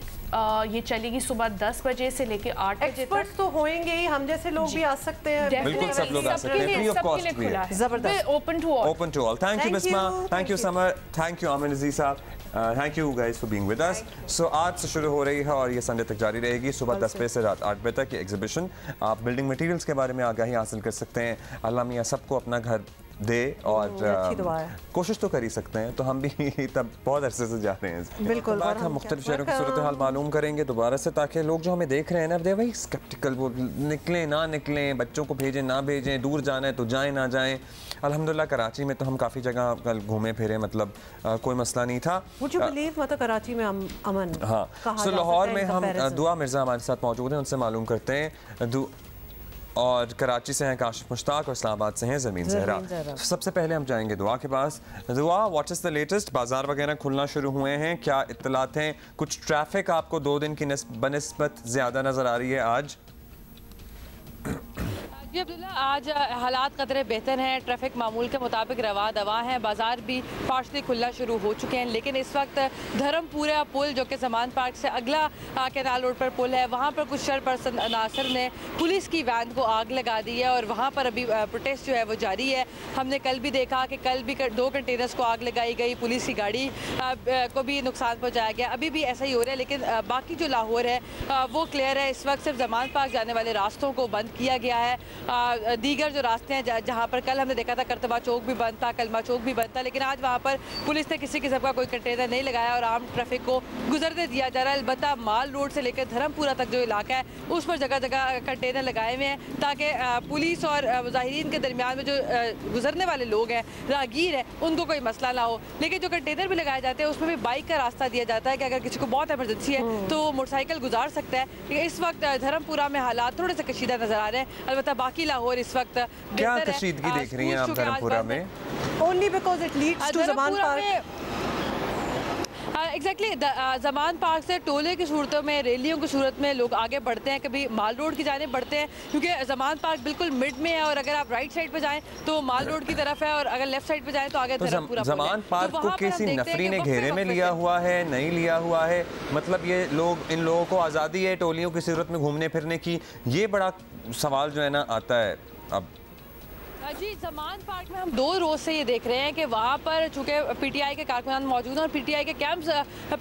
ये चलेगी सुबह 10 बजे से लेके 8 बजे तक। तो होंगे ही, हम जैसे लोग भी आ सकते हैं, बिल्कुल सब लोग आ सकते हैं, फ्री ऑफ कॉस्ट भी है, जबरदस्त, open to all. Thank you Bisma, thank you Samar, thank you Aamir Aziz साहब, thank you guys for being with us. So आज से शुरू हो रही है और ये संडे तक जारी रहेगी, सुबह 10 बजे से रात 8 बजे तक ये एग्जीबिशन। आप बिल्डिंग मटेरियल्स के बारे में आगाही हासिल कर सकते हैं। अल्लाह मियां सबको अपना घर दे और कोशिश तो कर ही सकते हैं, तो हम भी तब बहुत अरसे से जा रहे हैं। बिल्कुल, बात हम मुख्तलिफ शहरों की सूरत हाल मालूम करेंगे दोबारा से, ताकि लोग जो हमें देख रहे हैं ना, दे वही स्केप्टिकल, वो निकलें ना निकलें, बच्चों को भेजें ना भेजें, दूर जाना है तो जाएं ना जाएं। अल्हम्दुलिल्लाह कराची में तो हम काफ़ी जगह कल घूमे फिरे, मतलब कोई मसला नहीं था। मतलब कराची में अमन। हाँ, सो लाहौर में हम दुआ मिर्ज़ा हमारे साथ मौजूद हैं, उनसे मालूम करते हैं। और कराची से हैं काशिफ मुश्ताक और इस्लामाबाद से हैं ज़मीन ज़हरा। सबसे पहले हम जाएंगे दुआ के पास। दुआ, व्हाट इज़ द लेटेस्ट? बाजार वगैरह खुलना शुरू हुए हैं, क्या इत्तलात हैं? कुछ ट्रैफिक आपको 2 दिन की बनिस्बत ज़्यादा नज़र आ रही है आज? जी अब्दुल्ला, आज हालात कदरे बेहतर हैं, ट्रैफिक मामूल के मुताबिक रवा दवा है, बाज़ार भी पार्शली खुलना शुरू हो चुके हैं। लेकिन इस वक्त धर्मपुरा पुल जो कि ज़मान पार्क से अगला कैनाल रोड पर पुल है, वहाँ पर कुछ शरपरस्त अनासर ने पुलिस की वैन को आग लगा दी है और वहाँ पर अभी प्रोटेस्ट जो है वो जारी है। हमने कल भी देखा कि कल भी 2 कंटेनर्स को आग लगाई गई, पुलिस की गाड़ी को भी नुकसान पहुँचाया गया। अभी भी ऐसा ही हो रहा है, लेकिन बाकी जो लाहौर है वो क्लियर है। इस वक्त सिर्फ ज़मान पार्क जाने वाले रास्तों को बंद किया गया है। दीगर जो रास्ते हैं जहाँ पर कल हमने देखा था करतबा चौक भी बंद था, कलमा चौक भी बंद था, लेकिन आज वहाँ पर पुलिस ने किसी किस्म का कोई कंटेनर नहीं लगाया और आम ट्रैफिक को गुजरने दिया जा रहा है। अलबत्ता माल रोड से लेकर धर्मपुरा तक जो इलाका है उस पर जगह जगह कंटेनर लगाए हुए हैं, ताकि पुलिस और मुजाहिरीन के दरमियान में जो गुजरने वाले लोग हैं, राहगीर हैं, उनको कोई मसला ना हो। लेकिन जो कंटेनर भी लगाए जाते हैं उसमें भी बाइक का रास्ता दिया जाता है कि अगर किसी को बहुत एमरजेंसी है तो वो मोटरसाइकिल गुजार सकता है। लेकिन इस वक्त धर्मपुरा में हालात थोड़े से कशीदा नजर आ रहे हैं। अलबत्ता बाकी लाहौर इस वक्त क्या कशीदगी देख रही हैं आप धर्मपुरा में? Only because it leads to Zaman park. Exactly Zaman park से टोले की सूरतों में, रैलियों की सूरत में लोग आगे बढ़ते हैं, कभी माल रोड की जाने बढ़ते हैं, क्योंकि ज़मान पार्क बिल्कुल मिड में है और अगर आप राइट साइड पे जाएं तो माल रोड की तरफ है और अगर लेफ्ट साइड पे जाएं तो आगे धर्मपुरा। ज़मान पार्क को किसी नफरी ने घेरे में लिया हुआ है, नहीं लिया हुआ है? मतलब ये लोग, इन लोगों को आज़ादी है टोलियों की सूरत में घूमने फिरने की? ये बड़ा सवाल जो है ना आता है। अब जी ज़मान पार्क में हम 2 रोज़ से ये देख रहे हैं कि वहाँ पर चूँकि PTI के कारकुनान मौजूद हैं और PTI के कैंप्स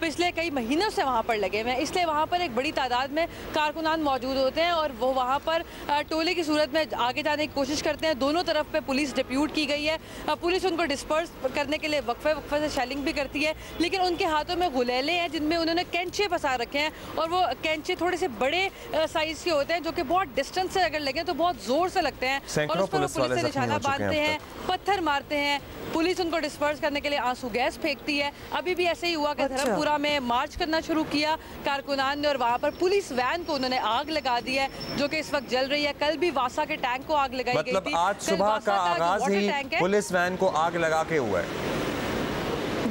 पिछले कई महीनों से वहाँ पर लगे हुए हैं, इसलिए वहाँ पर एक बड़ी तादाद में कारकुनान मौजूद होते हैं और वो वहाँ पर टोले की सूरत में आगे जाने की कोशिश करते हैं। दोनों तरफ पे पुलिस डिप्यूट की गई है, पुलिस उनको डिस्पर्स करने के लिए वक्फे से शेलिंग भी करती है, लेकिन उनके हाथों में गुलेले हैं जिनमें उन्होंने कैंचे फंसा रखे हैं और वो कैंचे थोड़े से बड़े साइज़ के होते हैं जो कि बहुत डिस्टेंस से अगर लगे तो बहुत ज़ोर से लगते हैं और उस पर पुलिस निशाना बांधते हैं, पत्थर मारते हैं। पुलिस उनको डिस्पर्स करने के लिए आंसू गैस फेंकती है। अभी भी ऐसे ही हुआ कि धर्मपुरा में मार्च करना शुरू किया कारकुनान ने और वहाँ पर पुलिस वैन को उन्होंने आग लगा दी है जो कि इस वक्त जल रही है। कल भी वासा के टैंक को आग लगाई गई थी। आज सुबह का आगाज ही पुलिस वैन को आग लगा के हुआ है।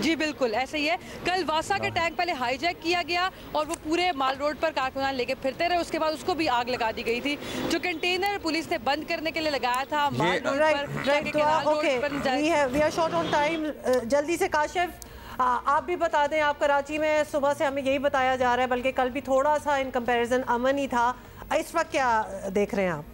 जी बिल्कुल ऐसे ही है। कल वासा के टैंक पहले हाईजैक किया गया और वो पूरे माल रोड पर कारकुनान लेके फिरते रहे, उसके बाद उसको भी आग लगा दी गई थी। जो कंटेनर पुलिस ने बंद करने के लिए लगाया था माल रोड पर। जल्दी से काशिफ आप भी बता दें, आप कराची में सुबह से हमें यही बताया जा रहा है, बल्कि कल भी थोड़ा सा इन कंपैरिजन अमन ही था, इस वक्त क्या देख रहे हैं आप?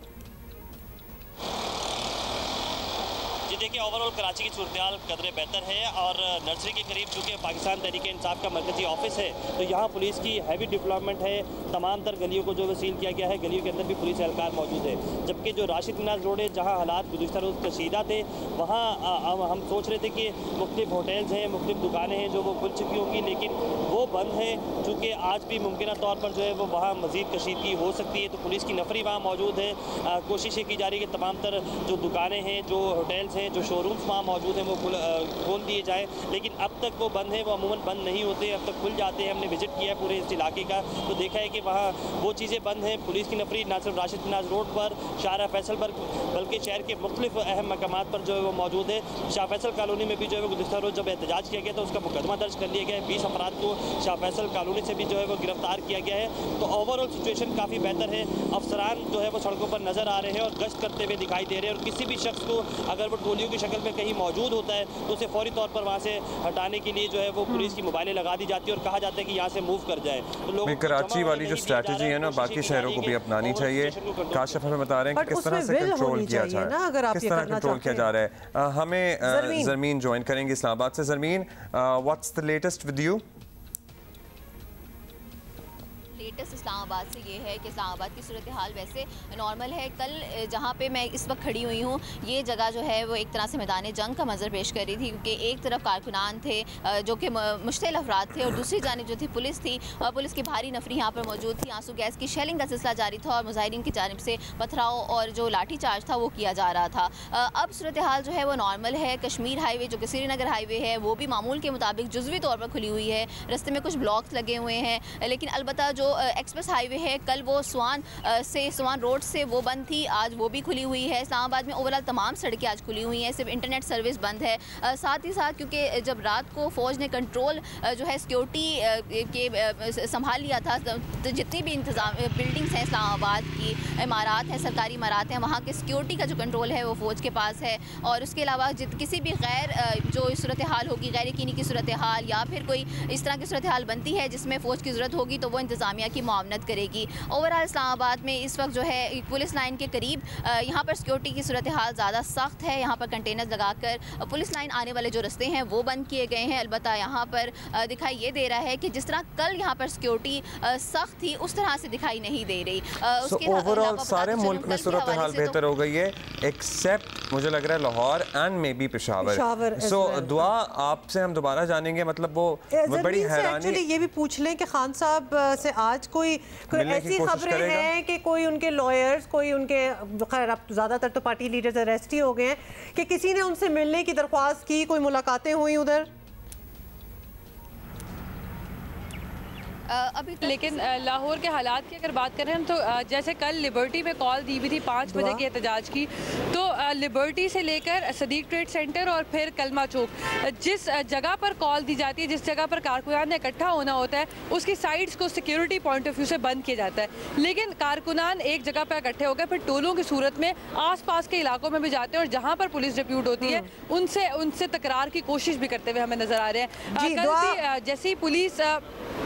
देखिए ओवरऑल कराची की सूरत कदरे बेहतर है और नर्सरी के करीब चूँकि पाकिस्तान तहरीक इंसाफ का मरकजी ऑफिस है तो यहाँ पुलिस की हैवी डिप्लॉयमेंट है। तमाम तर गलियों को जो सील किया गया है, गलियों के अंदर भी पुलिस एहलकार मौजूद है। जबकि जो राशिद मिनाज रोड है जहाँ हालात गुज़िश्ता रोज़ कशीदा थे, वहाँ हम सोच रहे थे कि मुख्तलिफ होटल्स हैं, मुख्तलिफ दुकानें हैं जो वो खुल चुकी होंगी, लेकिन वो बंद है। चूँकि आज भी मुमकिन तौर पर जो है वो वहाँ मज़ीद कशीदगी हो सकती है, तो पुलिस की नफरी वहाँ मौजूद है। कोशिश ये की जा रही है कि तमाम तर जो दुकानें हैं, जो होटल्स हैं, जो शोरूम्स वहाँ मौजूद हैं वो खोल दिए जाएँ, लेकिन अब तक वो बंद है, वो अमूमन बंद नहीं होते, अब तक खुल जाते हैं। हमने विजिट किया है पूरे इस इलाके का, तो देखा है कि वहाँ वो चीज़ें बंद हैं। पुलिस की नफरी ना सिर्फ राशिद नियाज़ रोड पर, शाहरा फैसल पर, बल्कि शहर के मुख्तलिफ अहम मकामात पर जो है वो मौजूद है। शाह फैसल कॉलोनी में भी जो है वो गुज़िश्ता रोज़ जब एहतजाज किया गया तो उसका मुकदमा दर्ज कर लिया गया है। 20 अफराद को शाह फैसल कॉलोनी से भी जो है वो गिरफ्तार किया गया है। तो ओवरऑल सिचुएशन काफ़ी बेहतर है। अफसरान जो है वो सड़कों पर नज़र आ रहे हैं और गश्त करते हुए दिखाई दे रहे हैं, और किसी भी शख्स को अगर वो टोलियों की शक्ल में कहीं मौजूद होता है तो उसे फौरी तौर पर वहाँ से हटाने के लिए जो है वो पुलिस की मोबाइलें लगा दी जाती है और कहा जाता है कि यहाँ से मूव कर जाए। तो लोग कराची वाली जो स्ट्रैटेजी है ना बाकी शहरों को भी अपनानी चाहिए। काशिफ हमें बता रहे हैं कि किस तरह से कंट्रोल किया जा रहा है, किस तरह कंट्रोल किया जा रहा है। हमें ज़रमीन ज्वाइन करेंगे इस्लामाबाद से। Zarmeen, what's the latest with you? Latest Islamabad से ये है कि इस्लामाबाद की सूरत हाल वैसे नॉर्मल है। कल जहाँ पे मैं इस वक्त खड़ी हुई हूँ, ये जगह जो है वो एक तरह से मैदान जंग का मंजर पेश कर रही थी, क्योंकि एक तरफ कारकुनान थे जो कि मुश्तिल अफराद थे, और दूसरी जानिब जो थी पुलिस थी। पुलिस की भारी नफरी यहाँ पर मौजूद थी। आंसू गैस की शेलिंग का सिलसिला जारी था और मुजाहिरीन की जानिब से पथराव और जो लाठी चार्ज था वो किया जा रहा था। अब सूरत हाल जो है वो नॉर्मल है। कश्मीर हाईवे जो कि श्रीनगर हाईवे है वो भी मामूल के मुताबिक जुज़वी तौर पर खुली हुई है। रस्ते में कुछ ब्लॉक्स लगे हुए हैं, लेकिन अलबत्ता जो एक्सप्रेस हाईवे है कल वो स्वान रोड से वो बंद थी, आज वो भी खुली हुई है। इस्लामाबाद में ओवरऑल तमाम सड़कें आज खुली हुई हैं, सिर्फ इंटरनेट सर्विस बंद है। साथ ही साथ क्योंकि जब रात को फ़ौज ने कंट्रोल जो है सिक्योरिटी के संभाल लिया था, तो जितनी भी इंतज़ाम बिल्डिंग्स हैं इस्लामाबाद की, इमारात हैं, सरकारी इमारात हैं, वहाँ के सिक्योरिटी का जो कंट्रोल है वो फ़ौज के पास है। और उसके अलावा किसी भी गैर जो सूरत हाल होगी, गैर यकीनी की सूरत हाल या फिर कोई इस तरह की सूरत हाल बनती है जिसमें फ़ौज की ज़रूरत होगी तो वो इंतज़ामिया की मुआवनत करेगी। ओवरऑल इस्लामाबाद में इस वक्त जो है पुलिस लाइन के करीब यहाँ पर सिक्योरिटी की सूरत हाल ज़्यादा सख्त है। यहाँ पर कंटेनर्स लगाकर पुलिस लाइन आने वाले जो रास्ते हैं वो बंद किए गए हैं। अलबत्ता यहाँ पर दिखाई ये दे रहा है कि जिस तरह कल यहाँ पर सिक्योरिटी सख्त थी उस तरह से दिखाई नहीं दे रही। ओवरऑल सारे मुल्क में सूरत हाल बेहतर हो गई है, एक्सेप्ट मुझे लग रहा है Lahore and maybe Peshawar. So दुआ आपसे हम दोबारा जानेंगे। मतलब वो बड़ी हैरानी, ये भी पूछ लें कि खान साहब से आज कोई ऐसी खबरें हैं कि कोई उनके लॉयर्स, कोई उनके, खैर अब ज़्यादातर तो पार्टी लीडर्स अरेस्ट ही हो गए हैं, कि किसी ने उनसे मिलने की दरख्वास्त की, कोई मुलाकातें हुई उधर? अभी लेकिन लाहौर के हालात की अगर बात करें तो जैसे कल लिबर्टी में कॉल दी हुई थी 5 बजे के एहतजाज की, तो लिबर्टी से लेकर सदीक ट्रेड सेंटर और फिर कलमा चौक, जिस जगह पर कॉल दी जाती है, जिस जगह पर कारकुनान ने इकट्ठा होना होता है, उसकी साइड्स को सिक्योरिटी पॉइंट ऑफ व्यू से बंद किया जाता है। लेकिन कारकुनान एक जगह पर इकट्ठे होकर फिर टोलों की सूरत में आसपास के इलाकों में भी जाते हैं और जहाँ पर पुलिस डिप्यूट होती है उनसे तकरार की कोशिश भी करते हुए हमें नजर आ रहे हैं। जैसे ही पुलिस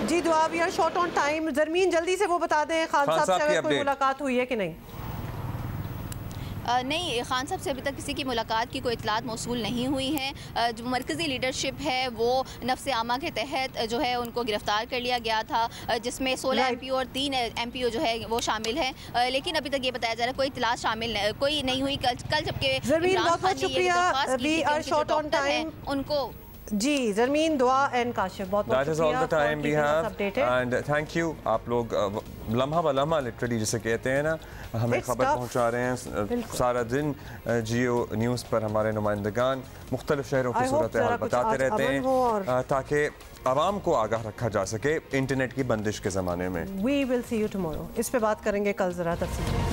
जी दुआ, we are short on time. Zarmeen जल्दी से वो बता दें खान साहब से अगर कोई मुलाकात हुई है कि नहीं? नहीं, खान साहब से अभी तक किसी की मुलाकात की कोई इतलात मौसूल नहीं हुई है। जो मरकज़ी लीडरशिप है वो नफ्स आमा के तहत जो है उनको गिरफ़्तार कर लिया गया था, जिसमें 16 MPO और 3 MPO जो है वो शामिल हैं। लेकिन अभी तक ये बताया जा रहा है कोई इतलात शामिल कोई नहीं हुई। कल जबकि उनको जी ज़रमीन, दुआ एंड काशिफ बहुत शुक्रिया एंड थैंक यू। आप लोग लम्हा ब लम्हा लिटरली जिसे कहते हैं ना, हमें खबर पहुंचा रहे हैं। सारा दिन जियो न्यूज़ पर हमारे नुमाइंदगान मुख्तलिफ शहरों की सूरत हाल बताते रहते हैं ताकि आवाम को आगाह रखा जा सके इंटरनेट की बंदिश के ज़माने में। We will see you tomorrow. इस पे बात करेंगे कल ज़रा तफसील।